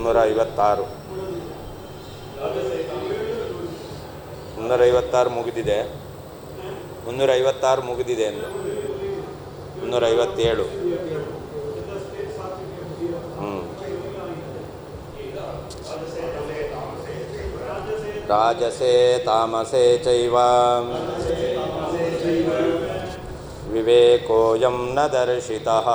356 ಮುಗಿದಿದೆ. 356 ಮುಗಿದಿದೆ ಎಂದು 357. ರಾಜಸೇ ತಾಮಸೇ ಚೈವ ವಿವೇಕೋಯಂ ನ ದರ್ಶಿತಃ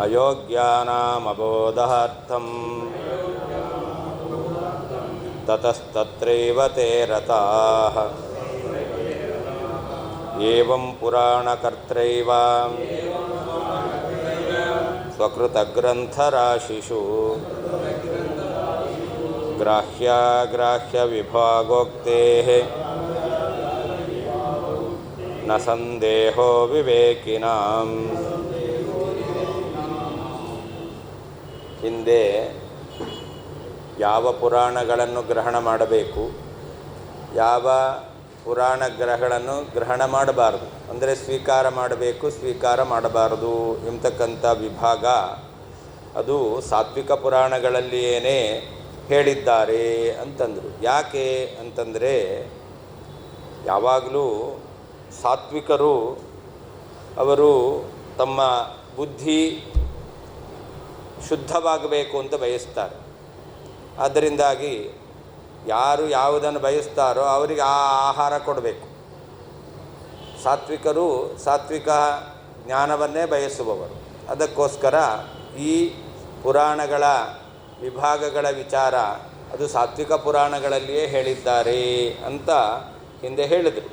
ಅಯೋಗ್ಯಾನಾಮಬೋಧಾರ್ಥಂ ತತಸ್ತತ್ರೈವ ತೇ ರತಾಃ ಏವಂ ಪುರಾಣಕರ್ತೃೈವ ಸ್ವಕೃತಗ್ರಂಥರಾಶಿಷು ಗ್ರಾಹ್ಯ ವಿಭಾಗೋಕ್ತೇಃ ನ ಸಂದೇಹೋ ವಿವೇಕಿನಾಂ. ಹಿಂದೆ ಯಾವ ಪುರಾಣಗಳನ್ನು ಗ್ರಹಣ ಮಾಡಬೇಕು, ಯಾವ ಪುರಾಣ ಗ್ರಹಗಳನ್ನು ಗ್ರಹಣ ಮಾಡಬಾರದು, ಅಂದರೆ ಸ್ವೀಕಾರ ಮಾಡಬೇಕು, ಸ್ವೀಕಾರ ಮಾಡಬಾರದು ಎಂಬತಕ್ಕಂಥ ವಿಭಾಗ ಅದು ಸಾತ್ವಿಕ ಪುರಾಣಗಳಲ್ಲಿಯೇ ಹೇಳಿದ್ದಾರೆ ಅಂತಂದರು. ಯಾಕೆ ಅಂತಂದರೆ ಯಾವಾಗಲೂ ಸಾತ್ವಿಕರು ಅವರು ತಮ್ಮ ಬುದ್ಧಿ ಶುದ್ಧವಾಗಬೇಕು ಅಂತ ಬಯಸ್ತಾರೆ. ಆದ್ದರಿಂದಾಗಿ ಯಾರು ಯಾವುದನ್ನು ಬಯಸ್ತಾರೋ ಅವರಿಗೆ ಆ ಆಹಾರ ಕೊಡಬೇಕು. ಸಾತ್ವಿಕರು ಸಾತ್ವಿಕ ಜ್ಞಾನವನ್ನೇ ಬಯಸುವವರು. ಅದಕ್ಕೋಸ್ಕರ ಈ ಪುರಾಣಗಳ ವಿಭಾಗಗಳ ವಿಚಾರ ಅದು ಸಾತ್ವಿಕ ಪುರಾಣಗಳಲ್ಲಿಯೇ ಹೇಳಿದ್ದಾರೆ ಅಂತ ಹಿಂದೆ ಹೇಳಿದರು.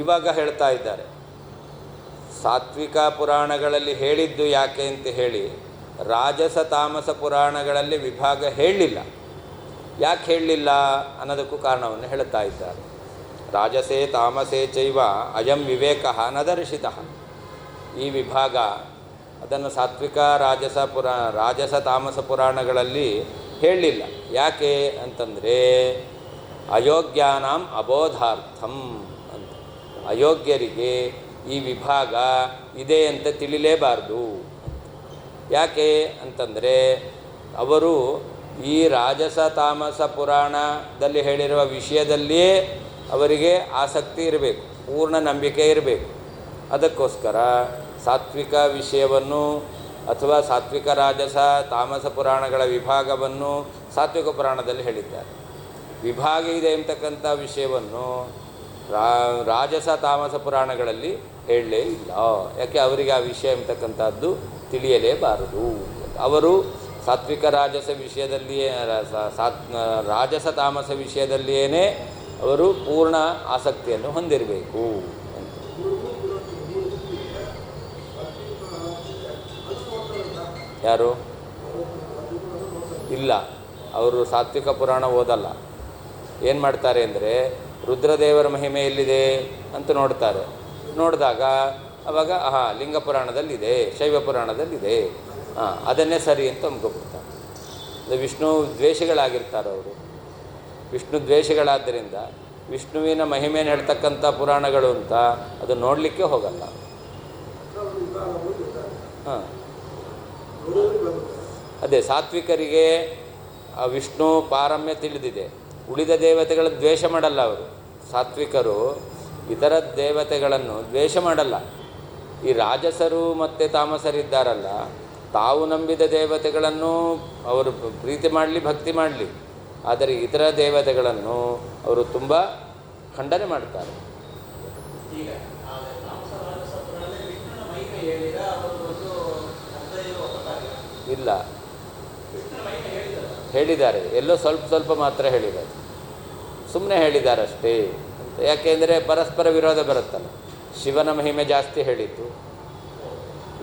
ಇವಾಗ ಹೇಳ್ತಾ ಇದ್ದಾರೆ ಸಾತ್ವಿಕ ಪುರಾಣಗಳಲ್ಲಿ ಹೇಳಿದ್ದು ಯಾಕೆ ಅಂತ ಹೇಳಿ ರಾಜಸ ತಾಮಸ ಪುರಾಣಗಳಲ್ಲಿ ವಿಭಾಗ ಹೇಳಲಿಲ್ಲ. ಯಾಕೆ ಹೇಳಲಿಲ್ಲ ಅನ್ನೋದಕ್ಕೂ ಕಾರಣವನ್ನು ಹೇಳ್ತಾ ಇದ್ದಾರೆ. ರಾಜಸೇ ತಾಮಸೇ ಚೈವ ಅಯಂ ವಿವೇಕಃ ನ ದರ್ಶಿತಃ. ಈ ವಿಭಾಗ ಅದನ್ನು ಸಾತ್ವಿಕ ರಾಜಸ ತಾಮಸ ಪುರಾಣಗಳಲ್ಲಿ ಹೇಳಲಿಲ್ಲ. ಯಾಕೆ ಅಂತಂದರೆ ಅಯೋಗ್ಯಾನಾಂ ಅಬೋಧಾರ್ಥಂ ಅಂತ. ಅಯೋಗ್ಯರಿಗೆ ಈ ವಿಭಾಗ ಇದೆ ಅಂತ ತಿಳಿಲೇಬಾರ್ದು. ಯಾಕೆ ಅಂತಂದರೆ ಅವರು ಈ ರಾಜಸ ತಾಮಸ ಪುರಾಣದಲ್ಲಿ ಹೇಳಿರುವ ವಿಷಯದಲ್ಲಿಯೇ ಅವರಿಗೆ ಆಸಕ್ತಿ ಇರಬೇಕು, ಪೂರ್ಣ ನಂಬಿಕೆ ಇರಬೇಕು. ಅದಕ್ಕೋಸ್ಕರ ಸಾತ್ವಿಕ ವಿಷಯವನ್ನು ಅಥವಾ ಸಾತ್ವಿಕ ರಾಜಸ ತಾಮಸ ಪುರಾಣಗಳ ವಿಭಾಗವನ್ನು ಸಾತ್ವಿಕ ಪುರಾಣದಲ್ಲಿ ಹೇಳಿದ್ದಾರೆ. ವಿಭಾಗ ಇದೆ ಎಂಬತಕ್ಕಂಥ ವಿಷಯವನ್ನು ರಾಜಸ ತಾಮಸ ಪುರಾಣಗಳಲ್ಲಿ ಹೇಳಲೇ ಇಲ್ಲ. ಯಾಕೆ ಅವರಿಗೆ ಆ ವಿಷಯ ಎಂಬತಕ್ಕಂಥದ್ದು ತಿಳಿಯಲೇಬಾರದು. ಅವರು ಸಾತ್ವಿಕ ರಾಜಸ ವಿಷಯದಲ್ಲಿಯೇ ರಾಜಸ ತಾಮಸ ವಿಷಯದಲ್ಲಿಯೇ ಅವರು ಪೂರ್ಣ ಆಸಕ್ತಿಯನ್ನು ಹೊಂದಿರಬೇಕು. ಯಾರು ಇಲ್ಲ, ಅವರು ಸಾತ್ವಿಕ ಪುರಾಣ ಓದಲ್ಲ. ಏನು ಮಾಡ್ತಾರೆ ಅಂದರೆ ರುದ್ರದೇವರ ಮಹಿಮೆ ಎಲ್ಲಿದೆ ಅಂತ ನೋಡ್ತಾರೆ. ನೋಡಿದಾಗ ಆವಾಗ ಲಿಂಗ ಪುರಾಣದಲ್ಲಿದೆ, ಶೈವ ಪುರಾಣದಲ್ಲಿದೆ, ಅದನ್ನೇ ಸರಿ ಅಂತ ಅಂದ್ಕೊಬಿಡ್ತಾರೆ. ವಿಷ್ಣು ದ್ವೇಷಗಳಾಗಿರ್ತಾರೆ ಅವರು. ವಿಷ್ಣು ದ್ವೇಷಗಳಾದ್ದರಿಂದ ವಿಷ್ಣುವಿನ ಮಹಿಮೆಯನ್ನು ಹೇಳ್ತಕ್ಕಂಥ ಪುರಾಣಗಳು ಅಂತ ಅದು ನೋಡಲಿಕ್ಕೆ ಹೋಗಲ್ಲ. ಅದೇ ಸಾತ್ವಿಕರಿಗೆ ವಿಷ್ಣು ಪಾರಮ್ಯ ತಿಳಿದಿದೆ, ಉಳಿದ ದೇವತೆಗಳ ದ್ವೇಷ ಮಾಡಲ್ಲ ಅವರು. ಸಾತ್ವಿಕರು ಇತರ ದೇವತೆಗಳನ್ನು ದ್ವೇಷ ಮಾಡಲ್ಲ. ಈ ರಾಜಸರು ಮತ್ತು ತಾಮಸರಿದ್ದಾರಲ್ಲ, ತಾವು ನಂಬಿದ ದೇವತೆಗಳನ್ನು ಅವರು ಪ್ರೀತಿ ಮಾಡಲಿ, ಭಕ್ತಿ ಮಾಡಲಿ, ಆದರೆ ಇತರ ದೇವತೆಗಳನ್ನು ಅವರು ತುಂಬ ಖಂಡನೆ ಮಾಡ್ತಾರೆ. ಇಲ್ಲ, ಹೇಳಿದ್ದಾರೆ, ಎಲ್ಲೋ ಸ್ವಲ್ಪ ಸ್ವಲ್ಪ ಮಾತ್ರ ಹೇಳಿದ್ದಾರೆ, ಸುಮ್ಮನೆ ಹೇಳಿದ್ದಾರೆ ಅಷ್ಟೇ ಅಂತ. ಯಾಕೆಂದರೆ ಪರಸ್ಪರ ವಿರೋಧ ಬರುತ್ತಲ್ಲ. ಶಿವನ ಮಹಿಮೆ ಜಾಸ್ತಿ ಹೇಳಿದ್ದು,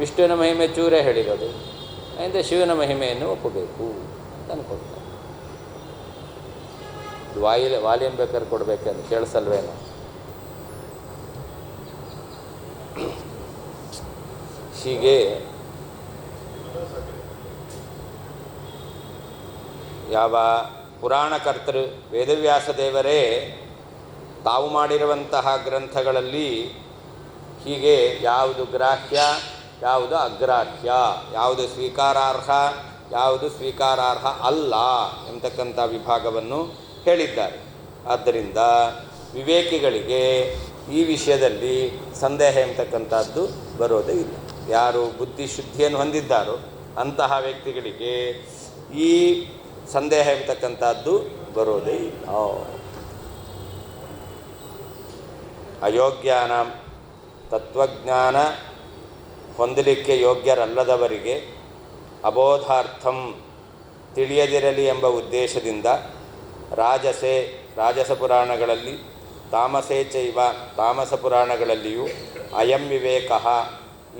ವಿಷ್ಣುವಿನ ಮಹಿಮೆ ಚೂರೇ ಹೇಳಿರೋದು, ಅಂದರೆ ಶಿವನ ಮಹಿಮೆಯನ್ನು ಒಪ್ಪಬೇಕು ಅಂತ ಅಂದ್ಕೊಳ್ತಾರೆ. ವಾಲ್ಯೂಮ್ ಬೇಕಾದ್ರೆ ಕೊಡಬೇಕಂತ ಕೇಳಿಸಲ್ವೇನೋ. ಹೀಗೆ ಯಾವ ಪುರಾಣಕರ್ತರು ವೇದವ್ಯಾಸ ದೇವರೇ ತಾವು ಮಾಡಿರುವಂತಹ ಗ್ರಂಥಗಳಲ್ಲಿ ಹೀಗೆ ಯಾವುದು ಗ್ರಾಹ್ಯ ಯಾವುದು ಅಗ್ರಾಹ್ಯ, ಯಾವುದು ಸ್ವೀಕಾರಾರ್ಹ, ಯಾವುದು ಸ್ವೀಕಾರಾರ್ಹ ಅಲ್ಲ ಎಂಬತಕ್ಕಂಥ ವಿಭಾಗವನ್ನು ಹೇಳಿದ್ದಾರೆ. ಆದ್ದರಿಂದ ವಿವೇಕಿಗಳಿಗೆ ಈ ವಿಷಯದಲ್ಲಿ ಸಂದೇಹ ಎಂಬತಕ್ಕಂಥದ್ದು ಬರೋದೇ ಇಲ್ಲ. ಯಾರು ಬುದ್ಧಿಶುದ್ಧಿಯನ್ನು ಹೊಂದಿದ್ದಾರೋ ಅಂತಹ ವ್ಯಕ್ತಿಗಳಿಗೆ ಈ ಸಂದೇಹ ಎಂಬತಕ್ಕಂಥದ್ದು ಬರೋದೇ ಇಲ್ಲ. ಅಯೋಗ್ಯಾನ ತತ್ವಜ್ಞಾನ ಹೊಂದಲಿಕ್ಕೆ ಯೋಗ್ಯರಲ್ಲದವರಿಗೆ ಅಬೋಧಾರ್ಥಂ ತಿಳಿಯದಿರಲಿ ಎಂಬ ಉದ್ದೇಶದಿಂದ ರಾಜಸ ಪುರಾಣಗಳಲ್ಲಿ ತಾಮಸೇ ಚೈವ ತಾಮಸ ಪುರಾಣಗಳಲ್ಲಿಯೂ ಅಯಂ ವಿವೇಕ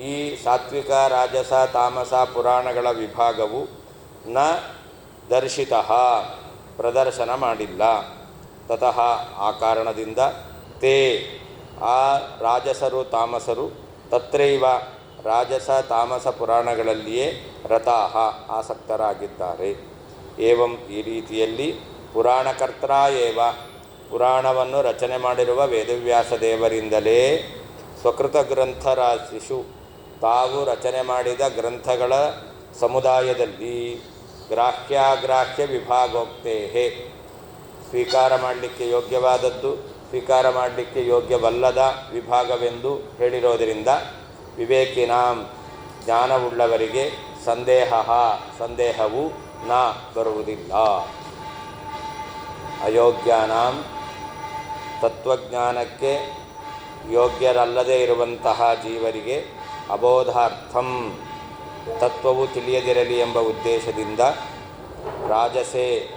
ಈ ಸಾತ್ವಿಕ ರಾಜಸ ತಾಮಸ ಪುರಾಣಗಳ ವಿಭಾಗವು ನ ದರ್ಶಿತಃ ಪ್ರದರ್ಶನ ಮಾಡಿಲ್ಲ. ತತಃ ಆ ಕಾರಣದಿಂದ ತೇ ಆ ರಾಜಸರು ತಾಮಸರು ತತ್ರೈವ ರಾಜಸ ತಾಮಸ ಪುರಾಣಗಳಲ್ಲಿಯೇ ರತಾಹ ಆಸಕ್ತರಾಗಿದ್ದಾರೆ. ಏವಂ ಈ ರೀತಿಯಲ್ಲಿ ಪುರಾಣಕರ್ತರ ಏವ ಪುರಾಣವನ್ನು ರಚನೆ ಮಾಡಿರುವ ವೇದವ್ಯಾಸ ದೇವರಿಂದಲೇ ಸ್ವಕೃತ ಗ್ರಂಥರಾಶಿಷು ತಾವು ರಚನೆ ಮಾಡಿದ ಗ್ರಂಥಗಳ ಸಮುದಾಯದಲ್ಲಿ ಗ್ರಾಹ್ಯಾಗ್ರಾಹ್ಯ ವಿಭಾಗೋಕ್ತೇ ಸ್ವೀಕಾರ ಮಾಡಲಿಕ್ಕೆ ಯೋಗ್ಯವಾದದ್ದು ಸ್ವೀಕಾರ ಮಾಡಲಿಕ್ಕೆ ಯೋಗ್ಯವಲ್ಲದ ವಿಭಾಗವೆಂದು ಹೇಳಿರೋದರಿಂದ ವಿವೇಕಿನಾಂ ಜ್ಞಾನವುಳ್ಳವರಿಗೆ ಸಂದೇಹವು ನ ಬರುವುದಿಲ್ಲ. ಅಯೋಗ್ಯಾನಾಂ ತತ್ವಜ್ಞಾನಕ್ಕೆ ಯೋಗ್ಯರಲ್ಲದೇ ಇರುವಂತಹ ಜೀವರಿಗೆ ಅಬೋಧಾರ್ಥಂ ತತ್ವವು ತಿಳಿಯದಿರಲಿ ಎಂಬ ಉದ್ದೇಶದಿಂದ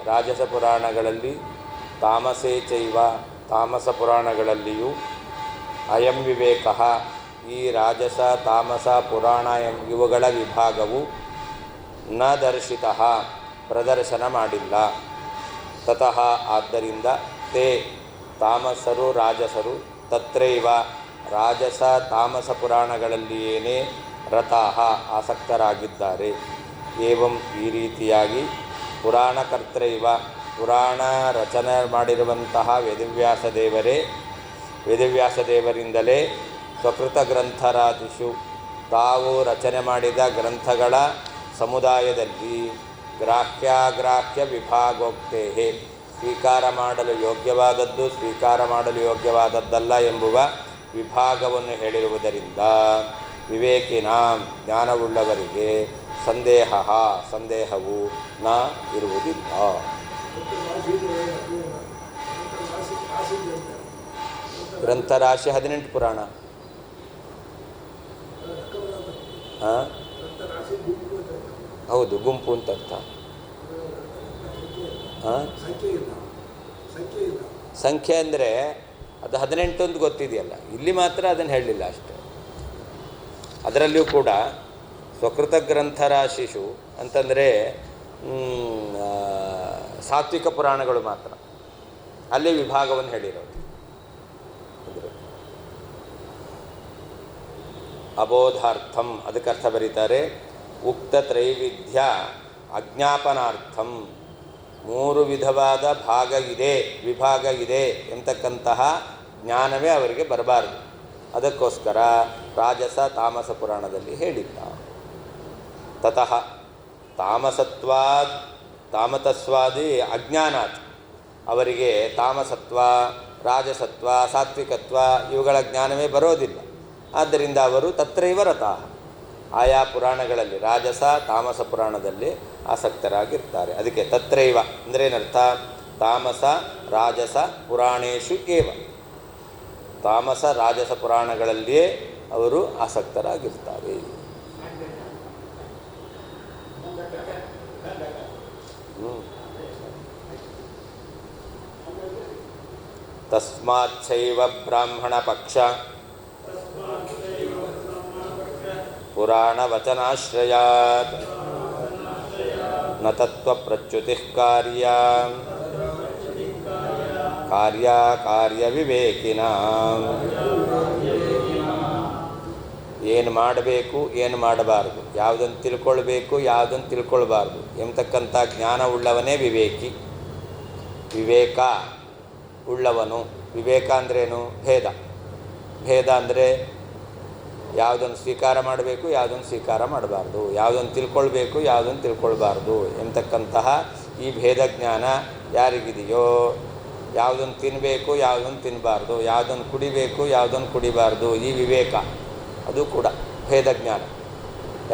ರಾಜಸ ಪುರಾಣಗಳಲ್ಲಿ ತಾಮಸೇ ಚೈವ ತಾಮಸ ಪುರಾಣಗಳಲ್ಲಿಯೂ ಅಯಂ ವಿವೇಕ ಈ ರಾಜಸ ತಾಮಸ ಪುರಾಣ ಇವುಗಳ ವಿಭಾಗವು ನ ದರ್ಶಿತಃ ಪ್ರದರ್ಶನ ಮಾಡಿಲ್ಲ. ತತಃ ಆದ್ದರಿಂದ ತೇ ತಾಮಸರು ರಾಜಸರು ತತ್ರೈವ ರಾಜಸ ತಾಮಸ ಪುರಾಣಗಳಲ್ಲಿಯೇನೇ ರತಾಹ ಆಸಕ್ತರಾಗಿದ್ದಾರೆ. ಏವಂ ಈ ರೀತಿಯಾಗಿ ಪುರಾಣಕರ್ತೈವ ಪುರಾಣ ರಚನೆ ಮಾಡಿರುವಂತಹ ವೇದವ್ಯಾಸ ದೇವರಿಂದಲೇ ಸ್ವಕೃತ ಗ್ರಂಥರಾದಿಷು ತಾವು ರಚನೆ ಮಾಡಿದ ಗ್ರಂಥಗಳ ಸಮುದಾಯದಲ್ಲಿ ಗ್ರಾಹ್ಯಾಗ್ರಾಹ್ಯ ವಿಭಾಗೋಕ್ತೇ ಸ್ವೀಕಾರ ಮಾಡಲು ಯೋಗ್ಯವಾದದ್ದು ಸ್ವೀಕಾರ ಮಾಡಲು ಯೋಗ್ಯವಾದದ್ದಲ್ಲ ಎಂಬುವ ವಿಭಾಗವನ್ನು ಹೇಳಿರುವುದರಿಂದ ವಿವೇಕಿನಾಂ ಜ್ಞಾನವುಳ್ಳವರಿಗೆ ಸಂದೇಹವು ನ ಇರುವುದಿಲ್ಲ. ಗ್ರಂಥರಾಶಿ 18 ಪುರಾಣ. ಹೌದು, ಗುಂಪು ಅಂತ ಅರ್ಥ. ಸಂಖ್ಯೆ ಅಂದರೆ ಅದು 18 ಅಂತ ಗೊತ್ತಿದೆಯಲ್ಲ, ಇಲ್ಲಿ ಮಾತ್ರ ಅದನ್ನು ಹೇಳಲಿಲ್ಲ ಅಷ್ಟೇ. ಅದರಲ್ಲಿಯೂ ಕೂಡ ಸ್ವಕೃತ ಗ್ರಂಥರಾಶಿಷು ಅಂತಂದರೆ ಸಾತ್ವಿಕ ಪುರಾಣಗಳು ಮಾತ್ರ, ಅಲ್ಲಿ ವಿಭಾಗವನ್ನು ಹೇಳಿರೋದು. ಅಬೋಧಾರ್ಥಂ ಅದಕ್ಕೆ ಅರ್ಥ ಬರೀತಾರೆ, ಉಕ್ತ ತ್ರೈವಿಧ್ಯ ಅಜ್ಞಾಪನಾರ್ಥಂ 3 ವಿಧವಾದ ವಿಭಾಗ ಇದೆ ಎಂತಕ್ಕಂತಹ ಜ್ಞಾನವೇ ಅವರಿಗೆ ಬರಬಾರದು. ಅದಕ್ಕೋಸ್ಕರ ರಾಜಸ ತಾಮಸ ಪುರಾಣದಲ್ಲಿ ಹೇಳಿದ್ದ. ತತಃ ತಾಮತಸ್ವಾದಿ ಅಜ್ಞಾನಾತ್ ಅವರಿಗೆ ತಾಮಸತ್ವ ರಾಜಸತ್ವ ಸಾತ್ವಿಕತ್ವ ಇವುಗಳ ಜ್ಞಾನವೇ ಬರೋದಿಲ್ಲ. ಆದ್ದರಿಂದ ಅವರು ತತ್ರೈವ ರತಾಃ ಆಯಾ ಪುರಾಣಗಳಲ್ಲಿ ರಾಜಸ ತಾಮಸ ಪುರಾಣದಲ್ಲಿ ಆಸಕ್ತರಾಗಿರ್ತಾರೆ. ಅದಕ್ಕೆ ತತ್ರೈವ ಅಂದರೆ ಏನರ್ಥ? ತಾಮಸ ರಾಜಸ ಪುರಾಣೇಶು ಏವ, ತಾಮಸ ರಾಜಸ ಪುರಾಣಗಳಲ್ಲಿಯೇ ಅವರು ಆಸಕ್ತರಾಗಿರ್ತಾರೆ. ತಸ್ಮಾಚ್ಚೈವ ಬ್ರಾಹ್ಮಣ ಪಕ್ಷ ಪುರಾಣವಚನಾಶ್ರಯಾತ್ ನ ತತ್ವಪ್ರಚ್ಯುತಿಃ ಕಾರ್ಯವಿವೇಕಿನಾಂ. ಏನು ಮಾಡಬೇಕು ಏನು ಮಾಡಬಾರ್ದು, ಯಾವುದನ್ನು ತಿಳ್ಕೊಳ್ಬೇಕು ಯಾವುದನ್ನು ತಿಳ್ಕೊಳ್ಬಾರ್ದು ಎಂಬತಕ್ಕಂಥ ಜ್ಞಾನ ಉಳ್ಳವನೇ ವಿವೇಕಿ. ವಿವೇಕ ಉಳ್ಳವನು. ವಿವೇಕ ಅಂದ್ರೇನು? ಭೇದ ಅಂದರೆ ಯಾವುದನ್ನು ಸ್ವೀಕಾರ ಮಾಡಬೇಕು, ಯಾವುದನ್ನು ಸ್ವೀಕಾರ ಮಾಡಬಾರ್ದು, ಯಾವುದನ್ನು ತಿಳ್ಕೊಳ್ಬೇಕು, ಯಾವುದನ್ನು ತಿಳ್ಕೊಳ್ಬಾರ್ದು ಎಂತಕ್ಕಂತಹ ಈ ಭೇದ ಜ್ಞಾನ ಯಾರಿಗಿದೆಯೋ, ಯಾವುದನ್ನು ತಿನ್ನಬೇಕು, ಯಾವುದನ್ನು ತಿನ್ನಬಾರ್ದು, ಯಾವುದನ್ನು ಕುಡಿಬೇಕು, ಯಾವುದನ್ನು ಕುಡಿಬಾರ್ದು, ಈ ವಿವೇಕ ಅದು ಕೂಡ ಭೇದ ಜ್ಞಾನ.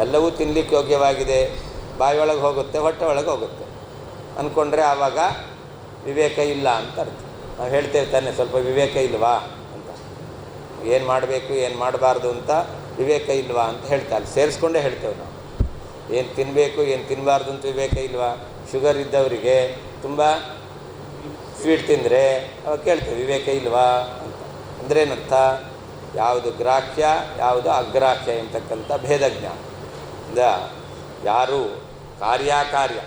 ಎಲ್ಲವೂ ತಿನ್ನಲಿಕ್ಕೆ ಯೋಗ್ಯವಾಗಿದೆ, ಬಾಯಿಯೊಳಗೆ ಹೋಗುತ್ತೆ, ಹೊಟ್ಟೆ ಒಳಗೆ ಹೋಗುತ್ತೆ ಅಂದ್ಕೊಂಡ್ರೆ ಆವಾಗ ವಿವೇಕ ಇಲ್ಲ ಅಂತ ಅರ್ಥ. ನಾವು ಹೇಳ್ತೇವೆ ತಾನೆ, ಸ್ವಲ್ಪ ವಿವೇಕ ಇಲ್ವಾ ಅಂತ, ಏನು ಮಾಡಬೇಕು ಏನು ಮಾಡಬಾರ್ದು ಅಂತ ವಿವೇಕ ಇಲ್ವಾ ಅಂತ ಹೇಳ್ತಾರೆ, ಸೇರಿಸ್ಕೊಂಡೇ ಹೇಳ್ತೇವೆ ನಾವು. ಏನು ತಿನ್ನಬೇಕು ಏನು ತಿನ್ನಬಾರ್ದು ಅಂತ ವಿವೇಕ ಇಲ್ವಾ? ಶುಗರ್ ಇದ್ದವರಿಗೆ ತುಂಬ ಸ್ವೀಟ್ ತಿಂದರೆ ಅವಾಗ ಕೇಳ್ತೇವೆ ವಿವೇಕ ಇಲ್ವಾ ಅಂತ. ಅಂದ್ರೇನರ್ಥ? ಯಾವುದು ಗ್ರಾಹ್ಯ ಯಾವುದು ಅಗ್ರಾಹ್ಯ ಎಂತಕ್ಕಂಥ ಭೇದ ಜ್ಞಾನ ಇಂದ ಯಾರು ಕಾರ್ಯಕಾರ್ಯ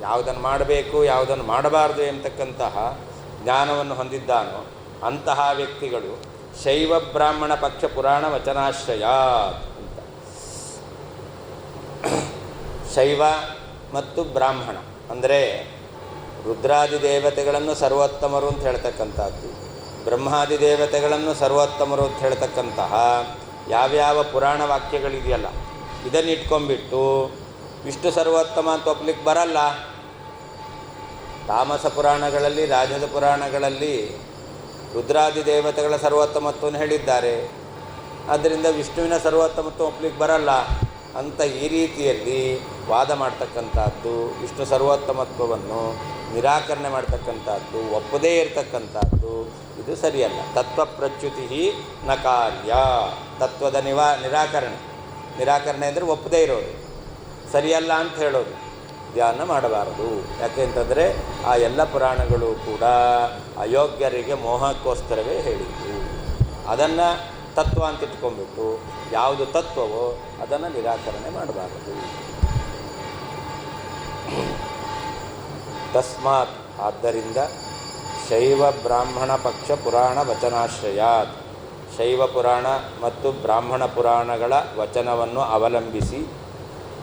ಯಾವುದನ್ನು ಮಾಡಬೇಕು ಯಾವುದನ್ನು ಮಾಡಬಾರ್ದು ಎಂತಕ್ಕಂತಹ ಜ್ಞಾನವನ್ನು ಹೊಂದಿದ್ದಾನೋ ಅಂತಹ ವ್ಯಕ್ತಿಗಳು ಶೈವ ಬ್ರಾಹ್ಮಣ ಪಕ್ಷ ಪುರಾಣ ವಚನಾಶ್ರಯ ಅಂತ. ಶೈವ ಮತ್ತು ಬ್ರಾಹ್ಮಣ ಅಂದರೆ ರುದ್ರಾದಿ ದೇವತೆಗಳನ್ನು ಸರ್ವೋತ್ತಮರು ಅಂತ ಹೇಳ್ತಕ್ಕಂಥದ್ದು, ಬ್ರಹ್ಮಾದಿ ದೇವತೆಗಳನ್ನು ಸರ್ವೋತ್ತಮರು ಅಂತ ಹೇಳ್ತಕ್ಕಂತಹ ಯಾವ್ಯಾವ ಪುರಾಣ ವಾಕ್ಯಗಳಿದೆಯಲ್ಲ ಇದನ್ನು ಇಟ್ಕೊಂಡ್ಬಿಟ್ಟು ವಿಷ್ಣು ಸರ್ವೋತ್ತಮ ಅಂತ ಒಪ್ಲಿಕ್ಕೆ ಬರಲ್ಲ. ತಾಮಸ ಪುರಾಣಗಳಲ್ಲಿ ರಾಜದ ಪುರಾಣಗಳಲ್ಲಿ ರುದ್ರಾದಿ ದೇವತೆಗಳ ಸರ್ವೋತ್ತಮತ್ವವನ್ನು ಹೇಳಿದ್ದಾರೆ, ಆದ್ದರಿಂದ ವಿಷ್ಣುವಿನ ಸರ್ವೋತ್ತಮತ್ವ ಒಪ್ಲಿಕ್ಕೆ ಬರಲ್ಲ ಅಂತ ಈ ರೀತಿಯಲ್ಲಿ ವಾದ ಮಾಡ್ತಕ್ಕಂಥದ್ದು, ವಿಷ್ಣು ಸರ್ವೋತ್ತಮತ್ವವನ್ನು ನಿರಾಕರಣೆ ಮಾಡ್ತಕ್ಕಂಥದ್ದು, ಒಪ್ಪದೇ ಇರತಕ್ಕಂಥದ್ದು ಇದು ಸರಿಯಲ್ಲ. ತತ್ವ ಪ್ರಚ್ಯುತಿ ನ ಕಾರ್ಯ, ತತ್ವದ ನಿರಾಕರಣೆ ಅಂದರೆ ಒಪ್ಪದೇ ಇರೋದು, ಸರಿಯಲ್ಲ ಅಂತ ಹೇಳೋದು, ಧ್ಯಾನ ಮಾಡಬಾರದು. ಯಾಕೆ ಅಂತಂದರೆ ಆ ಎಲ್ಲ ಪುರಾಣಗಳು ಕೂಡ ಅಯೋಗ್ಯರಿಗೆ ಮೋಹಕ್ಕೋಸ್ಕರವೇ ಹೇಳಿದ್ದು. ಅದನ್ನು ತತ್ವ ಅಂತ ಇಟ್ಕೊಂಡ್ಬಿಟ್ಟು ಯಾವುದು ತತ್ವವೋ ಅದನ್ನು ನಿರಾಕರಣೆ ಮಾಡಬಾರದು. ತಸ್ಮಾತ್ ಆದ್ದರಿಂದ ಶೈವ ಬ್ರಾಹ್ಮಣ ಪಕ್ಷ ಪುರಾಣ ವಚನಾಶ್ರಯಾತ್, ಶೈವ ಪುರಾಣ ಮತ್ತು ಬ್ರಾಹ್ಮಣ ಪುರಾಣಗಳ ವಚನವನ್ನು ಅವಲಂಬಿಸಿ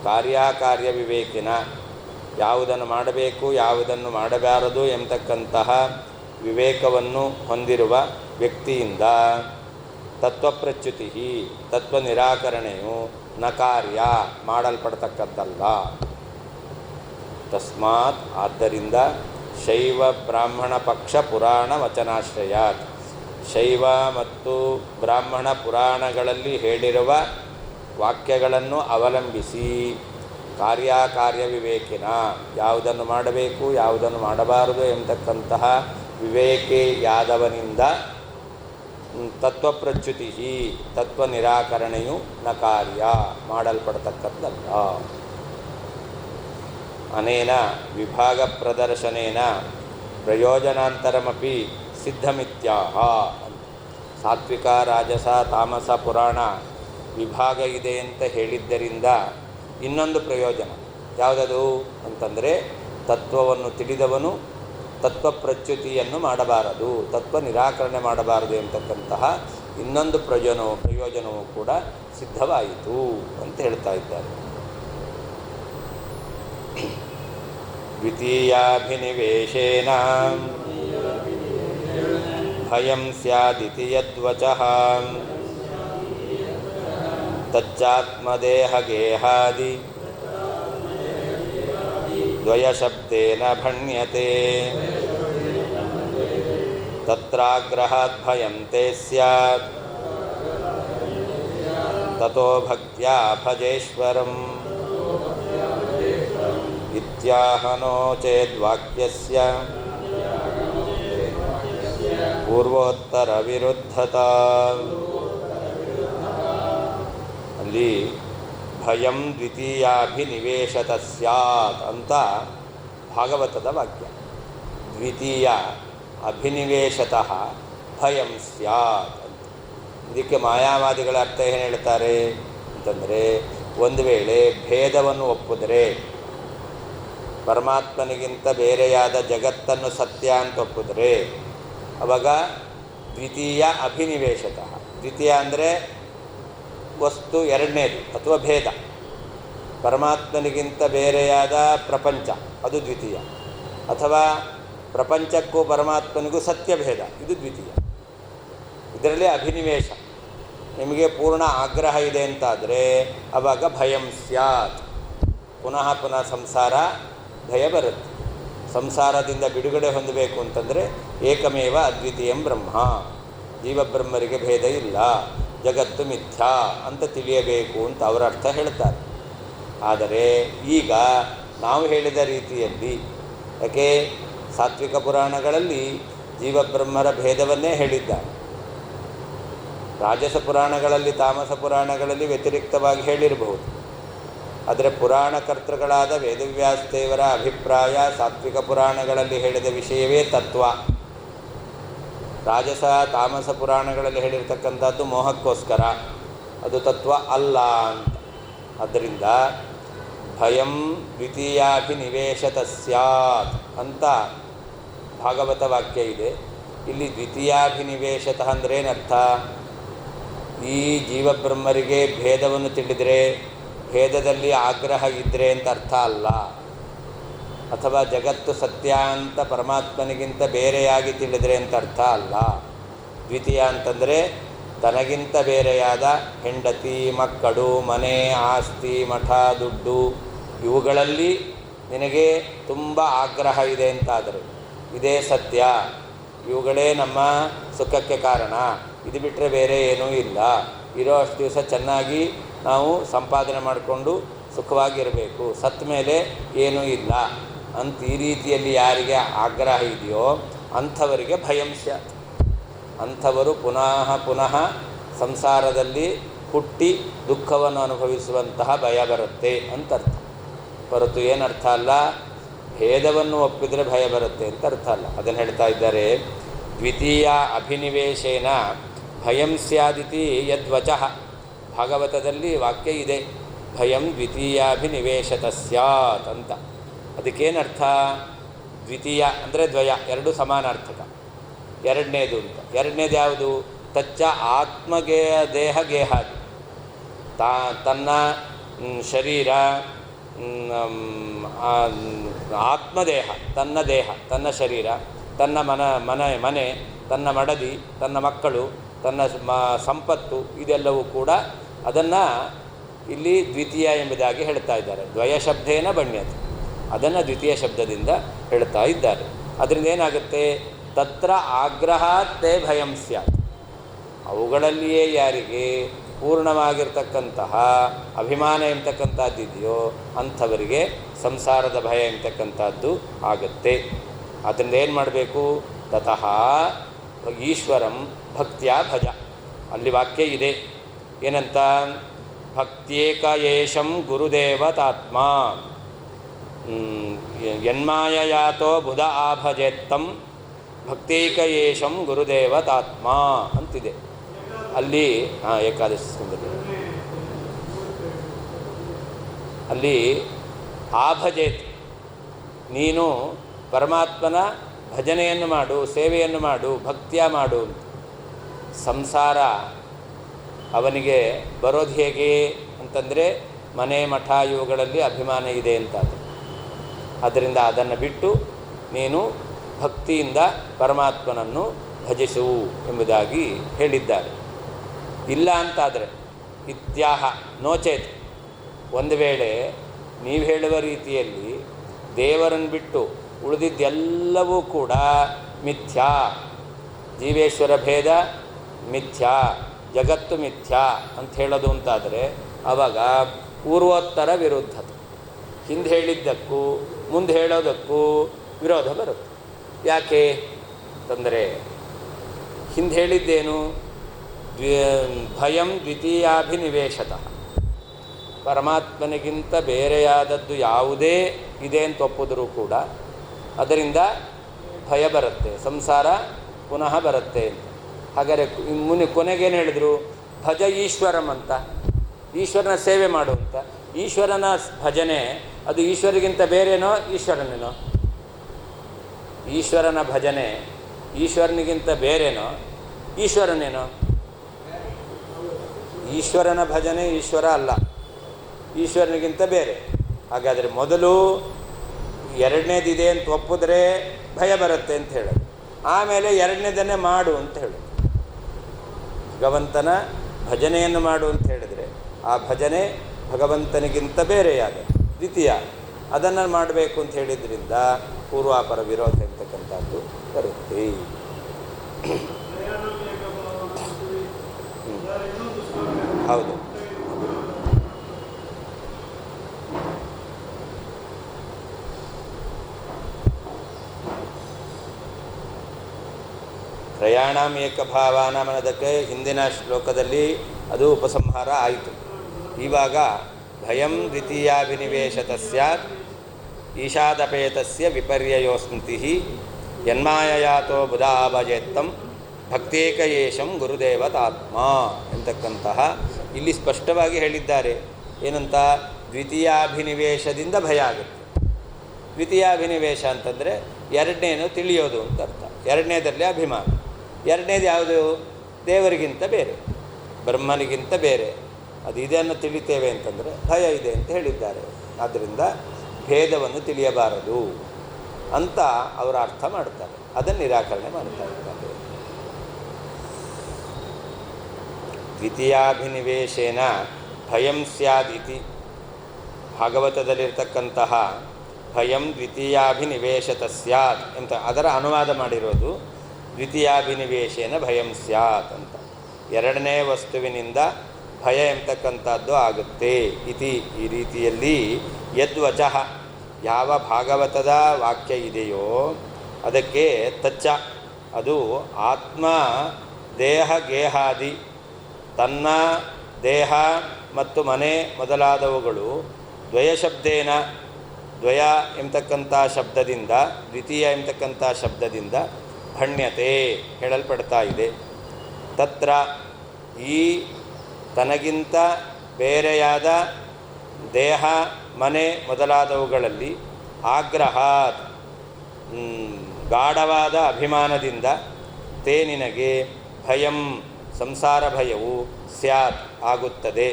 ಕಾರ್ಯಕಾರ್ಯ ವಿವೇಕಿನ ಯಾವುದನ್ನು ಮಾಡಬೇಕು ಯಾವುದನ್ನು ಮಾಡಬಾರದು ಎಂಬತಕ್ಕಂತಹ ವಿವೇಕವನ್ನು ಹೊಂದಿರುವ ವ್ಯಕ್ತಿಯಿಂದ ತತ್ವಪ್ರಚ್ಯುತಿ ತತ್ವ ನಿರಾಕರಣೆಯು ನ ಕಾರ್ಯ ಮಾಡಲ್ಪಡ್ತಕ್ಕದ್ದಲ್ಲ. ತಸ್ಮಾತ್ ಆದ್ದರಿಂದ ಶೈವ ಬ್ರಾಹ್ಮಣ ಪಕ್ಷ ಪುರಾಣ ವಚನಾಶ್ರಯಾತ್, ಶೈವ ಮತ್ತು ಬ್ರಾಹ್ಮಣ ಪುರಾಣಗಳಲ್ಲಿ ಹೇಳಿರುವ ವಾಕ್ಯಗಳನ್ನು ಅವಲಂಬಿಸಿ ಕಾರ್ಯಕಾರ್ಯ ವಿವೇಕಿನ ಯಾವುದನ್ನು ಮಾಡಬೇಕು ಯಾವುದನ್ನು ಮಾಡಬಾರದು ಎಂಬತಕ್ಕಂತಹ ವಿವೇಕಿಯಾದವನಿಂದ ತತ್ವಪ್ರಚ್ಯುತಿ ತತ್ವ ನಿರಾಕರಣೆಯು ನ ಕಾರ್ಯ ಮಾಡಲ್ಪಡ್ತಕ್ಕದ್ದಲ್ಲ. ಅನೇನ ವಿಭಾಗ ಪ್ರದರ್ಶನೇನ ಪ್ರಯೋಜನಾಂತರಮಪಿ ಸಿದ್ಧಮಿತ್ಯಾಹ. ಸಾತ್ವಿಕ ರಾಜಸ ತಾಮಸ ಪುರಾಣ ವಿಭಾಗ ಇದೆ ಅಂತ ಹೇಳಿದ್ದರಿಂದ ಇನ್ನೊಂದು ಪ್ರಯೋಜನ ಯಾವುದದು ಅಂತಂದರೆ ತತ್ವವನ್ನು ತಿಳಿದವನು ತತ್ವಪ್ರಚ್ಯುತಿಯನ್ನು ಮಾಡಬಾರದು, ತತ್ವ ನಿರಾಕರಣೆ ಮಾಡಬಾರದು ಎಂಬತಕ್ಕಂತಹ ಇನ್ನೊಂದು ಪ್ರಯೋಜನವೂ ಕೂಡ ಸಿದ್ಧವಾಯಿತು ಅಂತ ಹೇಳ್ತಾ ಇದ್ದಾರೆ. ದ್ವಿತೀಯಾಭಿನಿವೇಶೇನ ಭಯಂ ಸ್ಯಾದಿತಿ ಯದ್ವಚಃ ತಚ್ಚಾತ್ಮದೇಹಗೇಹಾದಿ ದ್ವಯಶಬ್ದೇನ ಭಣ್ಯತೆ ತತ್ರಾಗ್ರಹಾತ್ ಭಯಂ ತೇ ಸ್ಯಾತ್ ತತೋ ಭಕ್ತ್ಯಾ ಭಜೇಶ್ವರಂ ಇತ್ಯಾಹನೋ ಚೇದ್ವಾಕ್ಯಸ್ಯ ಪೂರ್ವೋತ್ತರ ವಿರುದ್ಧತಾ. ಅಲ್ಲಿ ಭಯಂ ದ್ವಿತೀಯಾಭಿನಿವೇಶತ ಸ್ಯಾತ್ ಅಂತ ಭಾಗವತದ ವಾಕ್ಯ. ದ್ವಿತೀಯ ಅಭಿನಿವೇಶತಃ ಭಯಂ ಸ್ಯಾತ್ ಅಂತ. ಇದಕ್ಕೆ ಮಾಯಾವಾದಿಗಳ ಅರ್ಥ ಏನು ಹೇಳ್ತಾರೆ ಅಂತಂದರೆ, ಒಂದು ವೇಳೆ ಭೇದವನ್ನು ಒಪ್ಪಿದರೆ, ಪರಮಾತ್ಮನಿಗಿಂತ ಬೇರೆಯಾದ ಜಗತ್ತನ್ನು ಸತ್ಯ ಅಂತ ಒಪ್ಪಿದರೆ ಅವಾಗ ದ್ವಿತೀಯ ಅಭಿನಿವೇಶತಃ, ದ್ವಿತೀಯ ಅಂದರೆ ವಸ್ತು ಎರಡನೇದು ಅಥವಾ ಭೇದ, ಪರಮಾತ್ಮನಿಗಿಂತ ಬೇರೆಯಾದ ಪ್ರಪಂಚ ಅದು ದ್ವಿತೀಯ, ಅಥವಾ ಪ್ರಪಂಚಕ್ಕೂ ಪರಮಾತ್ಮನಿಗೂ ಸತ್ಯಭೇದ ಇದು ದ್ವಿತೀಯ. ಇದರಲ್ಲಿ ಅಭಿನಿವೇಶ ನಿಮಗೆ ಪೂರ್ಣ ಆಗ್ರಹ ಇದೆ ಅಂತಾದರೆ ಆವಾಗ ಭಯಂ ಸ್ಯಾತ್, ಪುನಃ ಪುನಃ ಸಂಸಾರ ಭಯ ಬರುತ್ತೆ. ಸಂಸಾರದಿಂದ ಬಿಡುಗಡೆ ಹೊಂದಬೇಕು ಅಂತಂದರೆ ಏಕಮೇವ ಅದ್ವಿತೀಯಂ ಬ್ರಹ್ಮ, ಜೀವಬ್ರಹ್ಮರಿಗೆ ಭೇದ ಇಲ್ಲ, ಜಗತ್ತು ಮಿಥ್ಯಾ ಅಂತ ತಿಳಿಯಬೇಕು ಅಂತ ಅವರ ಅರ್ಥ ಹೇಳ್ತಾರೆ. ಆದರೆ ಈಗ ನಾವು ಹೇಳಿದ ರೀತಿಯಲ್ಲಿ, ಯಾಕೆ ಸಾತ್ವಿಕ ಪುರಾಣಗಳಲ್ಲಿ ಜೀವಬ್ರಹ್ಮರ ಭೇದವನ್ನೇ ಹೇಳಿದ್ದಾರೆ, ರಾಜಸ ಪುರಾಣಗಳಲ್ಲಿ ತಾಮಸ ಪುರಾಣಗಳಲ್ಲಿ ವ್ಯತಿರಿಕ್ತವಾಗಿ ಹೇಳಿರಬಹುದು. ಆದರೆ ಪುರಾಣಕರ್ತೃಗಳಾದ ವೇದವ್ಯಾಸದೇವರ ಅಭಿಪ್ರಾಯ ಸಾತ್ವಿಕ ಪುರಾಣಗಳಲ್ಲಿ ಹೇಳಿದ ವಿಷಯವೇ ತತ್ವ, ರಾಜಸ ತಾಮಸ ಪುರಾಣಗಳಲ್ಲಿ ಹೇಳಿರ್ತಕ್ಕಂಥದ್ದು ಮೋಹಕ್ಕೋಸ್ಕರ, ಅದು ತತ್ವ ಅಲ್ಲ ಅಂತ. ಆದ್ದರಿಂದ ಭಯಂ ದ್ವಿತೀಯಾಭಿನಿವೇಶತ ಸ್ಯಾತ್ ಅಂತ ಭಾಗವತ ವಾಕ್ಯ ಇದೆ. ಇಲ್ಲಿ ದ್ವಿತೀಯಾಭಿನಿವೇಶತಃ ಅಂದರೆ ಏನರ್ಥ? ಈ ಜೀವಬ್ರಹ್ಮರಿಗೆ ಭೇದವನ್ನು ತಿಳಿದರೆ ಭೇದದಲ್ಲಿ ಆಗ್ರಹ ಇದ್ದರೆ ಅಂತ ಅರ್ಥ ಅಲ್ಲ, ಅಥವಾ ಜಗತ್ತು ಸತ್ಯ ಅಂತ ಪರಮಾತ್ಮನಿಗಿಂತ ಬೇರೆಯಾಗಿ ತಿಳಿದರೆ ಅಂತ ಅರ್ಥ ಅಲ್ಲ. ದ್ವಿತೀಯ ಅಂತಂದರೆ ತನಗಿಂತ ಬೇರೆಯಾದ ಹೆಂಡತಿ, ಮಕ್ಕಳು, ಮನೆ, ಆಸ್ತಿ, ಮಠ, ದುಡ್ಡು ಇವುಗಳಲ್ಲಿ ನಿನಗೆ ತುಂಬ ಆಗ್ರಹ ಇದೆ ಅಂತಾದರೆ ಇದೇ ಸತ್ಯ, ಇವುಗಳೇ ನಮ್ಮ ಸುಖಕ್ಕೆ ಕಾರಣ, ಇದು ಬಿಟ್ಟರೆ ಬೇರೆ ಏನೂ ಇಲ್ಲ, ಇರೋ ಅಷ್ಟು ದಿವಸ ಚೆನ್ನಾಗಿ ನಾವು ಸಂಪಾದನೆ ಮಾಡಿಕೊಂಡು ಸುಖವಾಗಿರಬೇಕು, ಸತ್ತ ಮೇಲೆ ಏನೂ ಇಲ್ಲ ಅಂತ ಈ ರೀತಿಯಲ್ಲಿ ಯಾರಿಗೆ ಆಗ್ರಹ ಇದೆಯೋ ಅಂಥವರಿಗೆ ಭಯಂ ಸ್ಯಾತ್. ಅಂಥವರು ಪುನಃ ಪುನಃ ಸಂಸಾರದಲ್ಲಿ ಹುಟ್ಟಿ ದುಃಖವನ್ನು ಅನುಭವಿಸುವಂತಹ ಭಯ ಬರುತ್ತೆ ಅಂತ ಅರ್ಥ. ಹೊರತು ಏನರ್ಥ ಅಲ್ಲ, ಭೇದವನ್ನು ಒಪ್ಪಿದರೆ ಭಯ ಬರುತ್ತೆ ಅಂತ ಅರ್ಥ ಅಲ್ಲ. ಅದನ್ನು ಹೇಳ್ತಾ ಇದ್ದಾರೆ, ದ್ವಿತೀಯ ಅಭಿನಿವೇಶೇನ ಭಯಂ ಸ್ಯಾದಿತಿ ಯದ್ವಚಃ. ಭಾಗವತದಲ್ಲಿ ವಾಕ್ಯ ಇದೆ, ಭಯಂ ದ್ವಿತೀಯಾಭಿನಿವೇಶತ ಸ್ಯಾತ್ ಅಂತ. ಅದಕ್ಕೇನರ್ಥ? ದ್ವಿತೀಯ ಅಂದರೆ ದ್ವಯ, ಎರಡು ಸಮಾನಾರ್ಥಕ. ಎರಡನೇದು ಅಂತ, ಎರಡನೇದು ಯಾವುದು? ತಚ್ಚ ಆತ್ಮಗೇಹ ದೇಹ ಗೇಹಾದಿ, ತನ್ನ ಶರೀರ, ಆತ್ಮದೇಹ, ತನ್ನ ದೇಹ, ತನ್ನ ಶರೀರ, ತನ್ನ ಮನೆ, ತನ್ನ ಮಡದಿ, ತನ್ನ ಮಕ್ಕಳು, ತನ್ನ ಸಂಪತ್ತು, ಇದೆಲ್ಲವೂ ಕೂಡ ಅದನ್ನು ಇಲ್ಲಿ ದ್ವಿತೀಯ ಎಂಬುದಾಗಿ ಹೇಳ್ತಾ ಇದ್ದಾರೆ. ದ್ವಯ ಶಬ್ದೇನ ಬಣ್ಯತೆ, ಅದನ್ನು ದ್ವಿತೀಯ ಶಬ್ದದಿಂದ ಹೇಳ್ತಾ ಇದ್ದಾರೆ. ಅದರಿಂದ ಏನಾಗುತ್ತೆ? ತತ್ರ ಆಗ್ರಹಾತ್ತೇ ಭಯಂ ಸ್ಯಾತ್. ಅವುಗಳಲ್ಲಿಯೇ ಯಾರಿಗೆ ಪೂರ್ಣವಾಗಿರ್ತಕ್ಕಂತಹ ಅಭಿಮಾನ ಎಂಬತಕ್ಕಂಥದ್ದಿದೆಯೋ ಅಂಥವರಿಗೆ ಸಂಸಾರದ ಭಯ ಎಂಬತಕ್ಕಂಥದ್ದು ಆಗುತ್ತೆ. ಅದರಿಂದ ಏನು ಮಾಡಬೇಕು? ತತಃ ಈಶ್ವರಂ ಭಕ್ತಿಯ ಭಜ. ಅಲ್ಲಿ ವಾಕ್ಯ ಇದೆ, ಏನಂತ? ಭಕ್ತ್ಯೇಕ ಯೇಷಂ ಗುರುದೇವತಾತ್ಮ ಯನ್ಮಾಯಯಾತೋ ಬುಧ ಆಭಜೆತ್ತಂ ಭಕ್ತೇಕ ಯೇಷಂ ಗುರುದೇವತಾತ್ಮ ಅಂತಿದೆ ಅಲ್ಲಿ. ಏಕಾದಶಿ ಸ್ಕಂದದಲ್ಲಿ ಅಲ್ಲಿ ಆಭಜೇತ್, ನೀನು ಪರಮಾತ್ಮನ ಭಜನೆಯನ್ನು ಮಾಡು, ಸೇವೆಯನ್ನು ಮಾಡು, ಭಕ್ತಿಯ ಮಾಡು. ಸಂಸಾರ ಅವನಿಗೆ ಬರೋದು ಹೇಗೆ ಅಂತಂದರೆ ಮನೆ, ಮಠ ಇವುಗಳಲ್ಲಿ ಅಭಿಮಾನ ಇದೆ ಅಂತ. ಅದರಿಂದ ಅದನ್ನು ಬಿಟ್ಟು ನೀನು ಭಕ್ತಿಯಿಂದ ಪರಮಾತ್ಮನನ್ನು ಭಜಿಸು ಎಂಬುದಾಗಿ ಹೇಳಿದ್ದಾರೆ. ಇಲ್ಲ ಅಂತಾದರೆ ಇತ್ಯಾಹ ನೋಚೇತ್, ಒಂದು ವೇಳೆ ನೀವು ಹೇಳುವ ರೀತಿಯಲ್ಲಿ ದೇವರನ್ನು ಬಿಟ್ಟು ಉಳಿದಿದ್ದೆಲ್ಲವೂ ಕೂಡ ಮಿಥ್ಯಾ, ಜೀವೇಶ್ವರ ಭೇದ ಮಿಥ್ಯಾ, ಜಗತ್ತು ಮಿಥ್ಯಾ ಅಂತ ಹೇಳೋದು ಅಂತಾದರೆ ಆವಾಗ ಪೂರ್ವೋತ್ತರ ವಿರುದ್ಧತೆ, ಹಿಂದೆ ಹೇಳಿದ್ದಕ್ಕೂ ಮುಂದೆ ಹೇಳೋದಕ್ಕೂ ವಿರೋಧ ಬರುತ್ತೆ. ಯಾಕೆ ಅಂತಂದರೆ ಹಿಂದೆ ಹೇಳಿದ್ದೇನು? ಭಯಂ ದ್ವಿತೀಯಾಭಿನಿವೇಶತಃ, ಪರಮಾತ್ಮನಿಗಿಂತ ಬೇರೆಯಾದದ್ದು ಯಾವುದೇ ಇದೆ ಅಂತ ಒಪ್ಪಿದ್ರೂ ಕೂಡ ಅದರಿಂದ ಭಯ ಬರುತ್ತೆ, ಸಂಸಾರ ಪುನಃ ಬರುತ್ತೆ ಅಂತ. ಹಾಗಾದರೆ ಕೊನೆಗೇನು ಹೇಳಿದರು? ಭಜ ಈಶ್ವರಂ ಅಂತ, ಈಶ್ವರನ ಸೇವೆ ಮಾಡು ಅಂತ. ಈಶ್ವರನ ಭಜನೆ ಅದು ಈಶ್ವರಿಗಿಂತ ಬೇರೆನೋ ಈಶ್ವರನೇನೋ? ಈಶ್ವರನ ಭಜನೆ ಈಶ್ವರನಿಗಿಂತ ಬೇರೆನೋ ಈಶ್ವರನೇನೋ? ಈಶ್ವರನ ಭಜನೆ ಈಶ್ವರ ಅಲ್ಲ, ಈಶ್ವರನಿಗಿಂತ ಬೇರೆ. ಹಾಗಾದರೆ ಮೊದಲು ಎರಡನೇದಿದೆ ಅಂತ ಒಪ್ಪಿದ್ರೆ ಭಯ ಬರುತ್ತೆ ಅಂತ ಹೇಳೋದು, ಆಮೇಲೆ ಎರಡನೇದನ್ನೇ ಮಾಡು ಅಂತ ಹೇಳೋದು. ಭಗವಂತನ ಭಜನೆಯನ್ನು ಮಾಡು ಅಂತ ಹೇಳಿದರೆ ಆ ಭಜನೆ ಭಗವಂತನಿಗಿಂತ ಬೇರೆಯಾದ ದ್ವಿತೀಯ, ಅದನ್ನು ಮಾಡಬೇಕು ಅಂತ ಹೇಳಿದ್ರಿಂದ ಪೂರ್ವಾಪರ ವಿರೋಧ ಇರ್ತಕ್ಕಂಥದ್ದು ಬರುತ್ತೆ. ಹೌದು. ತ್ರಯಾಣಾಂ ಏಕಭಾವಾನಾಂ ಅನ್ನೋದಕ್ಕೆ ಹಿಂದಿನ ಶ್ಲೋಕದಲ್ಲಿ ಅದು ಉಪಸಂಹಾರ ಆಯಿತು. ಇವಾಗ ಭಯಂ ದ್ವಿತೀಯಾಭಿನಿವೇಶತ ಸ್ಯಾತ್ ಈಶಾದಪೇತಸ್ಯ ವಿಪರ್ಯಯೋಸ್ಮೃತಿ ಯನ್ಮಾಯಯಾತೋ ಬುಧಾಭಜೇತ್ತಂ ಭಕ್ತೇಕಯೇಶಂ ಗುರುದೇವತಾತ್ಮ ಎಂತಕ್ಕಂತಹ ಇಲ್ಲಿ ಸ್ಪಷ್ಟವಾಗಿ ಹೇಳಿದ್ದಾರೆ. ಏನಂತ? ದ್ವಿತೀಯಾಭಿನಿವೇಶದಿಂದ ಭಯ ಆಗುತ್ತೆ. ದ್ವಿತೀಯಾಭಿನಿವೇಶ ಅಂತಂದರೆ ಎರಡನೇನು ತಿಳಿಯೋದು ಅಂತ ಅರ್ಥ. ಎರಡನೇದರಲ್ಲಿ ಅಭಿಮಾನ. ಎರಡನೇದು ಯಾವುದು? ದೇವರಿಗಿಂತ ಬೇರೆ, ಬ್ರಹ್ಮನಿಗಿಂತ ಬೇರೆ. ಅದು ಇದನ್ನು ತಿಳಿತೇವೆ ಅಂತಂದರೆ ಭಯ ಇದೆ ಅಂತ ಹೇಳಿದ್ದಾರೆ. ಆದ್ದರಿಂದ ಭೇದವನ್ನು ತಿಳಿಯಬಾರದು ಅಂತ ಅವರು ಅರ್ಥ ಮಾಡ್ತಾರೆ, ಅದನ್ನು ನಿರಾಕರಣೆ ಮಾಡ್ತಾ ಇದ್ದಾರೆ. ದ್ವಿತೀಯಾಭಿನಿವೇಶೇನ ಭಯಂ ಸ್ಯಾದಿತಿ ಭಾಗವತದಲ್ಲಿರ್ತಕ್ಕಂತಹ ಭಯಂ ದ್ವಿತೀಯಾಭಿನಿವೇಶತ ಸ್ಯಾತ್ ಅಂತ ಅದರ ಅನುವಾದ ಮಾಡಿರೋದು ದ್ವಿತೀಯಾಭಿನಿವೇಶೇನ ಭಯಂ ಸ್ಯಾತ್ ಅಂತ. ಎರಡನೇ ವಸ್ತುವಿನಿಂದ ಭಯ ಎಂಬತಕ್ಕಂಥದ್ದು ಆಗುತ್ತೆ. ಇತಿ ಈ ರೀತಿಯಲ್ಲಿ ಯದ್ವಚಃ ಯಾವ ಭಾಗವತದ ವಾಕ್ಯ ಇದೆಯೋ ಅದಕ್ಕೆ ತಚ್ಚ ಅದು ಆತ್ಮ ದೇಹ ಗೇಹಾದಿ ತನ್ನ ದೇಹ ಮತ್ತು ಮನೆ ಮೊದಲಾದವುಗಳು ದ್ವಯಶಬ್ದೇನ ದ್ವಯ ಎಂಬತಕ್ಕಂಥ ಶಬ್ದದಿಂದ ದ್ವಿತೀಯ ಎಂಬತಕ್ಕಂಥ ಶಬ್ದದಿಂದ ಭಣ್ಯತೆ ಹೇಳಲ್ಪಡ್ತಾ ಇದೆ. ತತ್ರ ಈ ತನಗಿಂತ ಬೇರೆಯಾದ ದೇಹ ಮನೆ ಮೊದಲಾದವುಗಳಲ್ಲಿ ಆಗ್ರಹಾತ್ ಗಾಢವಾದ ಅಭಿಮಾನದಿಂದ ತೇ ನಿನಗೆ ಭಯಂ ಸಂಸಾರ ಭಯವು ಸ್ಯಾತ್ ಆಗುತ್ತದೆ.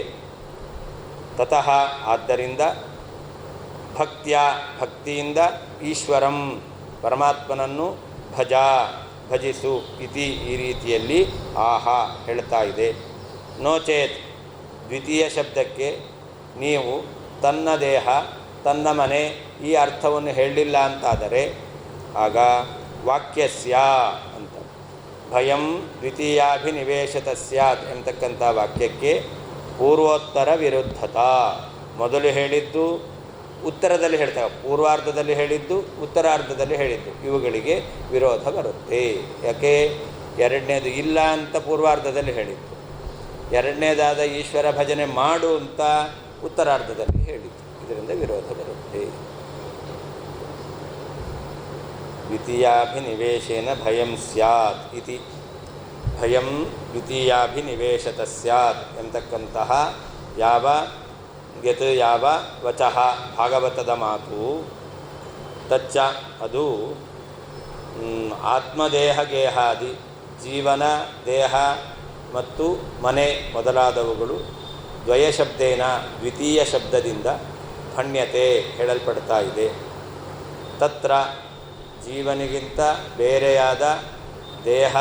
ತತಃ ಆದ್ದರಿಂದ ಭಕ್ತಿಯಿಂದ ಈಶ್ವರಂ ಪರಮಾತ್ಮನನ್ನು ಭಜಿಸು ಇತಿ ಈ ರೀತಿಯಲ್ಲಿ ಆಹಾ ಹೇಳ್ತಾ ಇದೆ. ನೋಚೇತ್ ದ್ವಿತೀಯ ಶಬ್ದಕ್ಕೆ ನೀವು ತನ್ನ ದೇಹ ತನ್ನ ಮನೆ ಈ ಅರ್ಥವನ್ನು ಹೇಳಲಿಲ್ಲ ಅಂತಾದರೆ ಆಗ ವಾಕ್ಯಸ್ಯ ಅಂತ ಭಯಂ ದ್ವಿತೀಯಾಭಿನಿವೇಶತ ಸ್ಯಾತ್ ಎಂತಕ್ಕಂಥ ವಾಕ್ಯಕ್ಕೆ ಪೂರ್ವೋತ್ತರ ವಿರುದ್ಧತಾ. ಮೊದಲು ಹೇಳಿದ್ದು ಉತ್ತರದಲ್ಲಿ ಹೇಳ್ತಾರೆ, ಪೂರ್ವಾರ್ಧದಲ್ಲಿ ಹೇಳಿದ್ದು ಉತ್ತರಾರ್ಧದಲ್ಲಿ ಹೇಳಿದ್ದು, ಇವುಗಳಿಗೆ ವಿರೋಧ ಬರುತ್ತೆ. ಯಾಕೆ? ಎರಡನೇದು ಇಲ್ಲ ಅಂತ ಪೂರ್ವಾರ್ಧದಲ್ಲಿ ಹೇಳಿದ್ದು, ಎರಡನೇದಾದ ಈಶ್ವರ ಭಜನೆ ಮಾಡು ಅಂತ ಉತ್ತರಾರ್ಧದಲ್ಲಿ ಹೇಳಿದ್ದು, ಇದರಿಂದ ವಿರೋಧ ಬರುತ್ತೆ. ದ್ವಿತೀಯಾಭಿನಿವೇಶೇನ ಭಯಂ ಸ್ಯಾತ್ ಇತಿ ಭಯಂ ದ್ವಿತೀಯಾಭಿನಿವೇಶತ ಸ್ಯಾತ್ ಎಂತಕ್ಕಂತಹ ಯಾವ ವಚಃ ಭಾಗವತದ ಮಾತು ತಚ್ಚ ಅದು ಆತ್ಮದೇಹ ಗೇಹಾದಿ ಜೀವನ ದೇಹ ಮತ್ತು ಮನೆ ಮೊದಲಾದವುಗಳು ದ್ವಯಶಬ್ದೇನ ದ್ವಿತೀಯ ಶಬ್ದದಿಂದ ಭಣ್ಯತೆ ಹೇಳಲ್ಪಡ್ತಾ ಇದೆ. ತತ್ರ ಜೀವನಿಗಿಂತ ಬೇರೆಯಾದ ದೇಹ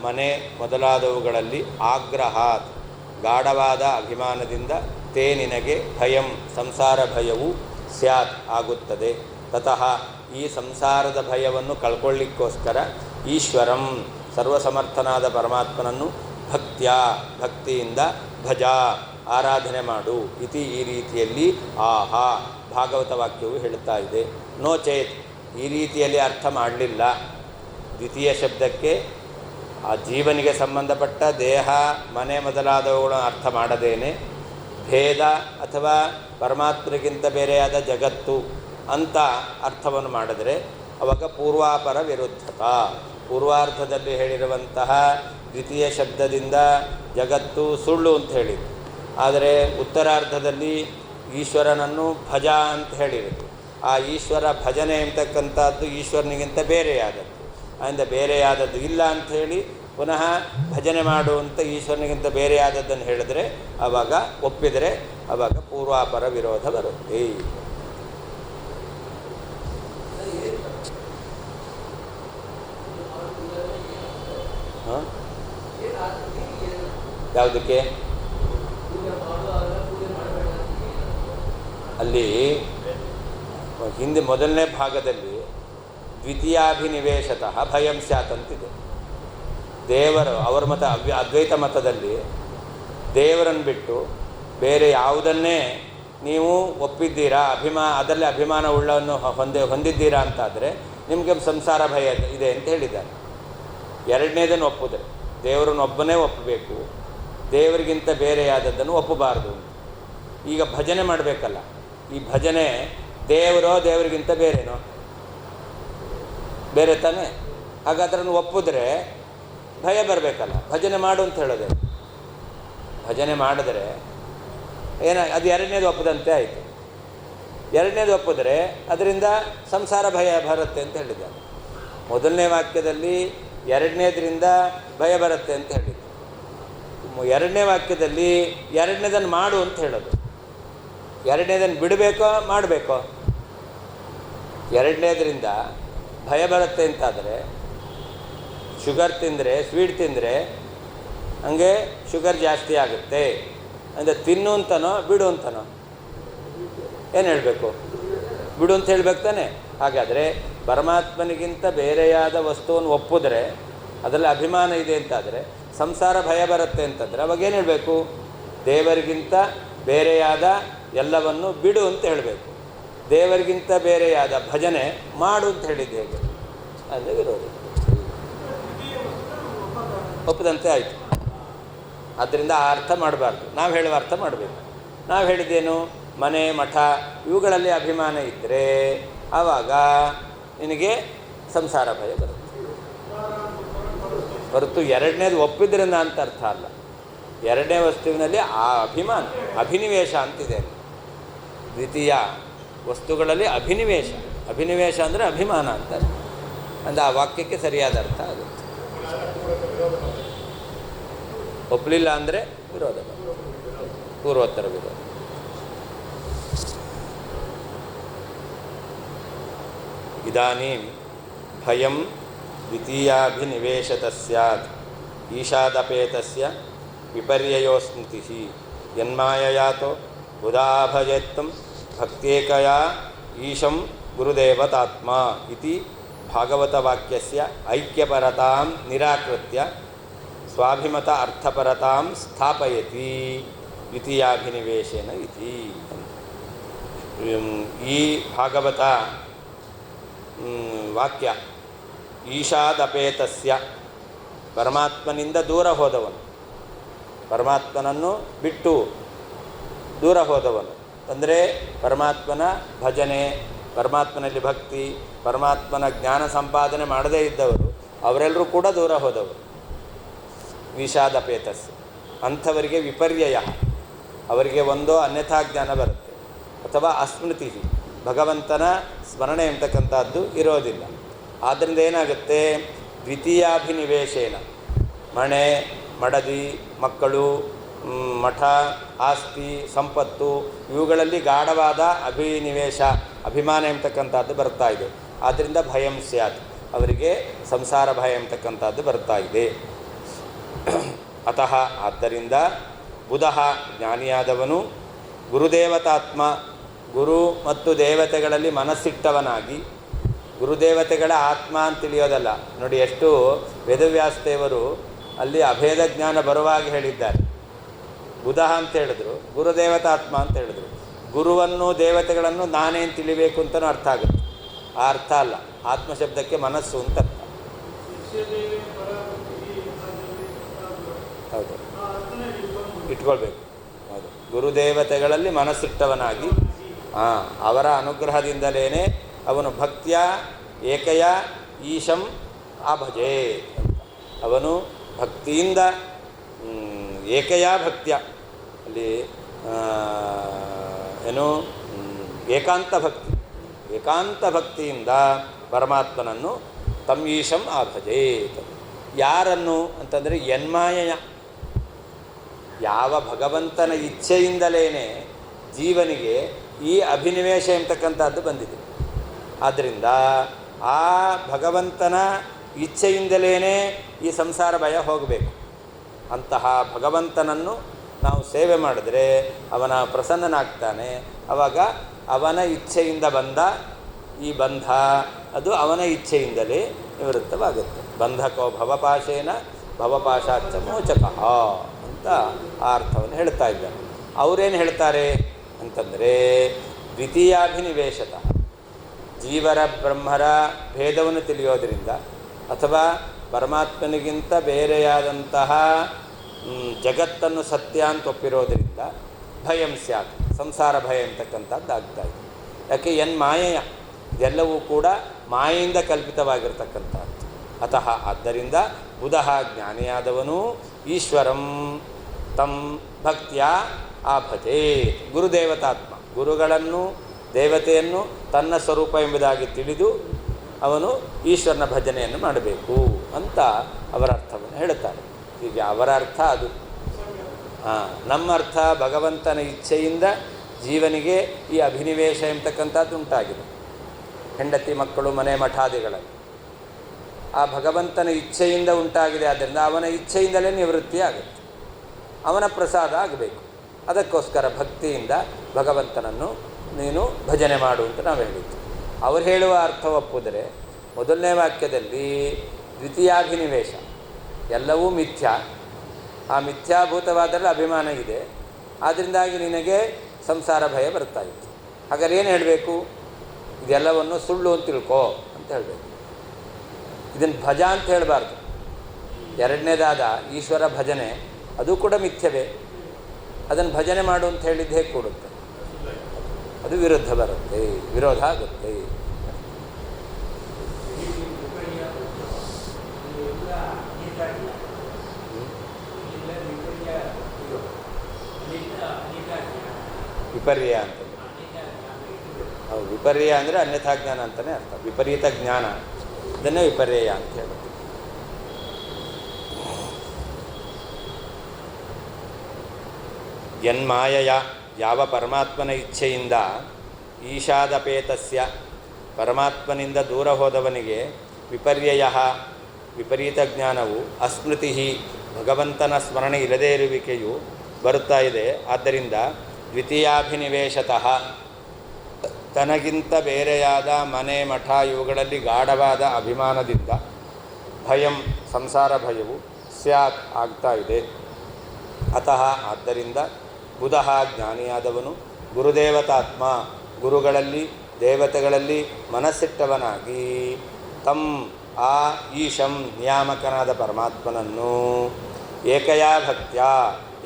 ಮನೆ ಮೊದಲಾದವುಗಳಲ್ಲಿ ಆಗ್ರಹಾತ್ ಗಾಢವಾದ ಅಭಿಮಾನದಿಂದ ತೇ ನಿನಗೆ ಭಯಂ ಸಂಸಾರ ಭಯವು ಸ್ಯಾತ್ ಆಗುತ್ತದೆ. ತತಃ ಈ ಸಂಸಾರದ ಭಯವನ್ನು ಕಳ್ಕೊಳ್ಳಿಕ್ಕೋಸ್ಕರ ಈಶ್ವರಂ ಸರ್ವಸಮರ್ಥನಾದ ಪರಮಾತ್ಮನನ್ನು ಭಕ್ತಿಯಿಂದ ಭಜ ಆರಾಧನೆ ಮಾಡು ಇತಿ ಈ ರೀತಿಯಲ್ಲಿ ಆಹಾ ಭಾಗವತ ವಾಕ್ಯವು ಹೇಳುತ್ತಾ ಇದೆ. ನೋಚೇತ್ ಈ ರೀತಿಯಲ್ಲಿ ಅರ್ಥ ಮಾಡಲಿಲ್ಲ. ದ್ವಿತೀಯ ಶಬ್ದಕ್ಕೆ ಆ ಜೀವನಿಗೆ ಸಂಬಂಧಪಟ್ಟ ದೇಹ ಮನೆ ಮೊದಲಾದವುಗಳನ್ನು ಅರ್ಥ ಮಾಡದೇನೆ ಭೇದ ಅಥವಾ ಪರಮಾತ್ಮರಿಗಿಂತ ಬೇರೆಯಾದ ಜಗತ್ತು ಅಂತ ಅರ್ಥವನ್ನು ಮಾಡಿದರೆ ಅವಾಗ ಪೂರ್ವಾಪರ ವಿರುದ್ಧತಾ. ಪೂರ್ವಾರ್ಧದಲ್ಲಿ ಹೇಳಿರುವಂತಹ ದ್ವಿತೀಯ ಶಬ್ದದಿಂದ ಜಗತ್ತು ಸುಳ್ಳು ಅಂತ ಹೇಳಿದ್ದು, ಆದರೆ ಉತ್ತರಾರ್ಧದಲ್ಲಿ ಈಶ್ವರನನ್ನು ಭಜ ಅಂತ ಹೇಳಿರೋದು. ಆ ಈಶ್ವರ ಭಜನೆ ಎಂತಕ್ಕಂಥದ್ದು ಈಶ್ವರನಿಗಿಂತ ಬೇರೆಯಾದದ್ದು, ಅದರಿಂದ ಬೇರೆಯಾದದ್ದು ಇಲ್ಲ ಅಂಥೇಳಿ ಪುನಃ ಭಜನೆ ಮಾಡುವಂಥ ಈಶ್ವರನಿಗಿಂತ ಬೇರೆಯಾದದ್ದನ್ನು ಹೇಳಿದ್ರೆ ಆವಾಗ ಒಪ್ಪಿದರೆ ಆವಾಗ ಪೂರ್ವಾಪರ ವಿರೋಧ ಬರುತ್ತೆ. ಯಾವುದಕ್ಕೆ ಹಿಂದೆ ಮೊದಲನೇ ಭಾಗದಲ್ಲಿ ದ್ವಿತೀಯಾಭಿನಿವೇಶತಃ ಭಯಂ ಸ್ಯಾತ್ ಅಂತಿದೆ. ದೇವರು ಅವರ ಮತ ಅದ್ವೈತ ಮತದಲ್ಲಿ ದೇವರನ್ನು ಬಿಟ್ಟು ಬೇರೆ ಯಾವುದನ್ನೇ ನೀವು ಒಪ್ಪಿದ್ದೀರಾ, ಅದರಲ್ಲಿ ಅಭಿಮಾನ ಉಳ್ಳವನ್ನು ಹೊಂದಿದ್ದೀರಾ ಅಂತಾದರೆ ನಿಮಗೆ ಸಂಸಾರ ಭಯ ಇದೆ ಅಂತ ಹೇಳಿದ್ದಾರೆ. ಎರಡನೇದನ್ನು ಒಪ್ಪಿದ್ರೆ ದೇವರನ್ನೊಬ್ಬನೇ ಒಪ್ಪಬೇಕು, ದೇವರಿಗಿಂತ ಬೇರೆಯಾದದ್ದನ್ನು ಒಪ್ಪಬಾರ್ದು. ಈಗ ಭಜನೆ ಮಾಡಬೇಕಲ್ಲ, ಈ ಭಜನೆ ದೇವರಿಗಿಂತ ಬೇರೆನೋ? ಬೇರೆ ತಾನೇ. ಹಾಗಾದ್ರನ್ನು ಒಪ್ಪಿದ್ರೆ ಭಯ ಬರಬೇಕಲ್ಲ. ಭಜನೆ ಮಾಡು ಅಂತ ಹೇಳೋದೆ. ಭಜನೆ ಮಾಡಿದ್ರೆ ಅದು ಎರಡನೇದು ಒಪ್ಪದಂತೆ ಆಯಿತು. ಎರಡನೇದು ಒಪ್ಪಿದ್ರೆ ಅದರಿಂದ ಸಂಸಾರ ಭಯ ಬರುತ್ತೆ ಅಂತ ಹೇಳಿದ್ದಾರೆ. ಮೊದಲನೇ ವಾಕ್ಯದಲ್ಲಿ ಎರಡನೇದರಿಂದ ಭಯ ಬರುತ್ತೆ ಅಂತ ಹೇಳಿದ್ದು. ಎರಡನೇ ವಾಕ್ಯದಲ್ಲಿ ಎರಡನೇದನ್ನು ಮಾಡು ಅಂತ ಹೇಳೋದು. ಎರಡನೇದನ್ನು ಬಿಡಬೇಕೋ ಮಾಡಬೇಕೋ? ಎರಡನೇದರಿಂದ ಭಯ ಬರುತ್ತೆ ಅಂತಾದರೆ ಶುಗರ್ ತಿಂದರೆ, ಸ್ವೀಟ್ ತಿಂದರೆ ಹಂಗೆ ಶುಗರ್ ಜಾಸ್ತಿ ಆಗುತ್ತೆ ಅಂದರೆ ತಿನ್ನು ಅಂತನೋ ಬಿಡು ಅಂತನೋ? ಏನು ಹೇಳಬೇಕು? ಬಿಡು ಅಂತ ಹೇಳ್ಬೇಕು ತಾನೆ. ಹಾಗಾದರೆ ಪರಮಾತ್ಮನಿಗಿಂತ ಬೇರೆಯಾದ ವಸ್ತುವನ್ನು ಒಪ್ಪಿದ್ರೆ ಅದರಲ್ಲಿ ಅಭಿಮಾನ ಇದೆ ಅಂತಾದರೆ ಸಂಸಾರ ಭಯ ಬರುತ್ತೆ ಅಂತಂದರೆ ಅವಾಗೇನು ಹೇಳಬೇಕು? ದೇವರಿಗಿಂತ ಬೇರೆಯಾದ ಎಲ್ಲವನ್ನು ಬಿಡು ಅಂತ ಹೇಳಬೇಕು. ದೇವರಿಗಿಂತ ಬೇರೆಯಾದ ಭಜನೆ ಮಾಡು ಅಂತ ಹೇಳಿದ್ದು ಹೇಗೆ? ಅಂದರೆ ವಿರೋಧ ಒಪ್ಪದಂತೆ ಆಯಿತು. ಆದ್ದರಿಂದ ಆ ಅರ್ಥ ಮಾಡಬಾರ್ದು. ನಾವು ಹೇಳುವ ಅರ್ಥ ಮಾಡಬೇಕು. ನಾವು ಹೇಳಿದ್ದೇನು? ಮನೆ ಮಠ ಇವುಗಳಲ್ಲಿ ಅಭಿಮಾನ ಇದ್ದರೆ ಆವಾಗ ನಿನಗೆ ಸಂಸಾರ ಭಯ ಬರುತ್ತೆ. ಹೊರತು ಎರಡನೇದು ಒಪ್ಪಿದ್ರಿಂದ ಅಂತ ಅರ್ಥ ಅಲ್ಲ. ಎರಡನೇ ವಸ್ತುವಿನಲ್ಲಿ ಆ ಅಭಿನಿವೇಶ ಅಂತಿದೆ. ದ್ವಿತೀಯ ವಸ್ತುಗಳಲ್ಲಿ ಅಭಿನಿವೇಶ ಅಂದರೆ ಅಭಿಮಾನ ಅಂತ. ಅಂದರೆ ಆ ವಾಕ್ಯಕ್ಕೆ ಸರಿಯಾದ ಅರ್ಥ ಆಗುತ್ತೆ. ಒಪ್ಪಲಿಲ್ಲ ಅಂದರೆ ವಿರೋಧ, ಪೂರ್ವೋತ್ತರ ವಿರೋಧ. ಇದಾನೀಂ ಭಯಂ ದ್ವಿತೀಯಾಭಿನಿವೇಶತಃ ಸ್ಯಾತ್ ಈಶಾದಪೇತಸ್ಯ ವಿಪರ್ಯಯೋಸ್ಮೃತಿಃ ಯನ್ಮಾಯಯಾತೋ ಬುಧಾಭಜೇತ್ತಂ ಭಕ್ತೇಕಯಾ ಈಶಂ ಗುರುದೇವತಾತ್ಮ ಇತಿ ಭಾಗವತವಾಕ್ಯಸ್ಯ ಐಕ್ಯಪರತಾಂ ನಿರಾಕೃತ್ಯ ಸ್ವಾಭಿಮತ ಅರ್ಥಪರತಾಂ ಸ್ಥಾಪಯತಿ ದ್ವಿತೀಯಾಭಿನಿವೇಶೇನ ಇತಿ. ಈ ಭಾಗವತ ವಾಕ್ಯ ಈಶಾದಪೇತಸ್ಯ ಪರಮಾತ್ಮನಿಂದ ದೂರ ಹೋದವನು, ಪರಮಾತ್ಮನನ್ನು ಬಿಟ್ಟು ದೂರ ಹೋದವನು ಅಂದರೆ ಪರಮಾತ್ಮನ ಭಜನೆ, ಪರಮಾತ್ಮನಲ್ಲಿ ಭಕ್ತಿ, ಪರಮಾತ್ಮನ ಜ್ಞಾನ ಸಂಪಾದನೆ ಮಾಡದೇ ಇದ್ದವರು ಅವರೆಲ್ಲರೂ ಕೂಡ ದೂರ ಹೋದವರು. ವಿಷಾದಪೇತಸ್ಯ ಅಂಥವರಿಗೆ ವಿಪರ್ಯಯ, ಅವರಿಗೆ ಒಂದೋ ಅನ್ಯಥಾ ಜ್ಞಾನ ಬರುತ್ತೆ ಅಥವಾ ಅಸ್ಮೃತಿ, ಭಗವಂತನ ಸ್ಮರಣೆ ಎಂತಕ್ಕಂಥದ್ದು ಇರೋದಿಲ್ಲ. ಆದ್ದರಿಂದ ಏನಾಗುತ್ತೆ? ದ್ವಿತೀಯಾಭಿನಿವೇಶೇನ ಮಣೆ ಮಡದಿ ಮಕ್ಕಳು ಮಠ ಆಸ್ತಿ ಸಂಪತ್ತು ಇವುಗಳಲ್ಲಿ ಗಾಢವಾದ ಅಭಿಮಾನ ಎಂಬತಕ್ಕಂಥದ್ದು ಬರ್ತಾ ಇದೆ. ಆದ್ದರಿಂದ ಭಯಂ ಸ್ಯಾತ್, ಅವರಿಗೆ ಸಂಸಾರ ಭಯ ಎಂಬತಕ್ಕಂಥದ್ದು ಬರ್ತಾ ಇದೆ. ಆದ್ದರಿಂದ ಬುಧಃ ಜ್ಞಾನಿಯಾದವನು ಗುರುದೇವತಾತ್ಮ, ಗುರು ಮತ್ತು ದೇವತೆಗಳಲ್ಲಿ ಮನಸ್ಸಿಟ್ಟವನಾಗಿ, ಗುರುದೇವತೆಗಳ ಆತ್ಮ ಅಂತ ತಿಳಿಯೋದಲ್ಲ. ನೋಡಿ ಎಷ್ಟು ವೇದವ್ಯಾಸದೇವರು ಅಲ್ಲಿ ಅಭೇದ ಜ್ಞಾನ ಬರುವಾಗ ಹೇಳಿದ್ದಾರೆ. ಬುಧ ಅಂತ ಹೇಳಿದ್ರು, ಗುರುದೇವತಾತ್ಮ ಅಂತ ಹೇಳಿದ್ರು. ಗುರುವನ್ನು ದೇವತೆಗಳನ್ನು ನಾನೇ ತಿಳಿಬೇಕು ಅಂತಲೂ ಅರ್ಥ ಆಗುತ್ತೆ. ಆ ಅರ್ಥ ಅಲ್ಲ. ಆತ್ಮಶಬ್ದಕ್ಕೆ ಮನಸ್ಸು ಅಂತ ಅರ್ಥ. ಹೌದು, ಇಟ್ಕೊಳ್ಬೇಕು. ಹೌದು, ಗುರುದೇವತೆಗಳಲ್ಲಿ ಮನಸ್ಸಿಟ್ಟವನಾಗಿ ಅವರ ಅನುಗ್ರಹದಿಂದಲೇ ಅವನು ಭಕ್ತಿಯ ಏಕಯ ಈಶಂ ಆಭಜೆ ಅಂತ. ಅವನು ಭಕ್ತಿಯಿಂದ ಏಕಯ ಭಕ್ತಿಯ ಅಲ್ಲಿ ಏನು ಏಕಾಂತ ಭಕ್ತಿಯಿಂದ ಪರಮಾತ್ಮನನ್ನು ತಮ್ಮೀಶಂ ಆಭಜೇತ್. ಯಾರನ್ನು ಅಂತಂದರೆ ಯನ್ಮಾಯಯ, ಯಾವ ಭಗವಂತನ ಇಚ್ಛೆಯಿಂದಲೇ ಜೀವನಿಗೆ ಈ ಅಭಿನಿವೇಶ ಎಂಬತಕ್ಕಂಥದ್ದು ಬಂದಿದೆ. ಆದ್ದರಿಂದ ಆ ಭಗವಂತನ ಇಚ್ಛೆಯಿಂದಲೇ ಈ ಸಂಸಾರ ಭಯ ಹೋಗಬೇಕು. ಅಂತಹ ಭಗವಂತನನ್ನು ನಾವು ಸೇವೆ ಮಾಡಿದ್ರೆ ಅವನ ಪ್ರಸನ್ನನಾಗ್ತಾನೆ. ಆವಾಗ ಅವನ ಇಚ್ಛೆಯಿಂದ ಬಂದ ಈ ಬಂಧ ಅದು ಅವನ ಇಚ್ಛೆಯಿಂದಲೇ ನಿವೃತ್ತವಾಗುತ್ತೆ. ಬಂಧಕೋ ಭವಪಾಶೇನ ಭವಪಾಶಾಚ್ಚ ಮೋಚಕಃ ಅಂತ ಆ ಅರ್ಥವನ್ನು ಹೇಳ್ತಾ ಇದ್ದಾರೆ. ಅವರೇನು ಹೇಳ್ತಾರೆ ಅಂತಂದರೆ ದ್ವಿತೀಯಾಭಿನಿವೇಶತಃ ಜೀವರ ಬ್ರಹ್ಮರ ಭೇದವನ್ನು ತಿಳಿಯೋದರಿಂದ ಅಥವಾ ಪರಮಾತ್ಮನಿಗಿಂತ ಬೇರೆಯಾದಂತಹ ಜಗತ್ತನ್ನು ಸತ್ಯ ಅಂತ ಒಪ್ಪಿರೋದರಿಂದ ಭಯಂ ಸ್ಯಾತ್ ಸಂಸಾರ ಭಯ ಅಂತಕ್ಕಂಥದ್ದು ಆಗ್ತಾಯಿದೆ. ಯಾಕೆ ಮಾಯೆಯ ಇದೆಲ್ಲವೂ ಕೂಡ ಮಾಯೆಯಿಂದ ಕಲ್ಪಿತವಾಗಿರ್ತಕ್ಕಂಥದ್ದು. ಅತಃ ಆದ್ದರಿಂದ ಬುಧಃ ಜ್ಞಾನಿಯಾದವನು ಈಶ್ವರಂ ತಂ ಭಕ್ತಿಯ ಆಭಜೆ ಗುರುದೇವತಾತ್ಮ ಗುರುಗಳನ್ನು ದೇವತೆಯನ್ನು ತನ್ನ ಸ್ವರೂಪ ಎಂಬುದಾಗಿ ತಿಳಿದು ಅವನು ಈಶ್ವರನ ಭಜನೆಯನ್ನು ಮಾಡಬೇಕು ಅಂತ ಅವರ ಅರ್ಥವನ್ನು ಹೇಳುತ್ತಾರೆ. ಹೀಗೆ ಅವರ ಅರ್ಥ ಅದು. ನಮ್ಮ ಅರ್ಥ ಭಗವಂತನ ಇಚ್ಛೆಯಿಂದ ಜೀವನಿಗೆ ಈ ಅಭಿನಿವೇಶ ಎಂಬತಕ್ಕಂಥದ್ದು ಉಂಟಾಗಿದೆ. ಹೆಂಡತಿ ಮಕ್ಕಳು ಮನೆ ಮಠಾದಿಗಳಲ್ಲಿ ಆ ಭಗವಂತನ ಇಚ್ಛೆಯಿಂದ ಉಂಟಾಗಿದೆ. ಆದ್ದರಿಂದ ಅವನ ಇಚ್ಛೆಯಿಂದಲೇ ನಿವೃತ್ತಿ ಆಗುತ್ತೆ. ಅವನ ಪ್ರಸಾದ ಆಗಬೇಕು. ಅದಕ್ಕೋಸ್ಕರ ಭಕ್ತಿಯಿಂದ ಭಗವಂತನನ್ನು ನೀನು ಭಜನೆ ಮಾಡು ಅಂತ ನಾವು ಹೇಳಿದ್ದು. ಅವರು ಹೇಳುವ ಅರ್ಥ ಒಪ್ಪುದರೆ ಮೊದಲನೇ ವಾಕ್ಯದಲ್ಲಿ ದ್ವಿತೀಯಾಭಿನಿವೇಶ ಎಲ್ಲವೂ ಮಿಥ್ಯಾ, ಆ ಮಿಥ್ಯಾಭೂತವಾದಲ್ಲಿ ಅಭಿಮಾನ ಇದೆ, ಆದ್ದರಿಂದಾಗಿ ನಿನಗೆ ಸಂಸಾರ ಭಯ ಬರ್ತಾ ಇತ್ತು. ಹಾಗಾದ್ರೆ ಏನು ಹೇಳಬೇಕು? ಇದೆಲ್ಲವನ್ನು ಸುಳ್ಳು ಅಂತ ತಿಳ್ಕೋ ಅಂತ ಹೇಳಬೇಕು. ಇದನ್ನು ಭಜ ಅಂತ ಹೇಳಬಾರ್ದು. ಎರಡನೇದಾದ ಈಶ್ವರ ಭಜನೆ ಅದು ಕೂಡ ಮಿಥ್ಯವೇ. ಅದನ್ನು ಭಜನೆ ಮಾಡು ಅಂತ ಹೇಳಿದ್ದು ಹೇಗೆ ಕೊಡುತ್ತೆ? ಅದು ವಿರುದ್ಧ ಬರುತ್ತೆ, ವಿರೋಧ ಆಗುತ್ತೆ. ವಿಪರ್ಯ ಅಂತ ಹೌದು, ವಿಪರ್ಯ ಅಂದರೆ ಅನ್ಯಥಾ ಜ್ಞಾನ ಅಂತಲೇ ಅರ್ಥ. ವಿಪರೀತ ಜ್ಞಾನ ಇದನ್ನೇ ವಿಪರ್ಯಯ ಅಂತ ಹೇಳುತ್ತೆ. ಯನ್ಮಾಯಯ ಯಾವ ಪರಮಾತ್ಮನ ಇಚ್ಛೆಯಿಂದ ಈಶಾದಪೇತಸ್ಯ ಪರಮಾತ್ಮನಿಂದ ದೂರ ಹೋದವನಿಗೆ ವಿಪರ್ಯಯ ವಿಪರೀತ ಜ್ಞಾನವು ಅಸ್ಮೃತಿ ಭಗವಂತನ ಸ್ಮರಣೆ ಇಲ್ಲದೇ ಇರುವಿಕೆಯು ಬರುತ್ತಾ ಇದೆ. ಆದ್ದರಿಂದ ದ್ವಿತೀಯಾಭಿನಿವೇಶತಃ ತನಗಿಂತ ಬೇರೆಯಾದ ಮನೆ ಮಠ ಇವುಗಳಲ್ಲಿ ಗಾಢವಾದ ಅಭಿಮಾನದಿಂದ ಭಯಂ ಸಂಸಾರ ಭಯವು ಸ್ಯಾತ್ ಆಗ್ತಾ ಇದೆ. ಅತಃ ಆದ್ದರಿಂದ ಬುಧಃ ಜ್ಞಾನಿಯಾದವನು ಗುರುದೇವತಾತ್ಮ ಗುರುಗಳಲ್ಲಿ ದೇವತೆಗಳಲ್ಲಿ ಮನಸ್ಸಿಟ್ಟವನಾಗಿ ತಂ ಆ ಈಶಂ ನಿಯಾಮಕನಾದ ಪರಮಾತ್ಮನನ್ನು ಏಕಯಾ ಭಕ್ತ್ಯ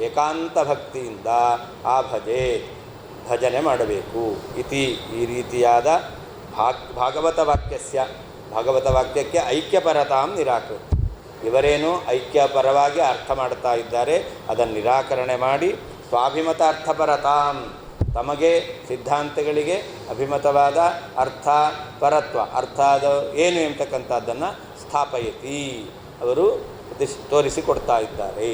ಏಕಾಂತ ಭಕ್ತಿಯಿಂದ ಆ ಭಜನೆ ಮಾಡಬೇಕು. ಇತಿ ಈ ರೀತಿಯಾದ ಭಾಗವತ ವಾಕ್ಯಕ್ಕೆ ಐಕ್ಯಪರತಾಂ ನಿರಾಕೃತ. ಇವರೇನು ಐಕ್ಯಪರವಾಗಿ ಅರ್ಥ ಮಾಡ್ತಾ ಇದ್ದಾರೆ, ಅದನ್ನು ನಿರಾಕರಣೆ ಮಾಡಿ ಸ್ವಾಭಿಮತ ಅರ್ಥಪರತಾಂ ತಮಗೆ ಸಿದ್ಧಾಂತಗಳಿಗೆ ಅಭಿಮತವಾದ ಅರ್ಥ ಪರತ್ವ ಅರ್ಥ ಏನು ಎಂಬತಕ್ಕಂಥದ್ದನ್ನು ಸ್ಥಾಪಯತಿ ಅವರು ತೋರಿಸಿಕೊಡ್ತಾ ಇದ್ದಾರೆ.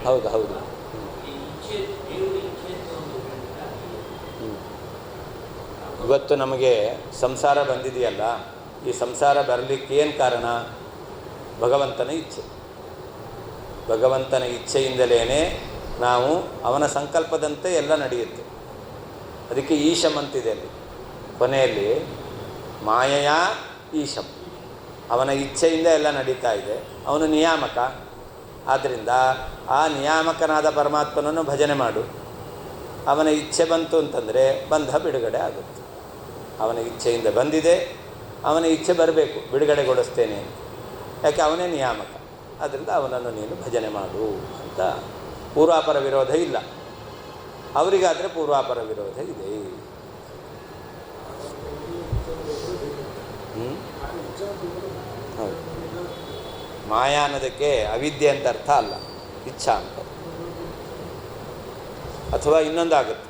ಹೌದು ಹೌದು. ಇವತ್ತು ನಮಗೆ ಸಂಸಾರ ಬಂದಿದೆಯಲ್ಲ, ಈ ಸಂಸಾರ ಬರಲಿಕ್ಕೆ ಏನು ಕಾರಣ? ಭಗವಂತನ ಇಚ್ಛೆ. ಭಗವಂತನ ಇಚ್ಛೆಯಿಂದಲೇ ನಾವು ಅವನ ಸಂಕಲ್ಪದಂತೆ ಎಲ್ಲ ನಡೆಯುತ್ತೆ. ಅದಕ್ಕೆ ಈಶಂ ಅಂತಿದೆ ಅಲ್ಲಿ ಕೊನೆಯಲ್ಲಿ, ಮಾಯೆಯ ಈಶಂ, ಅವನ ಇಚ್ಛೆಯಿಂದ ಎಲ್ಲ ನಡೀತಾ ಇದೆ. ಅವನು ನಿಯಾಮಕ. ಆದ್ದರಿಂದ ಆ ನಿಯಾಮಕನಾದ ಪರಮಾತ್ಮನನ್ನು ಭಜನೆ ಮಾಡು. ಅವನ ಇಚ್ಛೆ ಬಂತು ಅಂತಂದರೆ ಬಂಧ ಬಿಡುಗಡೆ ಆಗುತ್ತೆ. ಅವನ ಇಚ್ಛೆಯಿಂದ ಬಂದಿದೆ, ಅವನ ಇಚ್ಛೆ ಬರಬೇಕು, ಬಿಡುಗಡೆಗೊಳಿಸ್ತೇನೆ ಅಂತ. ಯಾಕೆ ಅವನೇ ನಿಯಾಮಕ. ಆದ್ದರಿಂದ ಅವನನ್ನು ನೀನು ಭಜನೆ ಮಾಡು ಅಂತ. ಪೂರ್ವಾಪರ ವಿರೋಧ ಇಲ್ಲ. ಅವರಿಗಾದರೆ ಪೂರ್ವಾಪರ ವಿರೋಧ ಇದೆ. ಹೌದು. ಮಾಯಾ ಅನ್ನೋದಕ್ಕೆ ಅವಿದ್ಯೆ ಅಂತ ಅರ್ಥ ಅಲ್ಲ, ಇಚ್ಛಾ ಅಂತ. ಅಥವಾ ಇನ್ನೊಂದಾಗುತ್ತೆ,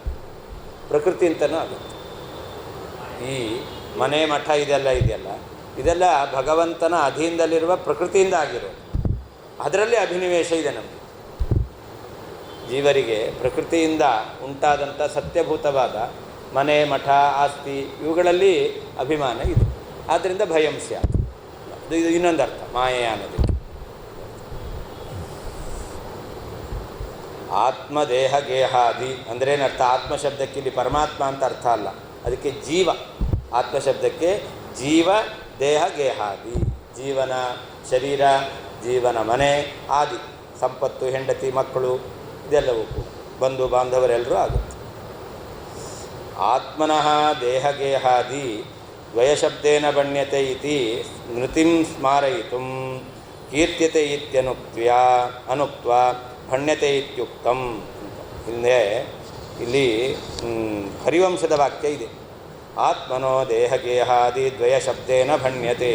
ಪ್ರಕೃತಿ ಅಂತಲೂ ಆಗುತ್ತೆ. ಈ ಮನೆ ಮಠ ಇದೆಲ್ಲ ಇದೆಲ್ಲ ಭಗವಂತನ ಅಧೀನದಲ್ಲಿರುವ ಪ್ರಕೃತಿಯಿಂದ ಆಗಿರೋದು. ಅದರಲ್ಲಿ ಅಭಿನಿವೇಶ ಇದೆ ನಮಗೆ. ಜೀವರಿಗೆ ಪ್ರಕೃತಿಯಿಂದ ಉಂಟಾದಂಥ ಸತ್ಯಭೂತವಾದ ಮನೆ ಮಠ ಆಸ್ತಿ ಇವುಗಳಲ್ಲಿ ಅಭಿಮಾನ ಇದೆ. ಆದ್ದರಿಂದ ಭಯಂ ಸ್ಯಾತ್. ಇದು ಇನ್ನೊಂದು ಅರ್ಥ ಮಾಯೆಯ ಅನ್ನೋದಕ್ಕೆ. ಆತ್ಮದೇಹ ಗೇಹಾದಿ ಅಂದರೆ ಏನರ್ಥ? ಆತ್ಮಶಬ್ದಕ್ಕೆ ಇಲ್ಲಿ ಪರಮಾತ್ಮ ಅಂತ ಅರ್ಥ ಅಲ್ಲ, ಅದಕ್ಕೆ ಜೀವ. ಆತ್ಮಶಬ್ದಕ್ಕೆ ಜೀವ ದೇಹ ಗೇಹಾದಿ, ಜೀವನ ಶರೀರ, ಜೀವನ ಮನೆ, ಆದಿ ಸಂಪತ್ತು, ಹೆಂಡತಿ, ಮಕ್ಕಳು ಇದೆಲ್ಲವೂ ಕೂಡ ಬಂಧು ಬಾಂಧವರೆಲ್ಲರೂ ಆಗುತ್ತೆ. ಆತ್ಮನಃ ದೇಹಗೇಹಾದಿ ದ್ವಯಶಬ್ದೇನ ಬಣ್ಯತೆ ಇತಿ ಸ್ಮೃತಿಂ ಸ್ಮಾರಯಿತುಂ ಕೀರ್ತ್ಯತೆ ಅನುಕ್ತ್ವಾ ಭಣ್ಯತೆ ಇತ್ಯುಕ್ತಂ. ಹಿಂದೆ ಇಲ್ಲಿ ಹರಿವಂಶದ ವಾಕ್ಯ ಇದೆ. ಆತ್ಮನೋ ದೇಹಗೇಹಾದಿ ದ್ವಯಶಬ್ದೇನ ಭಣ್ಯತೆ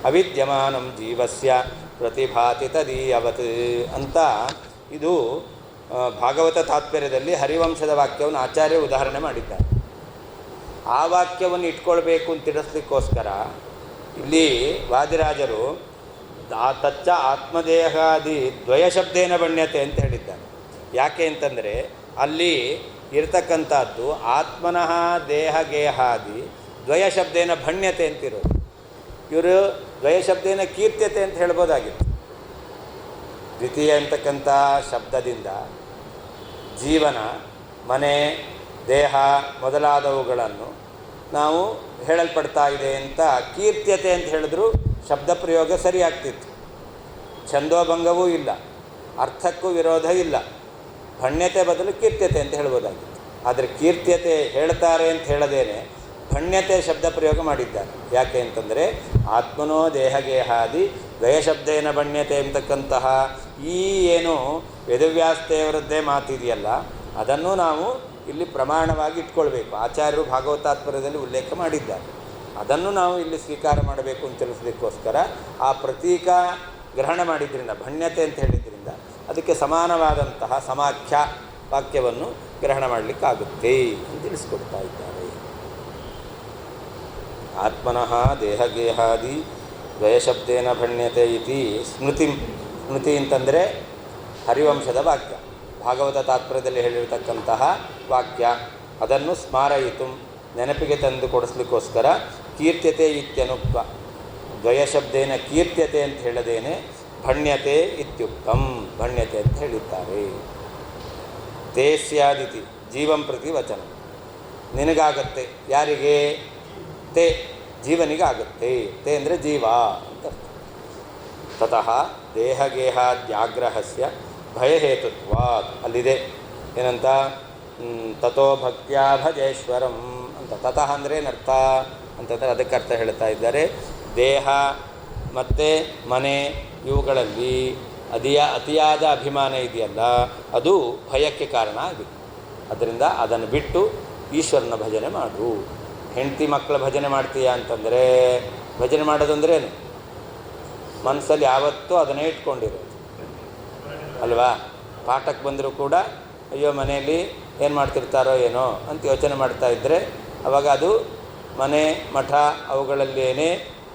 ಅವಿದ್ಯಮಾನಂ ಜೀವಸ್ಯ ಪ್ರತಿಭಾತಿ ತದೀಯವತ್ ಅಂತ. ಇದು ಭಾಗವತ ತಾತ್ಪರ್ಯದಲ್ಲಿ ಹರಿವಂಶದ ವಾಕ್ಯವನ್ನು ಆಚಾರ್ಯ ಉದಾಹರಣೆ ಮಾಡಿದ್ದಾರೆ. ಆ ವಾಕ್ಯವನ್ನು ಇಟ್ಕೊಳ್ಬೇಕು ಅಂತ ತಿಳಿಸ್ಲಿಕ್ಕೋಸ್ಕರ ಇಲ್ಲಿ ವಾದಿರಾಜರು ತಚ್ಚ ಆತ್ಮದೇಹಾದಿ ದ್ವಯಶಬ್ದೇನ ಬಣ್ಯತೆ ಅಂತ ಹೇಳಿದ್ದಾರೆ. ಯಾಕೆ ಅಂತಂದರೆ ಅಲ್ಲಿ ಇರತಕ್ಕಂಥದ್ದು ಆತ್ಮನಃ ದೇಹಗೇಹಾದಿ ದ್ವಯಶಬ್ದೇನ ಭಣ್ಯತೆ ಅಂತಿರೋದು. ಇವರು ದ್ವಯಶಬ್ದೇನ ಕೀರ್ತ್ಯತೆ ಅಂತ ಹೇಳ್ಬೋದಾಗಿತ್ತು. ದ್ವಿತೀಯ ಅಂತಕ್ಕಂಥ ಶಬ್ದದಿಂದ ಜೀವನ, ಮನೆ, ದೇಹ ಮೊದಲಾದವುಗಳನ್ನು ನಾವು ಹೇಳಲ್ಪಡ್ತಾ ಇದೆ ಅಂತ ಕೀರ್ತ್ಯತೆ ಅಂತ ಹೇಳಿದ್ರು ಶಬ್ದ ಪ್ರಯೋಗ ಸರಿಯಾಗ್ತಿತ್ತು. ಛಂದೋಭಂಗವೂ ಇಲ್ಲ, ಅರ್ಥಕ್ಕೂ ವಿರೋಧ ಇಲ್ಲ. ಭಣ್ಯತೆ ಬದಲು ಕೀರ್ತ್ಯತೆ ಅಂತ ಹೇಳ್ಬೋದಾಗಿತ್ತು. ಆದರೆ ಕೀರ್ತ್ಯತೆ ಹೇಳ್ತಾರೆ ಅಂತ ಹೇಳದೇನೆ ಭಣ್ಯತೆ ಶಬ್ದ ಪ್ರಯೋಗ ಮಾಡಿದ್ದಾರೆ. ಯಾಕೆ ಅಂತಂದರೆ ಆತ್ಮನೋ ದೇಹಗೇಹಾದಿ ದ್ವಯಶಬ್ದೇನ ಭಣ್ಯತೆ ಅಂತಕ್ಕಂತಹ ಈ ಏನು ವೇದವ್ಯಾಸದೇವರದ್ದೇ ಮಾತಿದೆಯಲ್ಲ, ಅದನ್ನು ನಾವು ಇಲ್ಲಿ ಪ್ರಮಾಣವಾಗಿ ಇಟ್ಕೊಳ್ಬೇಕು. ಆಚಾರ್ಯರು ಭಾಗವತಾತ್ಪರ್ಯದಲ್ಲಿ ಉಲ್ಲೇಖ ಮಾಡಿದ್ದಾರೆ. ಅದನ್ನು ನಾವು ಇಲ್ಲಿ ಸ್ವೀಕಾರ ಮಾಡಬೇಕು ಅಂತ ತಿಳಿಸ್ಲಿಕ್ಕೋಸ್ಕರ ಆ ಪ್ರತೀಕ ಗ್ರಹಣ ಮಾಡಿದ್ರಿಂದ, ಭಣ್ಯತೆ ಅಂತ ಹೇಳಿದ್ರಿಂದ ಅದಕ್ಕೆ ಸಮಾನವಾದಂತಹ ಸಮಾಖ್ಯ ವಾಕ್ಯವನ್ನು ಗ್ರಹಣ ಮಾಡಲಿಕ್ಕಾಗುತ್ತೆ ಅಂತ ತಿಳಿಸ್ಕೊಡ್ತಾ ಇದ್ದಾರೆ. ಆತ್ಮನಃ ದೇಹಗೇಹಾದಿ ದ್ವಯಶಬ್ದೇನ ಭಣ್ಯತೆ ಇತಿ ಸ್ಮೃತಿ ಅಂತಂದರೆ ಹರಿವಂಶದ ವಾಕ್ಯ, ಭಾಗವತ ತಾತ್ಪರ್ಯದಲ್ಲಿ ಹೇಳಿರತಕ್ಕಂತಹ ವಾಕ್ಯ. ಅದನ್ನು ಸ್ಮಾರಯಿತು ನೆನಪಿಗೆ ತಂದು ಕೊಡಿಸ್ಲಿಕ್ಕೋಸ್ಕರ ಕೀರ್ತ್ಯತೆ ಇತ್ಯನುಕ್ತ ದ್ವಯಶಬ್ದೇನ ಕೀರ್ತ್ಯತೆ ಅಂತ ಹೇಳದೇನೆ ಭಣ್ಯತೆ ಇತ್ಯುಕ್ತಂ ಭಣ್ಯತೆ ಅಂತ ಹೇಳಿದ್ದಾರೆ. ತೇ ಸ್ಯಾದಿತಿ ಜೀವಂ ಪ್ರತಿ ವಚನ. ನಿನಗಾಗತ್ತೆ, ಯಾರಿಗೆ? ತೇ ಜೀವನಿಗಾಗತ್ತೆ. ತೇ ಅಂದರೆ ಜೀವ ಅಂತ ಅರ್ಥ. ತತಃ ದೇಹಗೇಹಾದ್ಯಾಗ್ರಹಸ್ಯ ಭಯಹೇತುತ್ವಾತ್ ಅಲ್ಲಿದೆ ಏನಂತ? ತಥೋ ಭಕ್ತ್ಯಾ ಭಜೇಶ್ವರಂ ಅಂತ. ತತಃ ಅಂದರೆ ಏನರ್ಥ ಅಂತಂದರೆ ಅದಕ್ಕೆ ಅರ್ಥ ಹೇಳ್ತಾ ಇದ್ದಾರೆ. ದೇಹ ಮತ್ತು ಮನೆ ಇವುಗಳಲ್ಲಿ ಅತಿಯಾದ ಅಭಿಮಾನ ಇದೆಯಲ್ಲ, ಅದು ಭಯಕ್ಕೆ ಕಾರಣ ಆಗಿದೆ. ಅದರಿಂದ ಅದನ್ನು ಬಿಟ್ಟು ಈಶ್ವರನ ಭಜನೆ ಮಾಡು. ಹೆಂಡತಿ ಮಕ್ಕಳ ಭಜನೆ ಮಾಡ್ತೀಯ ಅಂತಂದರೆ ಭಜನೆ ಮಾಡೋದಂದ್ರೆ ಏನು? ಮನಸ್ಸಲ್ಲಿ ಯಾವತ್ತೂ ಅದನ್ನೇ ಇಟ್ಕೊಂಡಿರೋದು ಅಲ್ವಾ? ಪಾಠಕ್ಕೆ ಬಂದರೂ ಕೂಡ ಅಯ್ಯೋ ಮನೆಯಲ್ಲಿ ಏನು ಮಾಡ್ತಿರ್ತಾರೋ ಏನೋ ಅಂತ ಯೋಚನೆ ಮಾಡ್ತಾ ಇದ್ದರೆ ಆವಾಗ ಅದು ಮನೆ ಮಠ ಅವುಗಳಲ್ಲೇನೇ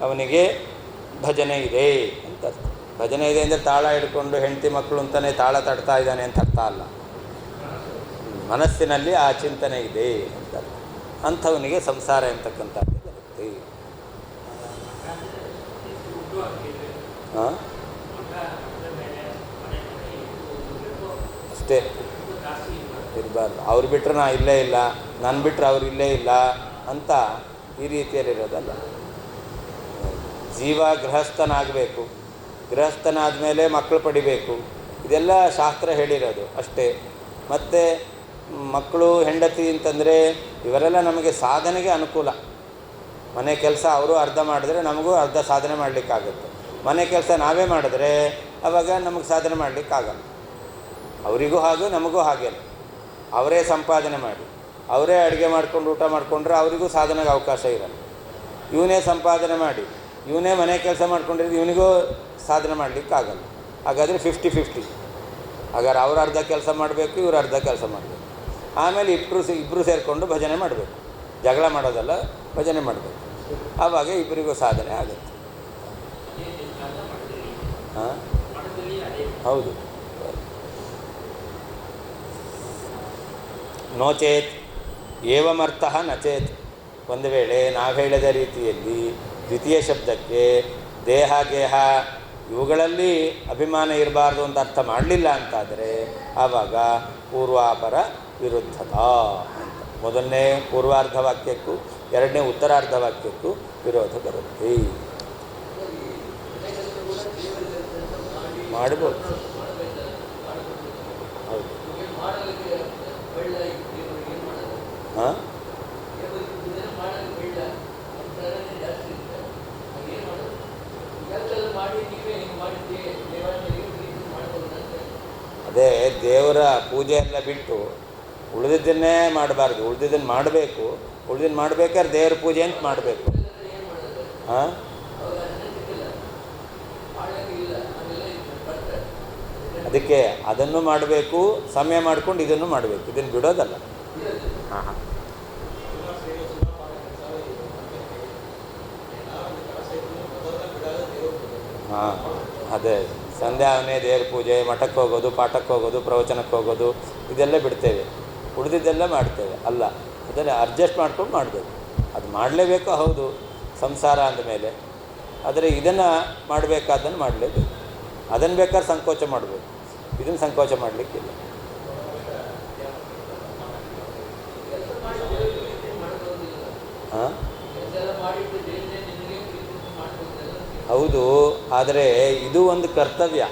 ಅವನಿಗೆ ಭಜನೆ ಇದೆ ಅಂತ ಅರ್ಥ. ಭಜನೆ ಇದೆ ಅಂದರೆ ತಾಳ ಹಿಡ್ಕೊಂಡು ಹೆಂಡತಿ ಮಕ್ಕಳು ಅಂತಲೇ ತಾಳ ತಡ್ತಾ ಇದ್ದಾನೆ ಅಂತ ಅರ್ಥ ಅಲ್ಲ. ಮನಸ್ಸಿನಲ್ಲಿ ಆ ಚಿಂತನೆ ಇದೆ ಅಂತ ಅರ್ಥ. ಅಂಥವನಿಗೆ ಸಂಸಾರ ಎಂತಕ್ಕಂಥದ್ದು ಬರುತ್ತೆ. ಅಷ್ಟೇ ಇರಬಾರ್ದು. ಅವ್ರು ಬಿಟ್ಟರೆ ನಾ ಇಲ್ಲೇ ಇಲ್ಲ, ನಾನು ಬಿಟ್ಟರೆ ಅವ್ರು ಇಲ್ಲೇ ಇಲ್ಲ ಅಂತ ಈ ರೀತಿಯಲ್ಲಿರೋದಲ್ಲ. ಜೀವ ಗೃಹಸ್ಥನಾಗಬೇಕು, ಗೃಹಸ್ಥನಾದ ಮೇಲೆ ಮಕ್ಕಳು ಪಡಿಬೇಕು, ಇದೆಲ್ಲ ಶಾಸ್ತ್ರ ಹೇಳಿರೋದು ಅಷ್ಟೇ. ಮತ್ತು ಮಕ್ಕಳು ಹೆಂಡತಿ ಅಂತಂದರೆ ಇವರೆಲ್ಲ ನಮಗೆ ಸಾಧನೆಗೆ ಅನುಕೂಲ. ಮನೆ ಕೆಲಸ ಅವರು ಅರ್ಧ ಮಾಡಿದ್ರೆ ನಮಗೂ ಅರ್ಧ ಸಾಧನೆ ಮಾಡಲಿಕ್ಕಾಗುತ್ತೆ. ಮನೆ ಕೆಲಸ ನಾವೇ ಮಾಡಿದ್ರೆ ಆವಾಗ ನಮಗೆ ಸಾಧನೆ ಮಾಡಲಿಕ್ಕಾಗಲ್ಲ. ಅವರಿಗೂ ಹಾಗೂ ನಮಗೂ ಹಾಗೇನೆ. ಅವರೇ ಸಂಪಾದನೆ ಮಾಡಿ ಅವರೇ ಅಡುಗೆ ಮಾಡ್ಕೊಂಡು ಊಟ ಮಾಡಿಕೊಂಡ್ರೆ ಅವರಿಗೂ ಸಾಧನೆಗೆ ಅವಕಾಶ ಇರಲ್ಲ. ಇವನೇ ಸಂಪಾದನೆ ಮಾಡಿ ಇವನೇ ಮನೆ ಕೆಲಸ ಮಾಡ್ಕೊಂಡಿದ್ರೆ ಇವನಿಗೂ ಸಾಧನೆ ಮಾಡಲಿಕ್ಕಾಗಲ್ಲ. ಹಾಗಾದರೆ 50-50. ಹಾಗಾದ್ರೆ ಅವ್ರು ಅರ್ಧ ಕೆಲಸ ಮಾಡಬೇಕು, ಇವರು ಅರ್ಧ ಕೆಲಸ ಮಾಡಬೇಕು. ಆಮೇಲೆ ಇಬ್ಬರು ಸೇರಿಕೊಂಡು ಭಜನೆ ಮಾಡಬೇಕು. ಜಗಳ ಮಾಡೋದಲ್ಲ, ಭಜನೆ ಮಾಡಬೇಕು. ಆವಾಗ ಇಬ್ಬರಿಗೂ ಸಾಧನೆ ಆಗುತ್ತೆ. ಹಾಂ, ಹೌದು. ನೋಚೇತ್ ಏವಮರ್ಥಃ ನಚೇತ್. ಒಂದು ವೇಳೆ ನಾವು ಹೇಳಿದ ರೀತಿಯಲ್ಲಿ ದ್ವಿತೀಯ ಶಬ್ದಕ್ಕೆ ದೇಹ ಗೇಹ ಇವುಗಳಲ್ಲಿ ಅಭಿಮಾನ ಇರಬಾರ್ದು ಅಂತ ಅರ್ಥ ಮಾಡಲಿಲ್ಲ ಅಂತಾದರೆ ಆವಾಗ ಪೂರ್ವಾಪರ ವಿರುದ್ಧತಾ ಅಂತ ಮೊದಲನೇ ಪೂರ್ವಾರ್ಧ ವಾಕ್ಯಕ್ಕೂ ಎರಡನೇ ಉತ್ತರಾರ್ಧ ವಾಕ್ಯಕ್ಕೂ ವಿರೋಧ ಬರುತ್ತೆ. ಮಾಡ್ಬೋದು, ಹೌದು. ಹಾಂ, ಅದೇ ದೇವರ ಪೂಜೆ ಎಲ್ಲ ಬಿಟ್ಟು ಉಳಿದಿದ್ದನ್ನೇ ಮಾಡಬಾರ್ದು, ಉಳಿದಿದ್ದನ್ನು ಮಾಡಬೇಕು. ಉಳಿದಿದ್ದು ಮಾಡಬೇಕಾದ್ರೆ ದೇವರ ಪೂಜೆ ಅಂತ ಮಾಡಬೇಕು. ಹಾಂ, ಅದಕ್ಕೆ ಅದನ್ನು ಮಾಡಬೇಕು, ಸಮಯ ಮಾಡ್ಕೊಂಡು ಇದನ್ನು ಮಾಡಬೇಕು, ಇದನ್ನು ಬಿಡೋದಲ್ಲ. ಹಾಂ ಹಾಂ, ಹಾಂ, ಅದೇ ಸಂಧ್ಯಾವನೆ, ದೇವ್ರ ಪೂಜೆ, ಮಠಕ್ಕೆ ಹೋಗೋದು, ಪಾಠಕ್ಕೆ ಹೋಗೋದು, ಪ್ರವಚನಕ್ಕೆ ಹೋಗೋದು, ಇದೆಲ್ಲ ಬಿಡ್ತೇವೆ, ಉಳಿದಿದ್ದೆಲ್ಲ ಮಾಡ್ತೇವೆ. ಅಲ್ಲ, ಅದನ್ನು ಅಡ್ಜಸ್ಟ್ ಮಾಡ್ಕೊಂಡು ಮಾಡಬೇಕು. ಅದು ಮಾಡಲೇಬೇಕು, ಹೌದು, ಸಂಸಾರ ಅಂದಮೇಲೆ. ಆದರೆ ಇದನ್ನು ಮಾಡಬೇಕಾದ್ದನ್ನು ಮಾಡಲೇಬೇಕು. ಅದನ್ನು ಬೇಕಾದ್ರೆ ಸಂಕೋಚ ಮಾಡಬೇಕು, ಇದನ್ನು ಸಂಕೋಚ ಮಾಡಲಿಕ್ಕಿಲ್ಲ. ಹಾಂ, ಹೌದು. ಆದರೆ ಇದು ಒಂದು ಕರ್ತವ್ಯ.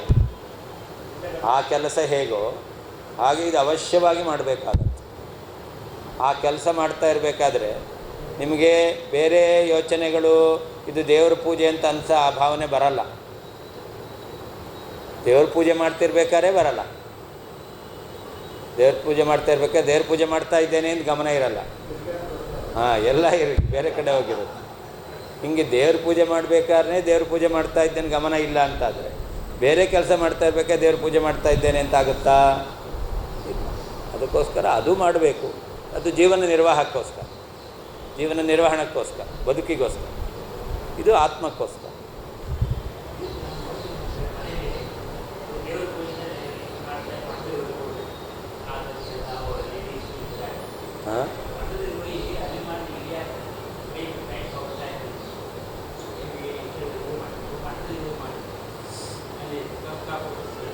ಆ ಕೆಲಸ ಹೇಗೋ ಹಾಗೆ ಇದು ಅವಶ್ಯವಾಗಿ ಮಾಡಬೇಕಾಗತ್ತೆ. ಆ ಕೆಲಸ ಮಾಡ್ತಾ ಇರಬೇಕಾದ್ರೆ ನಿಮಗೆ ಬೇರೆ ಯೋಚನೆಗಳು, ಇದು ದೇವ್ರ ಪೂಜೆ ಅಂತ ಆ ಭಾವನೆ ಬರಲ್ಲ. ದೇವ್ರ ಪೂಜೆ ಮಾಡ್ತಿರ್ಬೇಕಾದ್ರೆ ಬರಲ್ಲ. ದೇವ್ರ ಪೂಜೆ ಮಾಡ್ತಾ ಇರ್ಬೇಕಾದ್ರೆ ದೇವ್ರ ಪೂಜೆ ಮಾಡ್ತಾ ಇದ್ದೇನೆ ಅಂತ ಗಮನ ಇರಲ್ಲ. ಹಾಂ, ಎಲ್ಲ ಬೇರೆ ಕಡೆ ಹೋಗಿರುತ್ತೆ. ಹಿಂಗೆ ದೇವ್ರ ಪೂಜೆ ಮಾಡಬೇಕಾದ್ರೆ ದೇವ್ರ ಪೂಜೆ ಮಾಡ್ತಾ ಇದ್ದೇನೆ ಗಮನ ಇಲ್ಲ ಅಂತಾದರೆ, ಬೇರೆ ಕೆಲಸ ಮಾಡ್ತಾ ಇರ್ಬೇಕಾದ್ರೆ ದೇವ್ರ ಪೂಜೆ ಮಾಡ್ತಾ ಇದ್ದೇನೆ ಅಂತ ಆಗುತ್ತಾ? ಇಲ್ಲ. ಅದಕ್ಕೋಸ್ಕರ ಅದು ಮಾಡಬೇಕು. ಅದು ಜೀವನ ನಿರ್ವಾಹಕ್ಕೋಸ್ಕರ, ಜೀವನ ನಿರ್ವಹಣಕ್ಕೋಸ್ಕರ, ಬದುಕಿಗೋಸ್ಕರ. ಇದು ಆತ್ಮಕ್ಕೋಸ್ಕರ. ಹಾಂ,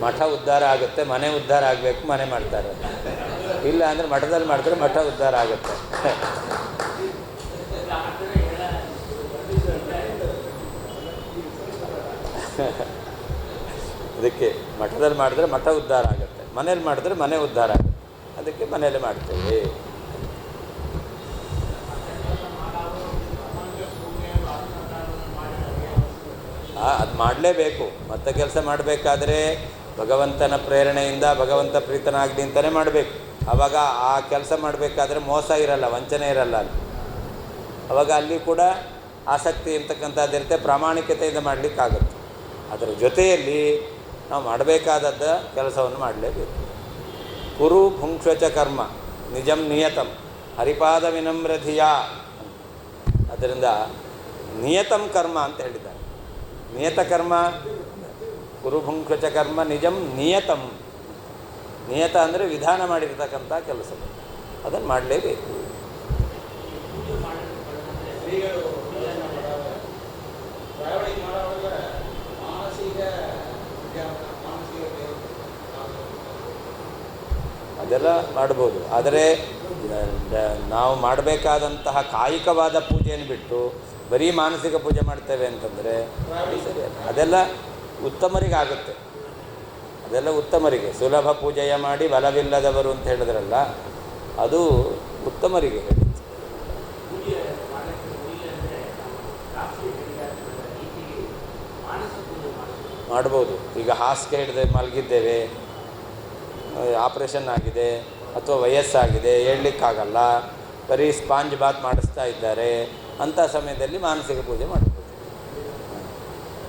ಮಠ ಉದ್ಧಾರ ಆಗುತ್ತೆ, ಮನೆ ಉದ್ಧಾರ ಆಗಬೇಕು, ಮನೆ ಮಾಡ್ತಾರೆ. ಇಲ್ಲ ಅಂದರೆ ಮಠದಲ್ಲಿ ಮಾಡಿದ್ರೆ ಮಠ ಉದ್ಧಾರ ಆಗುತ್ತೆ. ಅದಕ್ಕೆ ಮಠದಲ್ಲಿ ಮಾಡಿದ್ರೆ ಮಠ ಉದ್ಧಾರ ಆಗುತ್ತೆ, ಮನೇಲಿ ಮಾಡಿದ್ರೆ ಮನೆ ಉದ್ಧಾರ ಆಗುತ್ತೆ. ಅದಕ್ಕೆ ಮನೆಯಲ್ಲೇ ಮಾಡ್ತೇವೆ. ಅದು ಮಾಡಲೇಬೇಕು. ಮತ್ತೆ ಕೆಲಸ ಮಾಡಬೇಕಾದ್ರೆ ಭಗವಂತನ ಪ್ರೇರಣೆಯಿಂದ ಭಗವಂತ ಪ್ರೀತನಾಗಲಿ ಅಂತಲೇ ಮಾಡಬೇಕು. ಆವಾಗ ಆ ಕೆಲಸ ಮಾಡಬೇಕಾದ್ರೆ ಮೋಸ ಇರಲ್ಲ, ವಂಚನೆ ಇರಲ್ಲ. ಅಲ್ಲಿ ಆವಾಗ ಅಲ್ಲಿ ಕೂಡ ಆಸಕ್ತಿ ಇರ್ತಕ್ಕಂಥದ್ದಿರುತ್ತೆ, ಪ್ರಾಮಾಣಿಕತೆಯಿಂದ ಮಾಡಲಿಕ್ಕಾಗುತ್ತೆ. ಅದರ ಜೊತೆಯಲ್ಲಿ ನಾವು ಮಾಡಬೇಕಾದದ್ದ ಕೆಲಸವನ್ನು ಮಾಡಲೇಬೇಕು. ಕುರು ಭುಂಕ್ಷಚ ಕರ್ಮ ನಿಜಂ ನಿಯತಂ ಹರಿಪಾದ ವಿನಮ್ರಧಿಯ. ಅದರಿಂದ ನಿಯತಂ ಕರ್ಮ ಅಂತ ಹೇಳಿದ್ದಾರೆ. ನಿಯತ ಕರ್ಮ, ಕುರುಭುಂಕ್ಷಚ ಕರ್ಮ ನಿಜಂ ನಿಯತಂ. ನಿಯತ ಅಂದರೆ ವಿಧಾನ ಮಾಡಿರ್ತಕ್ಕಂಥ ಕೆಲಸ, ಅದನ್ನು ಮಾಡಲೇಬೇಕು. ಅದೆಲ್ಲ ಮಾಡ್ಬೋದು. ಆದರೆ ನಾವು ಮಾಡಬೇಕಾದಂತಹ ಕಾಯಿಕವಾದ ಪೂಜೆಯನ್ನು ಬಿಟ್ಟು ಬರೀ ಮಾನಸಿಕ ಪೂಜೆ ಮಾಡ್ತೇವೆ ಅಂತಂದರೆ ಸರಿ, ಅದೆಲ್ಲ ಉತ್ತಮರಿಗಾಗುತ್ತೆ. ಅದೆಲ್ಲ ಉತ್ತಮರಿಗೆ. ಸುಲಭ ಪೂಜೆಯ ಮಾಡಿ ಬಲವಿಲ್ಲದವರು ಅಂತ ಹೇಳಿದ್ರಲ್ಲ, ಅದು ಉತ್ತಮರಿಗೆ ಹೇಳಿ. ಮಾಡ್ಬೋದು. ಈಗ ಹಾಸಿಗೆ ಹಿಡಿದು ಮಲಗಿದ್ದೇವೆ, ಆಪ್ರೇಷನ್ ಆಗಿದೆ ಅಥವಾ ವಯಸ್ಸಾಗಿದೆ, ಹೇಳಲಿಕ್ಕಾಗಲ್ಲ, ಬರೀ ಸ್ಪಾಂಜ್ ಬಾತ್ ಮಾಡಿಸ್ತಾ ಇದ್ದಾರೆ, ಅಂಥ ಸಮಯದಲ್ಲಿ ಮಾನಸಿಕ ಪೂಜೆ ಮಾಡ್ಬೋದು.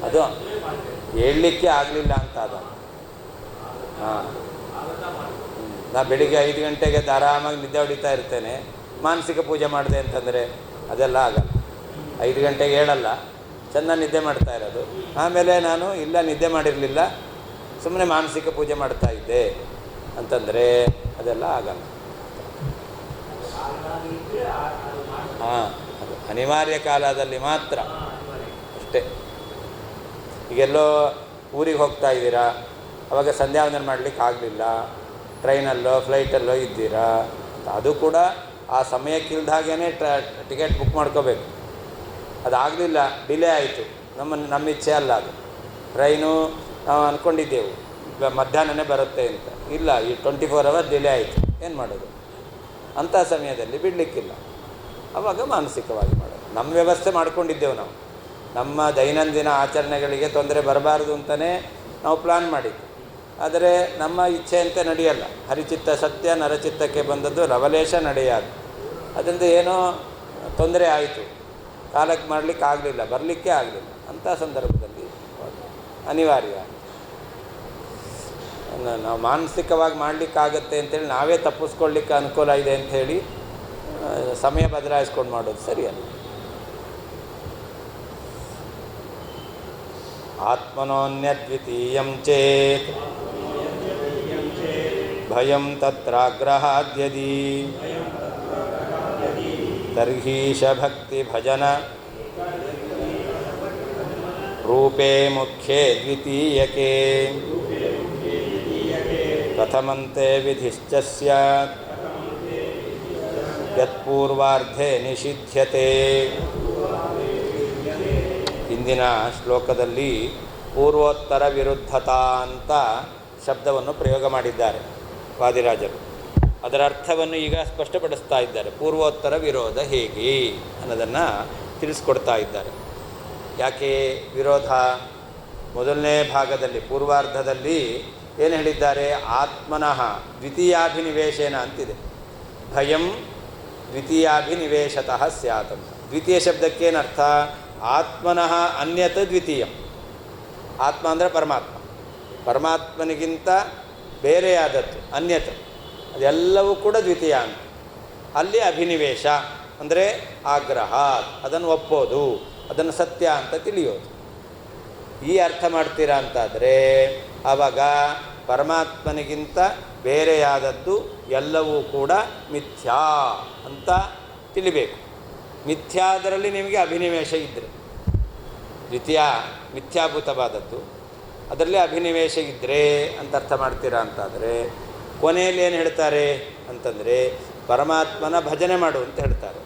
ಅದು ಹೇಳಲಿಕ್ಕೆ ಆಗಲಿಲ್ಲ ಅಂತ ಅದ. ಹಾಂ, ನಾ ಬೆಳಿಗ್ಗೆ 5 ಗಂಟೆಗೆ ಆರಾಮಾಗಿ ನಿದ್ದೆ ಹೊಡಿತಾ ಇರ್ತೇನೆ, ಮಾನಸಿಕ ಪೂಜೆ ಮಾಡಿದೆ ಅಂತಂದರೆ ಅದೆಲ್ಲ ಆಗಲ್ಲ. 5 ಗಂಟೆಗೆ ಹೇಳಲ್ಲ, ಚೆನ್ನಾಗಿ ನಿದ್ದೆ ಮಾಡ್ತಾ ಇರೋದು. ಆಮೇಲೆ ನಾನು ಇಲ್ಲ ನಿದ್ದೆ ಮಾಡಿರಲಿಲ್ಲ, ಸುಮ್ಮನೆ ಮಾನಸಿಕ ಪೂಜೆ ಮಾಡ್ತಾ ಇದ್ದೆ ಅಂತಂದರೆ ಅದೆಲ್ಲ ಆಗಲ್ಲ. ಹಾಂ, ಅದು ಅನಿವಾರ್ಯ ಕಾಲದಲ್ಲಿ ಮಾತ್ರ ಅಷ್ಟೇ. ಈಗೆಲ್ಲೋ ಊರಿಗೆ ಹೋಗ್ತಾ ಇದ್ದೀರಾ, ಆವಾಗ ಸಂಧ್ಯಾವಂದನೆ ಮಾಡಲಿಕ್ಕೆ ಆಗಲಿಲ್ಲ, ಟ್ರೈನಲ್ಲೋ ಫ್ಲೈಟಲ್ಲೋ ಇದ್ದೀರಾ, ಅದು ಕೂಡ ಆ ಸಮಯಕ್ಕಿಲ್ದ ಹಾಗೇ ಟಿಕೆಟ್ ಬುಕ್ ಮಾಡ್ಕೋಬೇಕು. ಅದಾಗಲಿಲ್ಲ, ಡಿಲೇ ಆಯಿತು, ನಮ್ಮ ಇಚ್ಛೆ ಅಲ್ಲ ಅದು. ಟ್ರೈನು ನಾವು ಅಂದ್ಕೊಂಡಿದ್ದೆವು ಮಧ್ಯಾಹ್ನನೇ ಬರುತ್ತೆ ಅಂತ, ಇಲ್ಲ, ಈ 24 ಅವರ್ ಡಿಲೇ ಆಯಿತು, ಏನು ಮಾಡೋದು? ಅಂಥ ಸಮಯದಲ್ಲಿ ಬಿಡಲಿಕ್ಕಿಲ್ಲ. ಆವಾಗ ಮಾನಸಿಕವಾಗಿ ಮಾಡೋದು. ನಮ್ಮ ವ್ಯವಸ್ಥೆ ಮಾಡ್ಕೊಂಡಿದ್ದೆವು ನಾವು, ನಮ್ಮ ದೈನಂದಿನ ಆಚರಣೆಗಳಿಗೆ ತೊಂದರೆ ಬರಬಾರ್ದು ಅಂತಲೇ ನಾವು ಪ್ಲ್ಯಾನ್ ಮಾಡಿದ್ದು. ಆದರೆ ನಮ್ಮ ಇಚ್ಛೆಯಂತೆ ನಡೆಯಲ್ಲ. ಹರಿಚಿತ್ತ ಸತ್ಯ, ನರಚಿತ್ತಕ್ಕೆ ಬಂದದ್ದು ಲವಲೇಶ ನಡೆயாது. ಅದರಿಂದ ಏನೋ ತೊಂದರೆ ಆಯಿತು, ಕಾಲಕ್ಕೆ ಮಾಡಲಿಕ್ಕೆ ಆಗಲಿಲ್ಲ, ಬರಲಿಕ್ಕೆ ಆಗಲಿಲ್ಲ. ಅಂಥ ಸಂದರ್ಭದಲ್ಲಿ ಅನಿವಾರ್ಯ. ನಾವು ಮಾನಸಿಕವಾಗಿ ಮಾಡಲಿಕ್ಕಾಗತ್ತೆ ಅಂಥೇಳಿ ನಾವೇ ತಪ್ಪಿಸ್ಕೊಳ್ಳಿಕ್ಕೆ ಅನುಕೂಲ ಇದೆ ಅಂಥೇಳಿ ಸಮಯ ಬದಲಾಯಿಸ್ಕೊಂಡು ಮಾಡೋದು ಸರಿಯಲ್ಲ. ಆತ್ಮನೋನ್ಯದ್ವಿತೀಯಂ ಚೇತ್ ಭಯಂ ತತ್ರಾಗ್ರಹಾದ್ಯದಿ ತರ್ಹೀಶ ಭಕ್ತಿ ಭಜನ ರೂಪೇ ಮುಖ್ಯೇ ದ್ವಿತೀಯಕೆ ಕಥಮಂತೆ ವಿಧಿಶ್ಚ ಸ್ಯಾತ್ ಯತ್ಪೂರ್ವಾರ್ಧೆ ನಿಷಿಧ್ಯತೆ. ಹಿಂದಿನ ಶ್ಲೋಕದಲ್ಲಿ ಪೂರ್ವೋತ್ತರ ವಿರುದ್ಧತಾ ಅಂತ ಶಬ್ದವನ್ನು ಪ್ರಯೋಗ ಮಾಡಿದ್ದಾರೆ ವಾದಿರಾಜರು. ಅದರ ಅರ್ಥವನ್ನು ಈಗ ಸ್ಪಷ್ಟಪಡಿಸ್ತಾ ಇದ್ದಾರೆ. ಪೂರ್ವೋತ್ತರ ವಿರೋಧ ಹೇಗೆ ಅನ್ನೋದನ್ನು ತಿಳಿಸ್ಕೊಡ್ತಾ ಇದ್ದಾರೆ. ಯಾಕೆ ವಿರೋಧ? ಮೊದಲನೇ ಭಾಗದಲ್ಲಿ ಪೂರ್ವಾರ್ಧದಲ್ಲಿ ಏನು ಹೇಳಿದ್ದಾರೆ? ಆತ್ಮನಃ ದ್ವಿತೀಯಾಭಿನಿವೇಶೇನ ಅಂತಿದೆ. ಭಯಂ ದ್ವಿತೀಯಾಭಿನಿವೇಶತಃ ಸ್ಯಾತ್ ಅಂತ. ದ್ವಿತೀಯ ಶಬ್ದಕ್ಕೇನರ್ಥ? ಆತ್ಮನಃ ಅನ್ಯತ್ ದ್ವಿತೀಯಂ. ಆತ್ಮ ಅಂದರೆ ಪರಮಾತ್ಮ, ಪರಮಾತ್ಮನಿಗಿಂತ ಬೇರೆಯಾದದ್ದು ಅನ್ಯತ್, ಅದೆಲ್ಲವೂ ಕೂಡ ದ್ವಿತೀಯ ಅಂತ. ಅಲ್ಲಿ ಅಭಿನಿವೇಶ ಅಂದರೆ ಆಗ್ರಹ, ಅದನ್ನು ಒಪ್ಪೋದು, ಅದನ್ನು ಸತ್ಯ ಅಂತ ತಿಳಿಯೋದು. ಈ ಅರ್ಥ ಮಾಡ್ತೀರಾ ಅಂತಾದರೆ ಆವಾಗ ಪರಮಾತ್ಮನಿಗಿಂತ ಬೇರೆಯಾದದ್ದು ಎಲ್ಲವೂ ಕೂಡ ಮಿಥ್ಯಾ ಅಂತ ತಿಳಿಬೇಕು. ಮಿಥ್ಯಾದರಲ್ಲಿ ನಿಮಗೆ ಅಭಿನಿವೇಶ ಇದ್ದರೆ, ದ್ವಿತೀಯ ಮಿಥ್ಯಾಭೂತವಾದದ್ದು ಅದರಲ್ಲಿ ಅಭಿನಿವೇಶ ಇದ್ದರೆ ಅಂತ ಅರ್ಥ ಮಾಡ್ತೀರಾ ಅಂತಾದರೆ ಕೊನೆಯಲ್ಲಿ ಏನು ಹೇಳ್ತಾರೆ ಅಂತಂದರೆ ಪರಮಾತ್ಮನ ಭಜನೆ ಮಾಡು ಅಂತ ಹೇಳ್ತಾರೆ.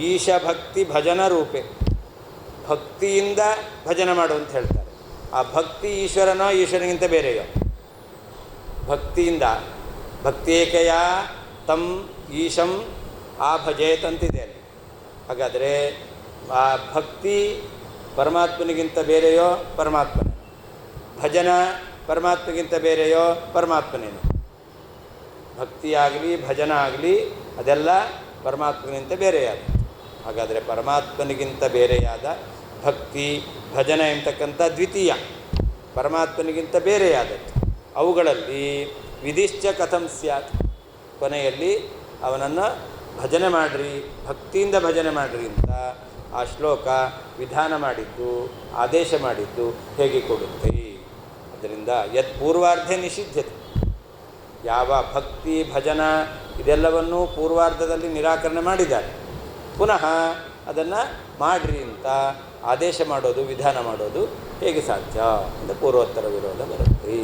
ಈಶ ಭಕ್ತಿ ಭಜನ ರೂಪೆ, ಭಕ್ತಿಯಿಂದ ಭಜನೆ ಮಾಡು ಅಂತ ಹೇಳ್ತಾರೆ. ಆ ಭಕ್ತಿ ಈಶ್ವರನೋ ಈಶ್ವರನಿಗಿಂತ ಬೇರೆಯೋ? ಭಕ್ತಿಯಿಂದ ಭಕ್ತೇಕೆಯ ತಮ್ ಈಶಂ ಆ ಭಜೇತ್ ಅಂತಿದೆ ಅಲ್ಲಿ. ಹಾಗಾದರೆ ಆ ಭಕ್ತಿ ಪರಮಾತ್ಮನಿಗಿಂತ ಬೇರೆಯೋ? ಪರಮಾತ್ಮನೇ. ಭಜನ ಪರಮಾತ್ಮಗಿಂತ ಬೇರೆಯೋ? ಪರಮಾತ್ಮನೇನು. ಭಕ್ತಿಯಾಗಲಿ ಭಜನ ಆಗಲಿ ಅದೆಲ್ಲ ಪರಮಾತ್ಮನಿಗಿಂತ ಬೇರೆಯಾದ. ಹಾಗಾದರೆ ಪರಮಾತ್ಮನಿಗಿಂತ ಬೇರೆಯಾದ ಭಕ್ತಿ ಭಜನ ಎಂತಕ್ಕಂಥ ದ್ವಿತೀಯ, ಪರಮಾತ್ಮನಿಗಿಂತ ಬೇರೆಯಾದದ್ದು. ಅವುಗಳಲ್ಲಿ ವಿಧಿಶ್ಚ ಕಥಂ ಸ್ಯಾತ್, ಕೊನೆಯಲ್ಲಿ ಅವನನ್ನು ಭಜನೆ ಮಾಡಿರಿ, ಭಕ್ತಿಯಿಂದ ಭಜನೆ ಮಾಡಿರಿ ಅಂತ ಆ ಶ್ಲೋಕ ವಿಧಾನ ಮಾಡಿದ್ದು, ಆದೇಶ ಮಾಡಿದ್ದು ಹೇಗೆ ಕೊಡುತ್ತೆ? ಅದರಿಂದ ಯತ್ ಪೂರ್ವಾರ್ಧೆ ನಿಷಿದ್ಧತೆ, ಯಾವ ಭಕ್ತಿ ಭಜನ ಇದೆಲ್ಲವನ್ನೂ ಪೂರ್ವಾರ್ಧದಲ್ಲಿ ನಿರಾಕರಣೆ ಮಾಡಿದ್ದಾರೆ, ಪುನಃ ಅದನ್ನು ಮಾಡಿರಿ ಅಂತ ಆದೇಶ ಮಾಡೋದು, ವಿಧಾನ ಮಾಡೋದು ಹೇಗೆ ಸಾಧ್ಯ ಅಂತ ಪೂರ್ವೋತ್ತರ ವಿರೋಧ ಬರುತ್ತೆ.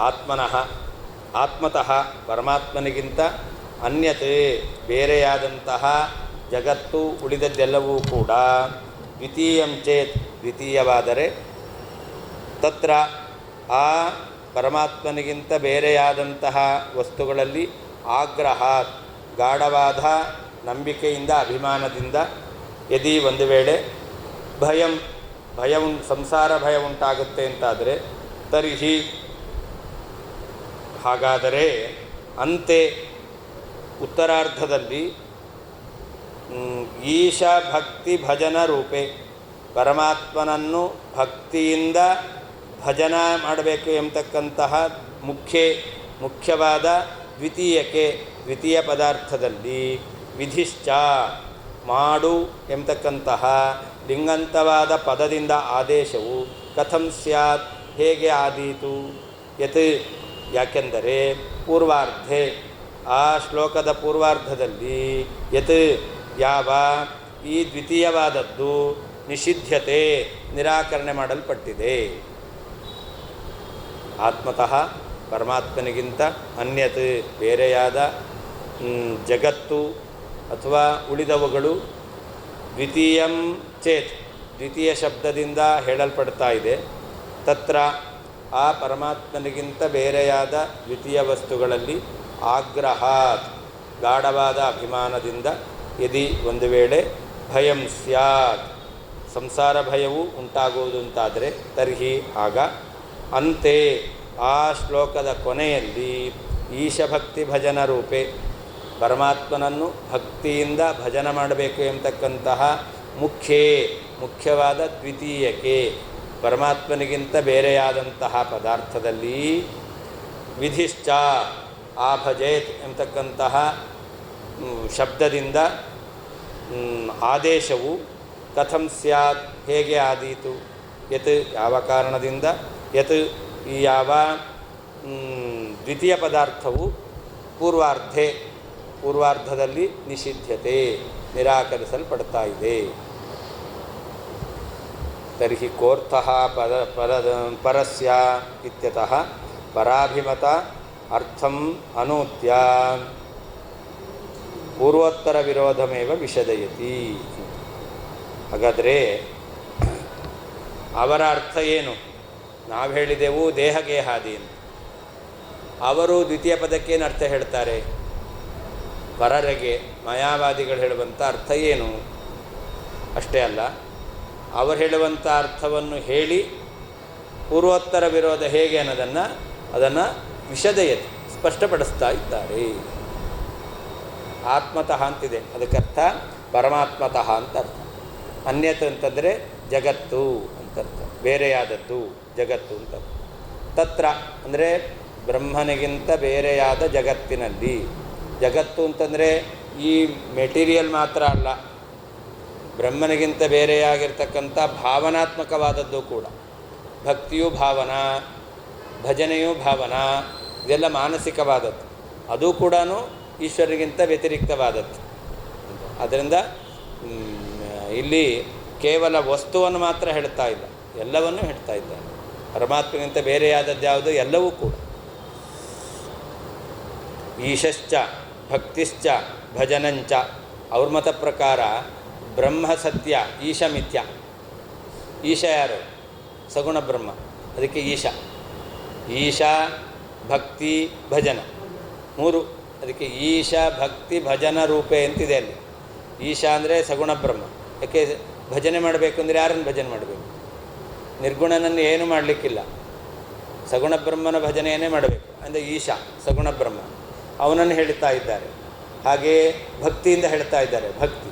ಆತ್ಮನಃ ಆತ್ಮತಃ ಪರಮಾತ್ಮನಿಗಿಂತ ಅನ್ಯತೆ ಬೇರೆಯಾದಂತಹ ಜಗತ್ತು ಉಳಿದದ್ದೆಲ್ಲವೂ ಕೂಡ ದ್ವಿತೀಯಂ ಚೇತ್ ದ್ವಿತೀಯವಾದರೆ ತತ್ರ ಆ ಪರಮಾತ್ಮನಿಗಿಂತ ಬೇರೆಯಾದಂತಹ ವಸ್ತುಗಳಲ್ಲಿ ಆಗ್ರಹ ಗಾಢವಾದ ನಂಬಿಕೆಯಿಂದ ಅಭಿಮಾನದಿಂದ ಯದಿ ಒಂದು ವೇಳೆ ಭಯ ಸಂಸಾರ ಭಯ ಉಂಟಾಗುತ್ತೆ ಅಂತಾದರೆ ತರ್ಹಿ ಹಾಗಾದರೆ ಅಂತೆ ಉತ್ತರಾರ್ಧದಲ್ಲಿ ಈಶ ಭಕ್ತಿ ಭಜನ ರೂಪೆ ಪರಮಾತ್ಮನನ್ನು ಭಕ್ತಿಯಿಂದ ಭಜನ ಮಾಡಬೇಕು ಎಂಬತಕ್ಕಂತಹ ಮುಖ್ಯವಾದ ದ್ವಿತೀಯ ಪದಾರ್ಥದಲ್ಲಿ ವಿಧಿಶ್ಚ ಮಾಡು ಎಂಬತಕ್ಕಂತಹ ಲಿಂಗಂತವಾದ ಪದದಿಂದ ಆದೇಶವು ಕಥಂ ಸ್ಯಾತ್ ಹೇಗೆ ಆದೀತು? ಯತ್ ಯಾಕೆಂದರೆ ಪೂರ್ವಾರ್ಧೆ ಆ ಶ್ಲೋಕದ ಪೂರ್ವಾರ್ಧದಲ್ಲಿ ಯತ್ ಯಾವ ಈ ದ್ವಿತೀಯವಾದದ್ದು ನಿಷಿದ್ಧತೆ, ನಿರಾಕರಣೆ ಮಾಡಲ್ಪಟ್ಟಿದೆ. ಆತ್ಮತಃ ಪರಮಾತ್ಮನಿಗಿಂತ ಅನ್ಯತ್ ಬೇರೆಯಾದ ಜಗತ್ತು ಅಥವಾ ಉಳಿದವುಗಳು ದ್ವಿತೀಯಂ ಚೇತ್ ದ್ವಿತೀಯ ಶಬ್ದದಿಂದ ಹೇಳಲ್ಪಡ್ತಾ ಇದೆ. ತತ್ರ ಆ ಪರಮಾತ್ಮನಿಗಿಂತ ಬೇರೆಯಾದ ದ್ವಿತೀಯ ವಸ್ತುಗಳಲ್ಲಿ ಆಗ್ರಹಾತ್ ಗಾಢವಾದ ಅಭಿಮಾನದಿಂದ ಯದಿ ಒಂದು ವೇಳೆ ಭಯಂ ಸ್ಯಾತ್ ಸಂಸಾರ ಭಯವು ಉಂಟಾಗುವುದು ಅಂತಾದರೆ ತರ್ಹಿ ಆಗ ಅಂತೆ ಆ ಶ್ಲೋಕದ ಕೊನೆಯಲ್ಲಿ ಈಶಭಕ್ತಿ ಭಜನ ರೂಪೆ ಪರಮಾತ್ಮನನ್ನು ಭಕ್ತಿಯಿಂದ ಭಜನ ಮಾಡಬೇಕು ಎಂಬತಕ್ಕಂತಹ ಮುಖ್ಯವಾದ ದ್ವಿತೀಯಕ್ಕೆ ಪರಮಾತ್ಮನಿಗಿಂತ ಬೇರೆಯಾದಂತಹ ಪದಾರ್ಥದಲ್ಲಿ ವಿಧಿಶ್ಚ ಆ ಭಜೇತ್ ಎಂಬತಕ್ಕಂತಹ ಶಬ್ದದಿಂದ ಆದೇಶವು ಕಥಂ ಸ್ಯಾತ್ ಹೇಗೆ ಆದೀತು, ಯತ್ ಯಾವ ಕಾರಣದಿಂದ, ಯತ್ ಈ ಯಾವ ದ್ವಿತೀಯ ಪದಾರ್ಥವು ಪೂರ್ವಾರ್ಧದಲ್ಲಿ ನಿಷಿದ್ಧತೆ ನಿರಾಕರಿಸಲ್ಪಡ್ತಾ ಇದೆ. ತರ್ಹಿ ಕೋರ್ಥಃ ಪರಸ್ಯ ಇತ್ಯತಃ ಪರಾಭಿಮತ ಅರ್ಥಂ ಅನೂತ್ಯ ಪೂರ್ವೋತ್ತರ ವಿರೋಧಮೇವ ವಿಷದಯತಿ. ಹಾಗಾದರೆ ಅವರ ಅರ್ಥ ಏನು? ನಾವು ಹೇಳಿದೆವು ದೇಹಗೇಹಾದಿ ಅಂತ. ಅವರು ದ್ವಿತೀಯ ಪದಕ್ಕೇನು ಅರ್ಥ ಹೇಳ್ತಾರೆ? ಪರರಿಗೆ ಮಾಯಾವಾದಿಗಳು ಹೇಳುವಂಥ ಅರ್ಥ ಏನು? ಅಷ್ಟೇ ಅಲ್ಲ, ಅವರು ಹೇಳುವಂಥ ಅರ್ಥವನ್ನು ಹೇಳಿ ಪೂರ್ವೋತ್ತರ ವಿರೋಧ ಹೇಗೆ ಅದನ್ನು ವಿಷದಯತಿ ಸ್ಪಷ್ಟಪಡಿಸ್ತಾ ಇದ್ದಾರೆ. ಆತ್ಮತಃ ಅಂತಿದೆ, ಅದಕ್ಕರ್ಥ ಪರಮಾತ್ಮತಃ ಅಂತ ಅರ್ಥ. ಅನ್ಯತ್ ಅಂತಂದರೆ ಜಗತ್ತು ಅಂತರ್ಥ, ಬೇರೆಯಾದದ್ದು ಜಗತ್ತು ಅಂತ. ತತ್ರ ಅಂದರೆ ಬ್ರಹ್ಮನಿಗಿಂತ ಬೇರೆಯಾದ ಜಗತ್ತಿನಲ್ಲಿ. ಜಗತ್ತು ಅಂತಂದರೆ ಈ ಮೆಟೀರಿಯಲ್ ಮಾತ್ರ ಅಲ್ಲ, ಬ್ರಹ್ಮನಿಗಿಂತ ಬೇರೆಯಾಗಿರ್ತಕ್ಕಂಥ ಭಾವನಾತ್ಮಕವಾದದ್ದು ಕೂಡ. ಭಕ್ತಿಯೂ ಭಾವನಾ, ಭಜನೆಯೂ ಭಾವನಾ, ಇದೆಲ್ಲ ಮಾನಸಿಕವಾದದ್ದು. ಅದು ಕೂಡ ಈಶ್ವರನಿಗಿಂತ ವ್ಯತಿರಿಕ್ತವಾದದ್ದು. ಅದರಿಂದ ಇಲ್ಲಿ ಕೇವಲ ವಸ್ತುವನ್ನು ಮಾತ್ರ ಹೇಳ್ತಾ ಇಲ್ಲ, ಎಲ್ಲವನ್ನೂ ಹೇಳ್ತಾ ಇದ್ದಾರೆ. ಪರಮಾತ್ಮನಿಗಿಂತ ಬೇರೆಯಾದದ್ದು ಯಾವುದು? ಎಲ್ಲವೂ ಕೂಡ. ಈಶಶ್ಚ ಭಕ್ತಿಶ್ಚ ಭಜನಂಚ ಅವ್ರ ಮತ ಪ್ರಕಾರ ಬ್ರಹ್ಮ ಸತ್ಯ, ಈಶ ಮಿಥ್ಯ. ಈಶ ಯಾರು? ಸಗುಣ ಬ್ರಹ್ಮ, ಅದಕ್ಕೆ ಈಶ. ಈಶ ಭಕ್ತಿ ಭಜನ ಮೂರು, ಅದಕ್ಕೆ ಈಶ ಭಕ್ತಿ ಭಜನ ರೂಪೆ ಅಂತಿದೆ ಅಲ್ಲಿ. ಈಶ ಅಂದರೆ ಸಗುಣ ಬ್ರಹ್ಮ. ಯಾಕೆ ಭಜನೆ ಮಾಡಬೇಕು ಅಂದರೆ ಯಾರನ್ನು ಭಜನೆ ಮಾಡಬೇಕು? ನಿರ್ಗುಣನನ್ನು ಏನು ಮಾಡಲಿಕ್ಕಿಲ್ಲ, ಸಗುಣ ಬ್ರಹ್ಮನ ಭಜನೆಯನ್ನೇ ಮಾಡಬೇಕು. ಅಂದರೆ ಈಶ ಸಗುಣ ಬ್ರಹ್ಮ, ಅವನನ್ನು ಹೇಳ್ತಾ ಇದ್ದಾರೆ. ಹಾಗೆಯೇ ಭಕ್ತಿಯಿಂದ ಹೇಳ್ತಾ ಇದ್ದಾರೆ, ಭಕ್ತಿ.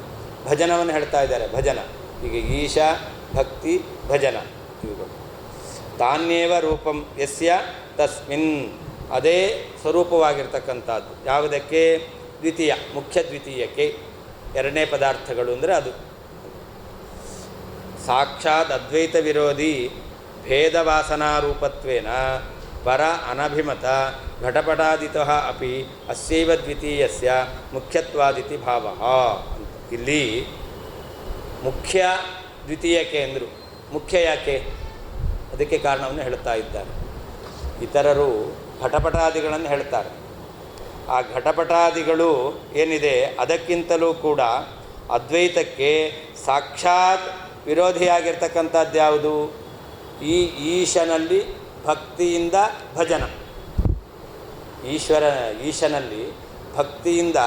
ಭಜನವನ್ನು ಹೇಳ್ತಾ ಇದ್ದಾರೆ, ಭಜನ. ಹೀಗೆ ಈಶ ಭಕ್ತಿ ಭಜನ ಇವುಗಳು. ತಾನ್ಯೇವ ರೂಪಂ ಯಸ್ಯ ತಸ್ಮಿನ್, ಅದೇ ಸ್ವರೂಪವಾಗಿರ್ತಕ್ಕಂಥದ್ದು. ಯಾವುದಕ್ಕೆ? ದ್ವಿತೀಯ, ಮುಖ್ಯ ದ್ವಿತೀಯಕ್ಕೆ. ಎರಡನೇ ಪದಾರ್ಥಗಳು ಅಂದರೆ ಅದು. ಸಾಕ್ಷಾತ್ ಅದ್ವೈತ ವಿರೋಧಿ ಭೇದವಾಸನಾರೂಪತ್ವೇನ ಪರ ಅನಭಿಮತ ಘಟಪಟಾದಿತಃ ಅಪಿ ಅಸ್ಯೈವ ದ್ವಿತೀಯಸ್ಯ ಮುಖ್ಯತ್ವಾದಿತಿ ಭಾವಃ ಅಂತ. ಇಲ್ಲಿ ಮುಖ್ಯ ದ್ವಿತೀಯಕ್ಕೆ ಅಂದರು. ಮುಖ್ಯ ಯಾಕೆ? ಅದಕ್ಕೆ ಕಾರಣವನ್ನು ಹೇಳ್ತಾ ಇದ್ದಾರೆ. ಇತರರು ಘಟಪಟಾದಿಗಳನ್ನು ಹೇಳ್ತಾರೆ. ಆ ಘಟಪಟಾದಿಗಳು ಏನಿದೆ ಅದಕ್ಕಿಂತಲೂ ಕೂಡ ಅದ್ವೈತಕ್ಕೆ ಸಾಕ್ಷಾತ್ ವಿರೋಧಿಯಾಗಿರ್ತಕ್ಕಂಥದ್ದು ಯಾವುದು? ಈ ಈಶನಲ್ಲಿ ಭಕ್ತಿಯಿಂದ ಭಜನ. ಈಶನಲ್ಲಿ ಭಕ್ತಿಯಿಂದ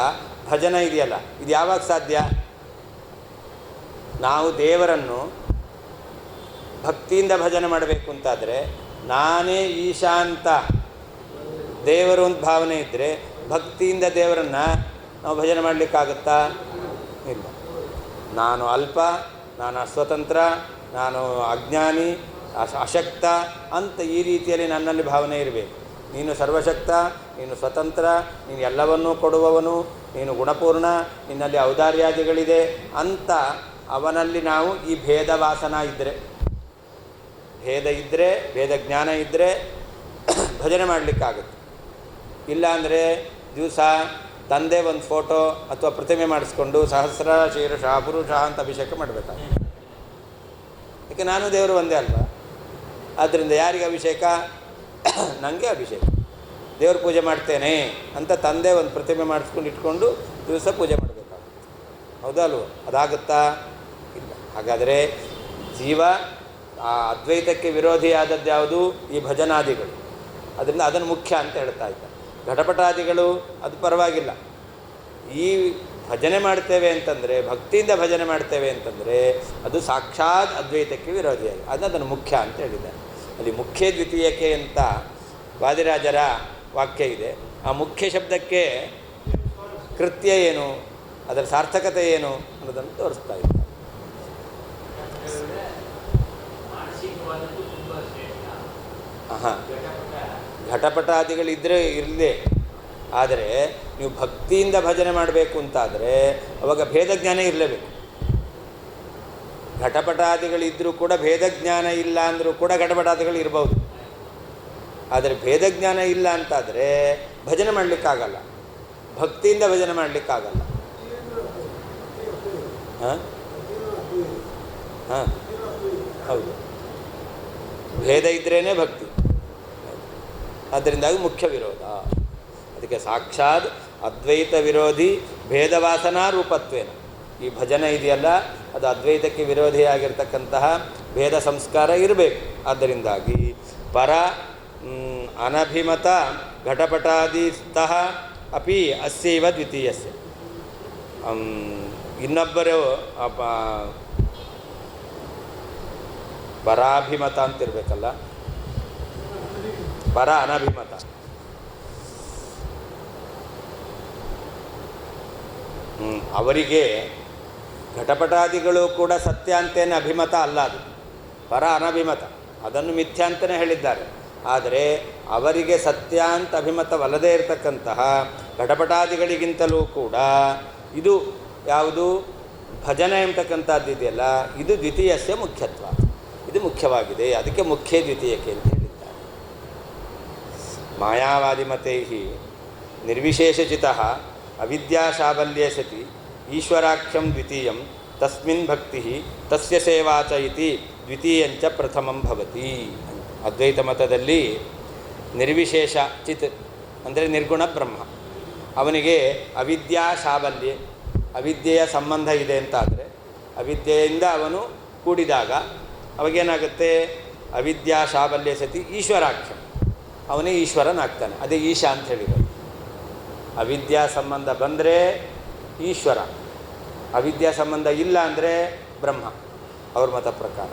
ಭಜನ ಇದೆಯಲ್ಲ, ಇದು ಯಾವಾಗ ಸಾಧ್ಯ? ನಾವು ದೇವರನ್ನು ಭಕ್ತಿಯಿಂದ ಭಜನೆ ಮಾಡಬೇಕು ಅಂತಾದರೆ, ನಾನೇ ಈಶಾ ಅಂತ ದೇವರು ಅಂತ ಭಾವನೆ ಇದ್ದರೆ ಭಕ್ತಿಯಿಂದ ದೇವರನ್ನು ನಾವು ಭಜನೆ ಮಾಡಲಿಕ್ಕಾಗುತ್ತಾ? ಇಲ್ಲ. ನಾನು ಅಲ್ಪ, ನಾನು ಅಸ್ವತಂತ್ರ, ನಾನು ಅಜ್ಞಾನಿ, ಅಶಕ್ತ ಅಂತ ಈ ರೀತಿಯಲ್ಲಿ ನನ್ನಲ್ಲಿ ಭಾವನೆ ಇರಬೇಕು. ನೀನು ಸರ್ವಶಕ್ತ, ನೀನು ಸ್ವತಂತ್ರ, ನೀನು ಎಲ್ಲವನ್ನೂ ಕೊಡುವವನು, ನೀನು ಗುಣಪೂರ್ಣ, ನಿನ್ನಲ್ಲಿ ಔದಾರ್ಯಾದಿಗಳಿದೆ ಅಂತ ಅವನಲ್ಲಿ ನಾವು ಈ ಭೇದ ವಾಸನ ಇದ್ದರೆ, ಭೇದ ಜ್ಞಾನ ಇದ್ದರೆ ಭಜನೆ ಮಾಡಲಿಕ್ಕಾಗುತ್ತೆ. ಇಲ್ಲಾಂದರೆ ದಿವಸ ತಂದೆ ಒಂದು ಫೋಟೋ ಅಥವಾ ಪ್ರತಿಮೆ ಮಾಡಿಸ್ಕೊಂಡು ಸಹಸ್ರ ಶೀರ್ಷ ಪುರುಷ ಅಂತ ಅಭಿಷೇಕ ಮಾಡಬೇಕಾಗುತ್ತೆ. ಯಾಕೆ ನಾನು ದೇವರು ಒಂದೇ ಅಲ್ವಾ? ಆದ್ದರಿಂದ ಯಾರಿಗೆ ಅಭಿಷೇಕ? ನನಗೆ ಅಭಿಷೇಕ. ದೇವ್ರ ಪೂಜೆ ಮಾಡ್ತೇನೆ ಅಂತ ತಂದೆ ಒಂದು ಪ್ರತಿಮೆ ಮಾಡಿಸ್ಕೊಂಡು ಇಟ್ಕೊಂಡು ದಿವಸ ಪೂಜೆ ಮಾಡಬೇಕಾಗುತ್ತೆ. ಹೌದಾ ಅಲ್ವ? ಅದಾಗುತ್ತಾ? ಇಲ್ಲ. ಹಾಗಾದರೆ ಜೀವ ಆ ಅದ್ವೈತಕ್ಕೆ ವಿರೋಧಿಯಾದದ್ದು ಯಾವುದು? ಈ ಭಜನಾದಿಗಳು. ಅದರಿಂದ ಅದನ್ನು ಮುಖ್ಯ ಅಂತ ಹೇಳ್ತಾ ಇದ್ದಾರೆ. ಘಟಪಟಾದಿಗಳು ಅದು ಪರವಾಗಿಲ್ಲ. ಈ ಭಜನೆ ಮಾಡ್ತೇವೆ ಅಂತಂದರೆ, ಭಕ್ತಿಯಿಂದ ಭಜನೆ ಮಾಡ್ತೇವೆ ಅಂತಂದರೆ ಅದು ಸಾಕ್ಷಾತ್ ಅದ್ವೈತಕ್ಕೆ ವಿರೋಧಿಯಾಗಿ ಅದನ್ನು ಮುಖ್ಯ ಅಂತ ಹೇಳಿದ್ದಾರೆ. ಅಲ್ಲಿ ಮುಖ್ಯ ದ್ವಿತೀಯಕ್ಕೆ ಅಂತ ವಾದಿರಾಜರ ವಾಕ್ಯ ಇದೆ. ಆ ಮುಖ್ಯ ಶಬ್ದಕ್ಕೆ ಕೃತ್ಯ ಏನು, ಅದರ ಸಾರ್ಥಕತೆ ಏನು ಅನ್ನೋದನ್ನು ತೋರಿಸ್ತಾ ಇದ್ದಾರೆ. ಹಾಂ, ಘಟಪಟಾದಿಗಳಿದ್ದರೆ ಇರಲಿ. ಆದರೆ ನೀವು ಭಕ್ತಿಯಿಂದ ಭಜನೆ ಮಾಡಬೇಕು ಅಂತಾದರೆ ಅವಾಗ ಭೇದಜ್ಞಾನ ಇರಲೇಬೇಕು. ಘಟಪಟಾದಿಗಳಿದ್ದರೂ ಕೂಡ ಭೇದಜ್ಞಾನ ಇಲ್ಲ ಅಂದರೂ ಕೂಡ ಘಟಪಟಾದಿಗಳು ಇರ್ಬೋದು. ಆದರೆ ಭೇದಜ್ಞಾನ ಇಲ್ಲ ಅಂತಾದರೆ ಭಜನೆ ಮಾಡಲಿಕ್ಕಾಗಲ್ಲ, ಭಕ್ತಿಯಿಂದ ಭಜನೆ ಮಾಡಲಿಕ್ಕಾಗಲ್ಲ. ಹಾಂ ಹಾಂ ಹೌದು, ಭೇದ ಇದ್ರೇ ಭಕ್ತಿ. ಅದರಿಂದಾಗಿ ಮುಖ್ಯ ವಿರೋಧ. ಅದಕ್ಕೆ ಸಾಕ್ಷಾತ್ ಅದ್ವೈತ ವಿರೋಧಿ ಭೇದವಾಸನಾ ರೂಪತ್ವೇನ ಈ ಭಜನೆ ಇದೆಯಲ್ಲ, ಅದು ಅದ್ವೈತಕ್ಕೆ ವಿರೋಧಿಯಾಗಿರ್ತಕ್ಕಂತಹ ಭೇದ ಸಂಸ್ಕಾರ ಇರಬೇಕು. ಆದ್ದರಿಂದಾಗಿ ಪರ ಅನಭಿಮತ ಘಟಪಟಾದಿಸ್ತಃ ಅಪಿ ಅಸ್ಯೈವ ದ್ವಿತೀಯಸ್ಯ. ಇನ್ನೊಬ್ಬರು ಪರಾಭಿಮತ ಅಂತಿರಬೇಕಲ್ಲ, ಪರ ಅನಭಿಮತ. ಅವರಿಗೆ ಘಟಪಟಾದಿಗಳು ಕೂಡ ಸತ್ಯ ಅಂತೇನೆ ಅಭಿಮತ ಅಲ್ಲ, ಅದು ಪರ ಅನಭಿಮತ, ಅದನ್ನು ಮಿಥ್ಯ ಅಂತಲೇ ಹೇಳಿದ್ದಾರೆ. ಆದರೆ ಅವರಿಗೆ ಸತ್ಯ ಅಂತ ಅಭಿಮತವಲ್ಲದೇ ಇರತಕ್ಕಂತಹ ಘಟಪಟಾದಿಗಳಿಗಿಂತಲೂ ಕೂಡ ಇದು ಯಾವುದು ಭಜನೆ ಎಂಬತಕ್ಕಂಥದ್ದು ಇದೆಯಲ್ಲ, ಇದು ದ್ವಿತೀಯಸ್ಯ ಮುಖ್ಯತ್ವ, ಇದು ಮುಖ್ಯವಾಗಿದೆ. ಅದಕ್ಕೆ ಮುಖ್ಯ ದ್ವಿತೀಯಕ್ಕೆ ಅಂತ ಹೇಳಿದ್ದಾರೆ. ಮಾಯಾವಾದಿಮತೈ ನಿರ್ವಿಶೇಷಚಿತಃ ಅವಿದ್ಯಾಶಾಬಲ್ಯೇ ಸತಿ ಈಶ್ವರಾಖ್ಯಂ ದ್ವಿತೀಯಂ ತಸ್ಮಿನ್ ಭಕ್ತಿ ತಸ್ಯ ಸೇವಾ ಚ ಇತಿ ದ್ವಿತೀಯಂಚ ಪ್ರಥಮಂ ಭವತಿ. ಅದ್ವೈತ ಮತದಲ್ಲಿ ನಿರ್ವಿಶೇಷ ಚಿತ್ ಅಂದರೆ ನಿರ್ಗುಣ ಬ್ರಹ್ಮ, ಅವನಿಗೆ ಅವಿದ್ಯಾ ಶಾಬಲ್ಯ, ಅವಿದ್ಯೆಯ ಸಂಬಂಧ ಇದೆ ಅಂತಾದರೆ ಅವಿದ್ಯೆಯಿಂದ ಅವನು ಕೂಡಿದಾಗ ಅವಾಗೇನಾಗುತ್ತೆ? ಅವಿದ್ಯಾ ಶಾಬಲ್ಯ ಸತಿ ಈಶ್ವರಾಖ್ಯಂ, ಅವನೇ ಈಶ್ವರನಾಗ್ತಾನೆ. ಅದೇ ಈಶಾ ಅಂತ ಹೇಳಿದರು. ಅವಿದ್ಯಾ ಸಂಬಂಧ ಬಂದರೆ ಈಶ್ವರ, ಅವಿದ್ಯಾ ಸಂಬಂಧ ಇಲ್ಲ ಅಂದರೆ ಬ್ರಹ್ಮ. ಅವ್ರ ಮತ ಪ್ರಕಾರ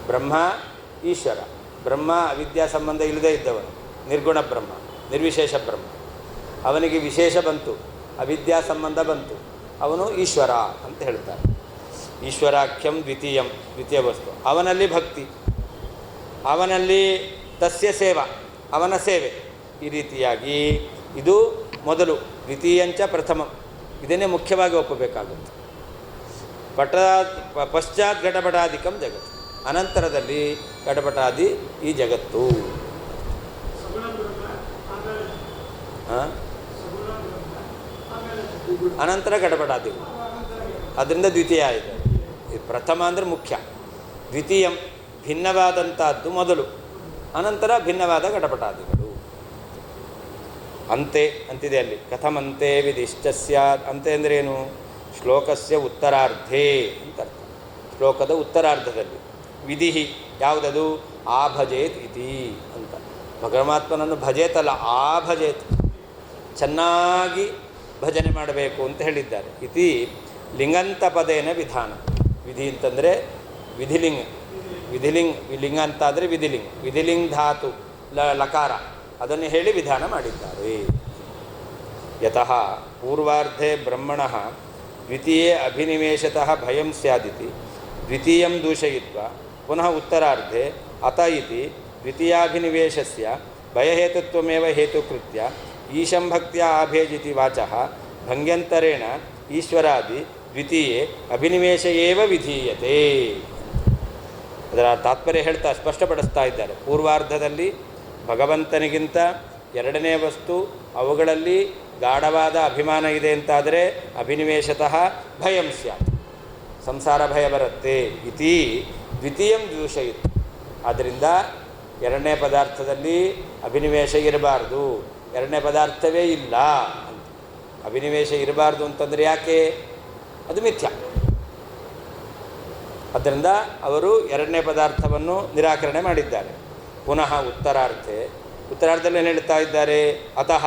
ಬ್ರಹ್ಮ ಈಶ್ವರ, ಬ್ರಹ್ಮ ಅವಿದ್ಯಾ ಸಂಬಂಧ ಇಲ್ಲದೇ ಇದ್ದವನು ನಿರ್ಗುಣ ಬ್ರಹ್ಮ, ನಿರ್ವಿಶೇಷ ಬ್ರಹ್ಮ. ಅವನಿಗೆ ವಿಶೇಷ ಬಂತು, ಅವಿದ್ಯಾ ಸಂಬಂಧ ಬಂತು, ಅವನು ಈಶ್ವರ ಅಂತ ಹೇಳ್ತಾರೆ. ಈಶ್ವರಾಖ್ಯಂ ದ್ವಿತೀಯಂ, ದ್ವಿತೀಯ ವಸ್ತು. ಅವನಲ್ಲಿ ಭಕ್ತಿ, ಅವನಲ್ಲಿ ತಸ್ಯ ಸೇವಾ, ಅವನ ಸೇವೆ. ಈ ರೀತಿಯಾಗಿ ಇದು ಮೊದಲು, ದ್ವಿತೀಯಂಚ ಪ್ರಥಮಂ, ಇದನ್ನೇ ಮುಖ್ಯವಾಗಿ ಒಪ್ಪಬೇಕಾಗುತ್ತೆ. ಪಶ್ಚಾತ್ ಘಟಪಟಾದಿಕಂ ಜಗತ್ತು, ಅನಂತರದಲ್ಲಿ ಘಟಪಟಾದಿ ಈ ಜಗತ್ತು. ಅನಂತರ ಘಟಪಟಾದಿಗಳು, ಅದರಿಂದ ದ್ವಿತೀಯ ಇದೆ. ಇದು ಪ್ರಥಮ ಅಂದರೆ ಮುಖ್ಯ, ದ್ವಿತೀಯಂ ಭಿನ್ನವಾದಂಥದ್ದು ಮೊದಲು, ಅನಂತರ ಭಿನ್ನವಾದ ಘಟಪಟಾದಿಗಳು. ಅಂತೆ ಅಂತಿದೆ ಅಲ್ಲಿ, ಕಥಮಂತೆ ವಿಧಿಷ್ಟ ಸ್ಯಾತ್. ಅಂತೆ ಅಂದ್ರೇನು? ಶ್ಲೋಕಸ್ಯ ಉತ್ತರಾರ್ಧೇ ಅಂತ ಅರ್ಥ. ಶ್ಲೋಕದ ಉತ್ತರಾರ್ಧದಲ್ಲಿ ವಿಧಿ ಯಾವುದದು? ಆ ಭಜೇತ್ ಇತಿ ಅಂತ. ಪರಮಾತ್ಮನನ್ನು ಭಜೇತಲ್ಲ, ಆ ಭಜೇತ್, ಚೆನ್ನಾಗಿ ಭಜನೆ ಮಾಡಬೇಕು ಅಂತ ಹೇಳಿದ್ದಾರೆ. ಇತಿ ಲಿಂಗಂತ ಪದೇನ ವಿಧಾನ. ವಿಧಿ ಅಂತಂದರೆ ವಿಧಿಲಿಂಗ, ಲಿಂಗ ಅಂತಾದರೆ ವಿಧಿಲಿಂಗ, ವಿಧಿಲಿಂಗ ಧಾತು ಲಕಾರ, ಅದನ್ನು ಹೇಳಿ ವಿಧಾನ ಮಾಡಿದ್ದಾರೆ. ಯತಃ ಪೂರ್ವಾರ್ಧೆ ಬ್ರಹ್ಮಣಃ ದ್ವಿತೀಯೇ ಅಭಿನಿವೇಶತಃ ಭಯಂ ಸ್ಯಾದಿತಿ ದ್ವಿತೀಯಂ ದೂಷಯಿತ್ವಾ ಪುನಃ ಉತ್ತರಾರ್ಧೆ ಅತ ಇತಿ ದ್ವಿತೀಯಾಭಿನಿವೇಶಸ್ಯ ಭಯಹೇತುತ್ವಮೇವ ಹೇತುಕೃತ್ಯ ಈಶಂ ಭಕ್ತ್ಯಾ ಆಭೇಜಿತಿ ವಾಚಃ ಭಂಗ್ಯಂತರೇಣ ಈಶ್ವರಾದಿ ದ್ವಿತೀಯೇ ಅಭಿನಿವೇಶ ಏವ ವಿಧೀಯತೆ. ಅದರ ತಾತ್ಪರ್ಯ ಹೇಳ್ತಾ ಸ್ಪಷ್ಟಪಡಿಸ್ತಾ ಇದ್ದಾರೆ. ಪೂರ್ವಾರ್ಧದಲ್ಲಿ ಭಗವಂತನಿಗಿಂತ ಎರಡನೇ ವಸ್ತು, ಅವುಗಳಲ್ಲಿ ಗಾಢವಾದ ಅಭಿಮಾನ ಇದೆ ಅಂತಾದರೆ ಅಭಿನಿವೇಶತಃ ಭಯಂ ಸ್ಯಾತ್, ಸಂಸಾರ ಭಯ ಬರುತ್ತೆ. ಇತಿ ದ್ವಿತೀಯಂ ದ್ಯೂಷಯಿತು. ಆದ್ದರಿಂದ ಎರಡನೇ ಪದಾರ್ಥದಲ್ಲಿ ಅಭಿನಿವೇಶ ಇರಬಾರ್ದು, ಎರಡನೇ ಪದಾರ್ಥವೇ ಇಲ್ಲ ಅಂತ. ಅಭಿನಿವೇಶ ಇರಬಾರ್ದು ಅಂತಂದರೆ ಯಾಕೆ? ಅದು ಮಿಥ್ಯ. ಆದ್ದರಿಂದ ಅವರು ಎರಡನೇ ಪದಾರ್ಥವನ್ನು ನಿರಾಕರಣೆ ಮಾಡಿದ್ದಾರೆ. ಪುನಃ ಉತ್ತರಾರ್ಧದಲ್ಲಿ ಏನು ಹೇಳ್ತಾ ಇದ್ದಾರೆ? ಅತಃ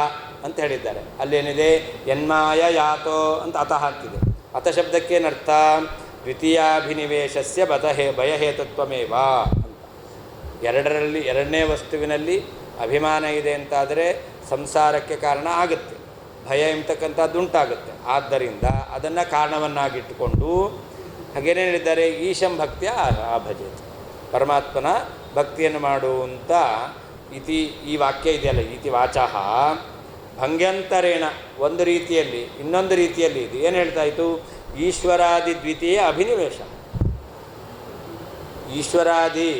ಅಂತ ಹೇಳಿದ್ದಾರೆ. ಅಲ್ಲೇನಿದೆ? ಯನ್ಮಾಯ ಯಾತೋ ಅಂತ ಅತಃ ಅಂತಿದೆ. ಅತ ಶಬ್ದಕ್ಕೇನರ್ಥ? ದ್ವಿತೀಯಾಭಿನಿವೇಶಸ್ಯ ಭಯಹೇತುತ್ವಮೇವ ಅಂತ. ಎರಡನೇ ವಸ್ತುವಿನಲ್ಲಿ ಅಭಿಮಾನ ಇದೆ ಅಂತಾದರೆ ಸಂಸಾರಕ್ಕೆ ಕಾರಣ ಆಗುತ್ತೆ, ಭಯ ಎಂಬತಕ್ಕಂಥದ್ದು ಉಂಟಾಗುತ್ತೆ. ಆದ್ದರಿಂದ ಅದನ್ನು ಕಾರಣವನ್ನಾಗಿಟ್ಟುಕೊಂಡು ಹಾಗೇನೇ ಹೇಳಿದ್ದಾರೆ, ಈಶಂ ಭಕ್ತಿಯ ಭಜೇತ್, ಪರಮಾತ್ಮನ ಭಕ್ತಿಯನ್ನು ಮಾಡುವಂಥ ಇತಿ ಈ ವಾಕ್ಯ ಇದೆಯಲ್ಲ, ಇತಿ ವಾಚಃ ಭಂಗ್ಯಂತರೇಣ, ಒಂದು ರೀತಿಯಲ್ಲಿ ಇನ್ನೊಂದು ರೀತಿಯಲ್ಲಿ ಇದು ಏನು ಹೇಳ್ತಾಯಿತು? ಈಶ್ವರಾದಿ ದ್ವಿತೀಯ ಅಭಿನಿವೇಶ. ಈಶ್ವರಾದಿ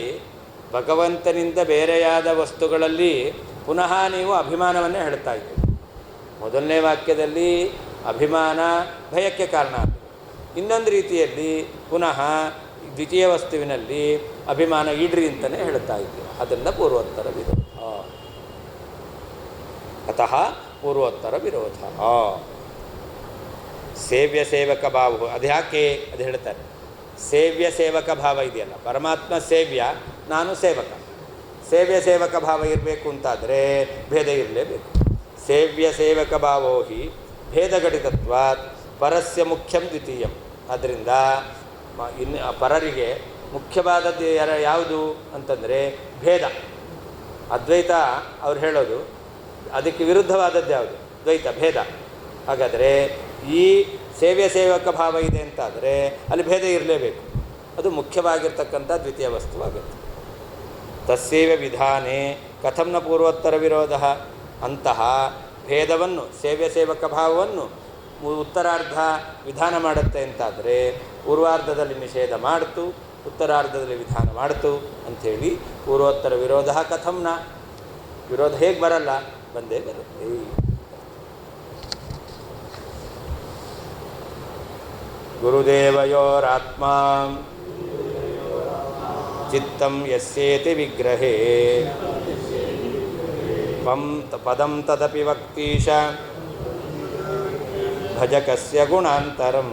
ಭಗವಂತನಿಂದ ಬೇರೆಯಾದ ವಸ್ತುಗಳಲ್ಲಿ ಪುನಃ ನೀವು ಅಭಿಮಾನವನ್ನೇ ಹೇಳ್ತಾ ಇದ್ದೀರಿ. ಮೊದಲನೇ ವಾಕ್ಯದಲ್ಲಿ ಅಭಿಮಾನ ಭಯಕ್ಕೆ ಕಾರಣ ಆಗಿದೆ. ಇನ್ನೊಂದು ರೀತಿಯಲ್ಲಿ ಪುನಃ ದ್ವಿತೀಯ ವಸ್ತುವಿನಲ್ಲಿ ಅಭಿಮಾನ ಇಡ್ರಿ ಅಂತಲೇ ಹೇಳ್ತಾ ಇದ್ದೀವಿ. ಅದೆಲ್ಲ ಪೂರ್ವೋತ್ತರ ವಿರೋಧ. ಅತಃ ಪೂರ್ವೋತ್ತರ ವಿರೋಧ. ಸೇವ್ಯ ಸೇವಕ ಭಾವ ಅದು ಯಾಕೆ? ಅದು ಹೇಳ್ತಾರೆ. ಸೇವ್ಯ ಸೇವಕ ಭಾವ ಇದೆಯಲ್ಲ, ಪರಮಾತ್ಮ ಸೇವ್ಯ, ನಾನು ಸೇವಕ. ಸೇವ್ಯ ಸೇವಕ ಭಾವ ಇರಬೇಕು ಅಂತಾದರೆ ಭೇದ ಇರಲೇಬೇಕು. ಸೇವ್ಯ ಸೇವಕ ಭಾವೋ ಹಿ ಭೇದಘಟಿತತ್ವಾತ್ ಪರಸ್ಯ ಮುಖ್ಯಂ ದ್ವಿತೀಯಂ. ಆದ್ದರಿಂದ ಇನ್ನು ಪರರಿಗೆ ಮುಖ್ಯವಾದದ್ದು ಯಾವುದು ಅಂತಂದರೆ ಭೇದ. ಅದ್ವೈತ ಅವ್ರು ಹೇಳೋದು, ಅದಕ್ಕೆ ವಿರುದ್ಧವಾದದ್ದು ಯಾವುದು? ದ್ವೈತ, ಭೇದ. ಹಾಗಾದರೆ ಈ ಸೇವ್ಯ ಸೇವಕ ಭಾವ ಇದೆ ಅಂತಾದರೆ ಅಲ್ಲಿ ಭೇದ ಇರಲೇಬೇಕು. ಅದು ಮುಖ್ಯವಾಗಿರ್ತಕ್ಕಂಥ ದ್ವಿತೀಯ ವಸ್ತುವಾಗುತ್ತೆ. ತಸ್ಸೇವ ವಿಧಾನೇ ಕಥಂನ ಪೂರ್ವೋತ್ತರ ವಿರೋಧ. ಅಂತಹ ಭೇದವನ್ನು, ಸೇವ್ಯ ಸೇವಕ ಭಾವವನ್ನು ಉತ್ತರಾರ್ಧ ವಿಧಾನ ಮಾಡುತ್ತೆ ಅಂತಾದರೆ ಪೂರ್ವಾರ್ಧದಲ್ಲಿ ನಿಷೇಧ ಮಾಡ್ತು, ಉತ್ತರಾರ್ಧದಲ್ಲಿ ವಿಧಾನ ಮಾಡ್ತು ಅಂಥೇಳಿ ಪೂರ್ವೋತ್ತರ ವಿರೋಧ ಕಥಂನ. ವಿರೋಧ ಹೇಗೆ ಬರಲ್ಲ? ಬಂದೇ ಬರುತ್ತೆ. ಗುರುದೇವಯೋರಾತ್ಮ ಚಿತ್ತಂ ಯಸ್ಯೇತಿ ವಿಗ್ರಹೇ ಪದಂ ತದಪಿ ವಕ್ತೀಶ ಭಜಕಸ್ಯ ಗುಣಾಂತರಂ.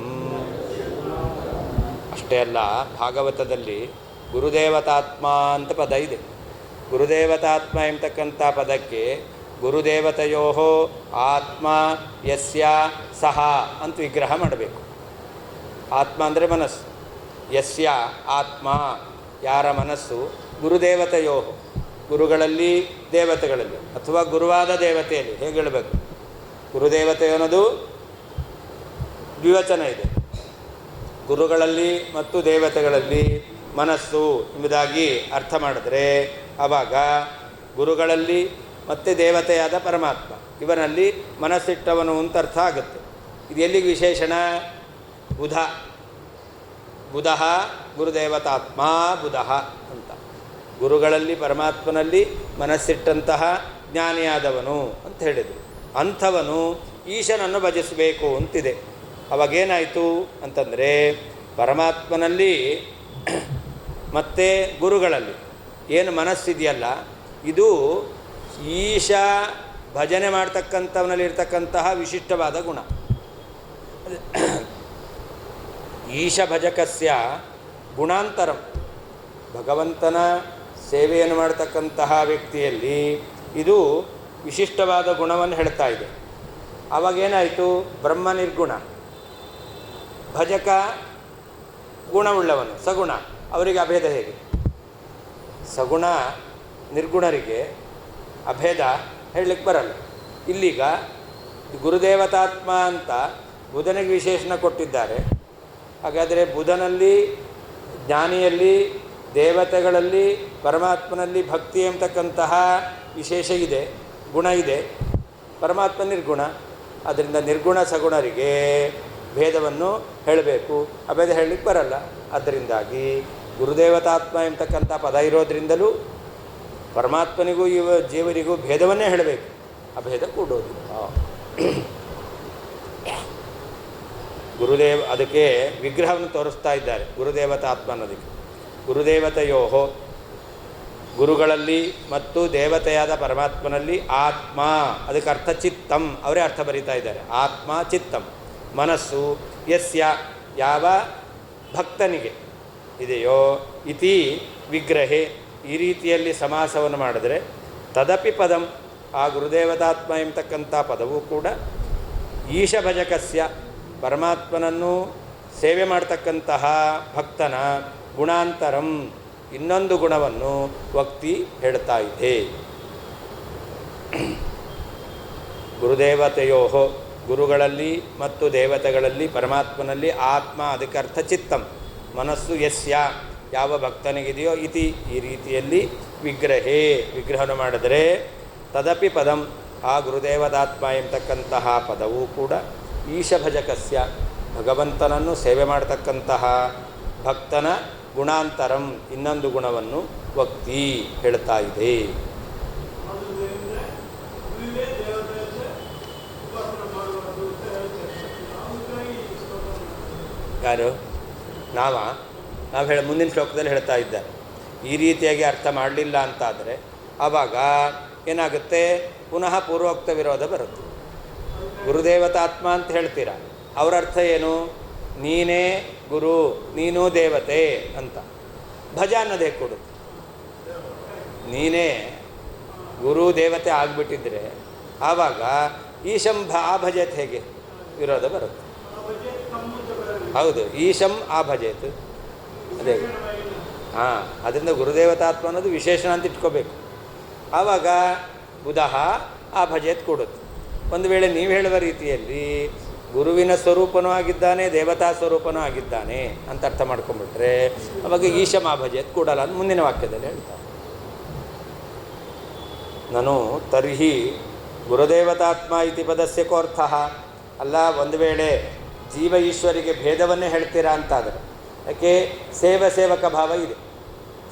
ಅಷ್ಟೇ ಅಲ್ಲ, ಭಾಗವತದಲ್ಲಿ ಗುರುದೇವತಾತ್ಮ ಅಂತ ಪದ ಇದೆ. ಗುರುದೇವತಾತ್ಮ ಎಂಬತಕ್ಕಂಥ ಪದಕ್ಕೆ ಗುರುದೇವತೆಯೋ ಆತ್ಮ ಯಸ್ಯ ಸಹ ಅಂತ ವಿಗ್ರಹ ಮಾಡಬೇಕು. ಆತ್ಮ ಅಂದರೆ ಮನಸ್ಸು, ಯಸ್ಯ ಆತ್ಮ ಯಾರ ಮನಸ್ಸು, ಗುರುದೇವತೆಯೋ ಗುರುಗಳಲ್ಲಿ ದೇವತೆಗಳಲ್ಲಿ ಅಥವಾ ಗುರುವಾದ ದೇವತೆಯಲ್ಲಿ ಹೇಗೆ ಹೇಳಬೇಕು? ಗುರುದೇವತೆ ಅನ್ನೋದು ದ್ವಿವಚನ ಇದೆ. ಗುರುಗಳಲ್ಲಿ ಮತ್ತು ದೇವತೆಗಳಲ್ಲಿ ಮನಸ್ಸು ಎಂಬುದಾಗಿ ಅರ್ಥ ಮಾಡಿದ್ರೆ ಆವಾಗ ಗುರುಗಳಲ್ಲಿ ಮತ್ತು ದೇವತೆಯಾದ ಪರಮಾತ್ಮ ಇವನಲ್ಲಿ ಮನಸ್ಸಿಟ್ಟವನು ಅಂತ ಅರ್ಥ ಆಗುತ್ತೆ. ಇದು ಎಲ್ಲಿಗೆ ವಿಶೇಷಣ? ಬುಧ, ಬುಧಃ ಗುರುದೇವತಾತ್ಮ ಬುಧಃ ಅಂತ. ಗುರುಗಳಲ್ಲಿ ಪರಮಾತ್ಮನಲ್ಲಿ ಮನಸ್ಸಿಟ್ಟಂತಹ ಜ್ಞಾನಿಯಾದವನು ಅಂತ ಹೇಳಿದರು. ಅಂಥವನು ಈಶನನ್ನು ಭಜಿಸಬೇಕು ಅಂತಿದೆ. ಅವಾಗೇನಾಯಿತು ಅಂತಂದರೆ ಪರಮಾತ್ಮನಲ್ಲಿ ಮತ್ತು ಗುರುಗಳಲ್ಲಿ ಏನು ಮನಸ್ಸಿದೆಯಲ್ಲ, ಇದು ಈಶ ಭಜನೆ ಮಾಡ್ತಕ್ಕಂಥವನಲ್ಲಿರ್ತಕ್ಕಂತಹ ವಿಶಿಷ್ಟವಾದ ಗುಣ. ಈಶ ಭಜಕಸ್ಯ ಗುಣಾಂತರಂ, ಭಗವಂತನ ಸೇವೆಯನ್ನು ಮಾಡ್ತಕ್ಕಂತಹ ವ್ಯಕ್ತಿಯಲ್ಲಿ ಇದು ವಿಶಿಷ್ಟವಾದ ಗುಣವನ್ನು ಹೇಳ್ತಾ ಇದೆ. ಆವಾಗೇನಾಯಿತು? ಬ್ರಹ್ಮ ನಿರ್ಗುಣ, ಭಜಕ ಗುಣವುಳ್ಳವನು ಸಗುಣ. ಅವರಿಗೆ ಅಭೇದ ಹೇಗೆ? ಸಗುಣ ನಿರ್ಗುಣರಿಗೆ ಅಭೇದ ಹೇಳಲಿಕ್ಕೆ ಬರಲ್ಲ. ಇಲ್ಲೀಗ ಗುರುದೇವತಾತ್ಮ ಅಂತ ಬುಧನಿಗೆ ವಿಶೇಷಣ ಕೊಟ್ಟಿದ್ದಾರೆ. ಹಾಗಾದರೆ ಬುಧನಲ್ಲಿ, ಜ್ಞಾನಿಯಲ್ಲಿ, ದೇವತೆಗಳಲ್ಲಿ, ಪರಮಾತ್ಮನಲ್ಲಿ ಭಕ್ತಿ ಎಂಬತಕ್ಕಂತಹ ವಿಶೇಷ ಇದೆ, ಗುಣ ಇದೆ. ಪರಮಾತ್ಮ ನಿರ್ಗುಣ. ಅದರಿಂದ ನಿರ್ಗುಣ ಸಗುಣರಿಗೆ ಭೇದವನ್ನು ಹೇಳಬೇಕು, ಅಭೇದ ಹೇಳಲಿಕ್ಕೆ ಬರಲ್ಲ. ಅದರಿಂದಾಗಿ ಗುರುದೇವತಾತ್ಮ ಎಂಬತಕ್ಕಂಥ ಪದ ಇರೋದ್ರಿಂದಲೂ ಪರಮಾತ್ಮನಿಗೂ ಜೀವನಿಗೂ ಭೇದವನ್ನೇ ಹೇಳಬೇಕು, ಅಭೇದ ಕೂಡೋದಿಲ್ಲ. ಗುರುದೇವ ಅದಕ್ಕೆ ವಿಗ್ರಹವನ್ನು ತೋರಿಸ್ತಾ ಇದ್ದಾರೆ ಗುರುದೇವತಾತ್ಮ ಅನ್ನೋದಕ್ಕೆ. ಗುರುದೇವತೆಯೋ ಗುರುಗಳಲ್ಲಿ ಮತ್ತು ದೇವತೆಯಾದ ಪರಮಾತ್ಮನಲ್ಲಿ ಆತ್ಮ, ಅದಕ್ಕೆ ಅರ್ಥ ಚಿತ್ತಂ, ಅವರೇ ಅರ್ಥ ಬರೀತಾ ಇದ್ದಾರೆ. ಆತ್ಮ ಚಿತ್ತಂ ಮನಸ್ಸು ಯಸ್ಯ ಯಾವ ಭಕ್ತನಿಗೆ ಇದೆಯೋ ಇತಿ ವಿಗ್ರಹೆ, ಈ ರೀತಿಯಲ್ಲಿ ಸಮಾಸವನ್ನು ಮಾಡಿದರೆ ತದಪಿ ಪದಂ, ಆ ಗುರುದೇವತಾತ್ಮ ಎಂಬತಕ್ಕಂಥ ಪದವೂ ಕೂಡ ಈಶಭಜಕಸ್ಯ ಪರಮಾತ್ಮನನ್ನು ಸೇವೆ ಮಾಡ್ತಕ್ಕಂತಹ ಭಕ್ತನ ಗುಣಾಂತರಂ ಇನ್ನೊಂದು ಗುಣವನ್ನು ವಕ್ತಿ ಹೇಳ್ತಾ ಇದೆ. ಗುರುದೇವತೆಯೋ ಗುರುಗಳಲ್ಲಿ ಮತ್ತು ದೇವತೆಗಳಲ್ಲಿ ಪರಮಾತ್ಮನಲ್ಲಿ ಆತ್ಮ, ಅದಕ್ಕೆ ಅರ್ಥ ಚಿತ್ತಂ ಮನಸ್ಸು ಯಸ್ಯ ಯಾವ ಭಕ್ತನಿಗಿದೆಯೋ ಇತಿ, ಈ ರೀತಿಯಲ್ಲಿ ವಿಗ್ರಹೇ ವಿಗ್ರಹವನ್ನು ಮಾಡಿದರೆ ತದಪಿ ಪದಂ, ಆ ಗುರುದೇವತಾತ್ಮ ಎಂಬತಕ್ಕಂತಹ ಪದವೂ ಕೂಡ ಈಶಭಜಕಸ್ಯ ಭಗವಂತನನ್ನು ಸೇವೆ ಮಾಡತಕ್ಕಂತಹ ಭಕ್ತನ ಗುಣಾಂತರಂ ಇನ್ನೊಂದು ಗುಣವನ್ನು ವಕ್ತಿ ಹೇಳ್ತಾ ಇದೆ. ಯಾರು ನಾವು ಮುಂದಿನ ಶ್ಲೋಕದಲ್ಲಿ ಹೇಳ್ತಾ ಇದ್ದಾರೆ. ಈ ರೀತಿಯಾಗಿ ಅರ್ಥ ಮಾಡಲಿಲ್ಲ ಅಂತಾದರೆ ಆವಾಗ ಏನಾಗುತ್ತೆ, ಪುನಃ ಪೂರ್ವೋಕ್ತ ವಿರೋಧ ಬರುತ್ತೆ. ಗುರುದೇವತಾತ್ಮ ಅಂತ ಹೇಳ್ತೀರ, ಅವರ ಅರ್ಥ ಏನು? ನೀನೇ ಗುರು, ನೀನು ದೇವತೆ ಅಂತ. ಭಜ ಅನ್ನೋದೇ ಕೊಡುತ್ತೆ. ನೀನೇ ಗುರು ದೇವತೆ ಆಗಿಬಿಟ್ಟಿದ್ರೆ ಆವಾಗ ಈಶಂ ಭಜೇತ್ ಹೇಗೆ ವಿರೋಧ ಬರುತ್ತೆ. ಹೌದು, ಈಶಂ ಭಜೇತ್ ಅದೇ. ಅದರಿಂದ ಗುರುದೇವತಾತ್ಮ ಅನ್ನೋದು ವಿಶೇಷಣ ಅಂತ ಇಟ್ಕೋಬೇಕು. ಆವಾಗ ಉದಹ ಭಜೇತ್ ಕೊಡುತ್ತೆ. ಒಂದು ವೇಳೆ ನೀವು ಹೇಳುವ ರೀತಿಯಲ್ಲಿ ಗುರುವಿನ ಸ್ವರೂಪನೂ ಆಗಿದ್ದಾನೆ, ದೇವತಾ ಸ್ವರೂಪನೂ ಆಗಿದ್ದಾನೆ ಅಂತ ಅರ್ಥ ಮಾಡ್ಕೊಂಡ್ಬಿಟ್ರೆ ಅವಾಗ ಈಶಂ ಭಜೇತ್ ಕೊಡಲ್ಲ ಅಂತ ಮುಂದಿನ ವಾಕ್ಯದಲ್ಲಿ ಹೇಳ್ತಾರೆ. ನಾನು ತರ್ಹಿ ಗುರುದೇವತಾತ್ಮ ಇತಿ ಪದಸ್ಯ ಕೋರ್ಥ, ಅಲ್ಲ ಒಂದು ವೇಳೆ ಜೀವ ಈಶ್ವರಿಗೆ ಭೇದವನ್ನೇ ಹೇಳ್ತೀರಾ ಅಂತಾದರೆ, ಯಾಕೆ ಸೇವಕ ಭಾವ ಇದೆ,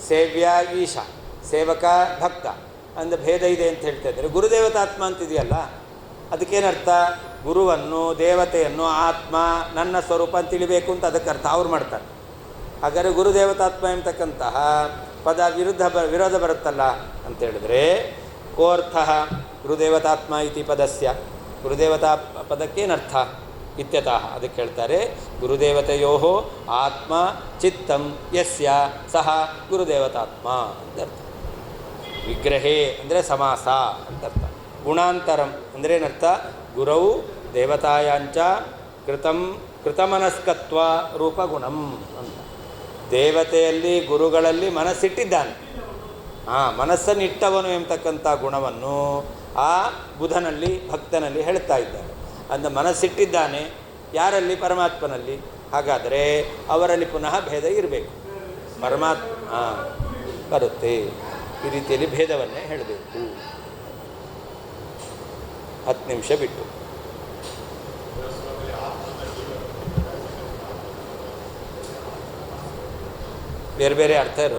ಸೇವ್ಯ ಈಶ, ಸೇವಕ ಭಕ್ತ ಅಂದ ಭೇದ ಇದೆ ಅಂತ ಹೇಳ್ತಾ ಇದ್ದಾರೆ. ಗುರುದೇವತಾತ್ಮ ಅಂತಿದೆಯಲ್ಲ, ಅದಕ್ಕೇನರ್ಥ? ಗುರುವನ್ನು ದೇವತೆಯನ್ನು ಆತ್ಮ ನನ್ನ ಸ್ವರೂಪ ಅಂತ ತಿಳಿಬೇಕು ಅಂತ ಅದಕ್ಕೆ ಅರ್ಥ ಅವ್ರು ಮಾಡ್ತಾರೆ. ಹಾಗಾದರೆ ಗುರುದೇವತಾತ್ಮ ಎಂಬತಕ್ಕಂತಹ ಪದ ವಿರೋಧ ಬರುತ್ತಲ್ಲ ಅಂತೇಳಿದ್ರೆ, ಕೋರ್ಥ ಗುರುದೇವತಾತ್ಮ ಇತಿ ಪದಸ್ಯ, ಗುರುದೇವತಾ ಪದಕ್ಕೇನರ್ಥ ಇತ್ಯತಃ ಅದಕ್ಕೆ ಹೇಳ್ತಾರೆ ಗುರುದೇವತೆಯೋ ಆತ್ಮ ಚಿತ್ತಂ ಯಸ್ಯ ಸಹ ಗುರುದೇವತಾತ್ಮ ಅಂತ ಅರ್ಥ. ವಿಗ್ರಹೇ ಅಂದರೆ ಸಮಾಸ ಅಂತ ಅರ್ಥ. ಗುಣಾಂತರಂ ಅಂದರೆ ಏನರ್ಥ? ಗುರವು ದೇವತಾಯಾಂಚ ಕೃತಮನಸ್ಕತ್ವ ರೂಪಗುಣಂ ಅಂತ. ದೇವತೆಯಲ್ಲಿ ಗುರುಗಳಲ್ಲಿ ಮನಸ್ಸಿಟ್ಟಿದ್ದಾನೆ, ಮನಸ್ಸನ್ನಿಟ್ಟವನು ಎಂಬತಕ್ಕಂಥ ಗುಣವನ್ನು ಆ ಬುಧನಲ್ಲಿ ಭಕ್ತನಲ್ಲಿ ಹೇಳ್ತಾ ಇದ್ದಾರೆ. ಅಂದ ಮನಸ್ಸಿಟ್ಟಿದ್ದಾನೆ ಯಾರಲ್ಲಿ? ಪರಮಾತ್ಮನಲ್ಲಿ. ಹಾಗಾದರೆ ಅವರಲ್ಲಿ ಪುನಃ ಭೇದ ಇರಬೇಕು. ಪರಮಾತ್ಮ ಬರುತ್ತೆ, ಈ ರೀತಿಯಲ್ಲಿ ಭೇದವನ್ನೇ ಹೇಳಬೇಕು. 10 ನಿಮಿಷ ಬಿಟ್ಟು ಬೇರೆ ಬೇರೆ ಅರ್ಥ ಇರುತ್ತೆ.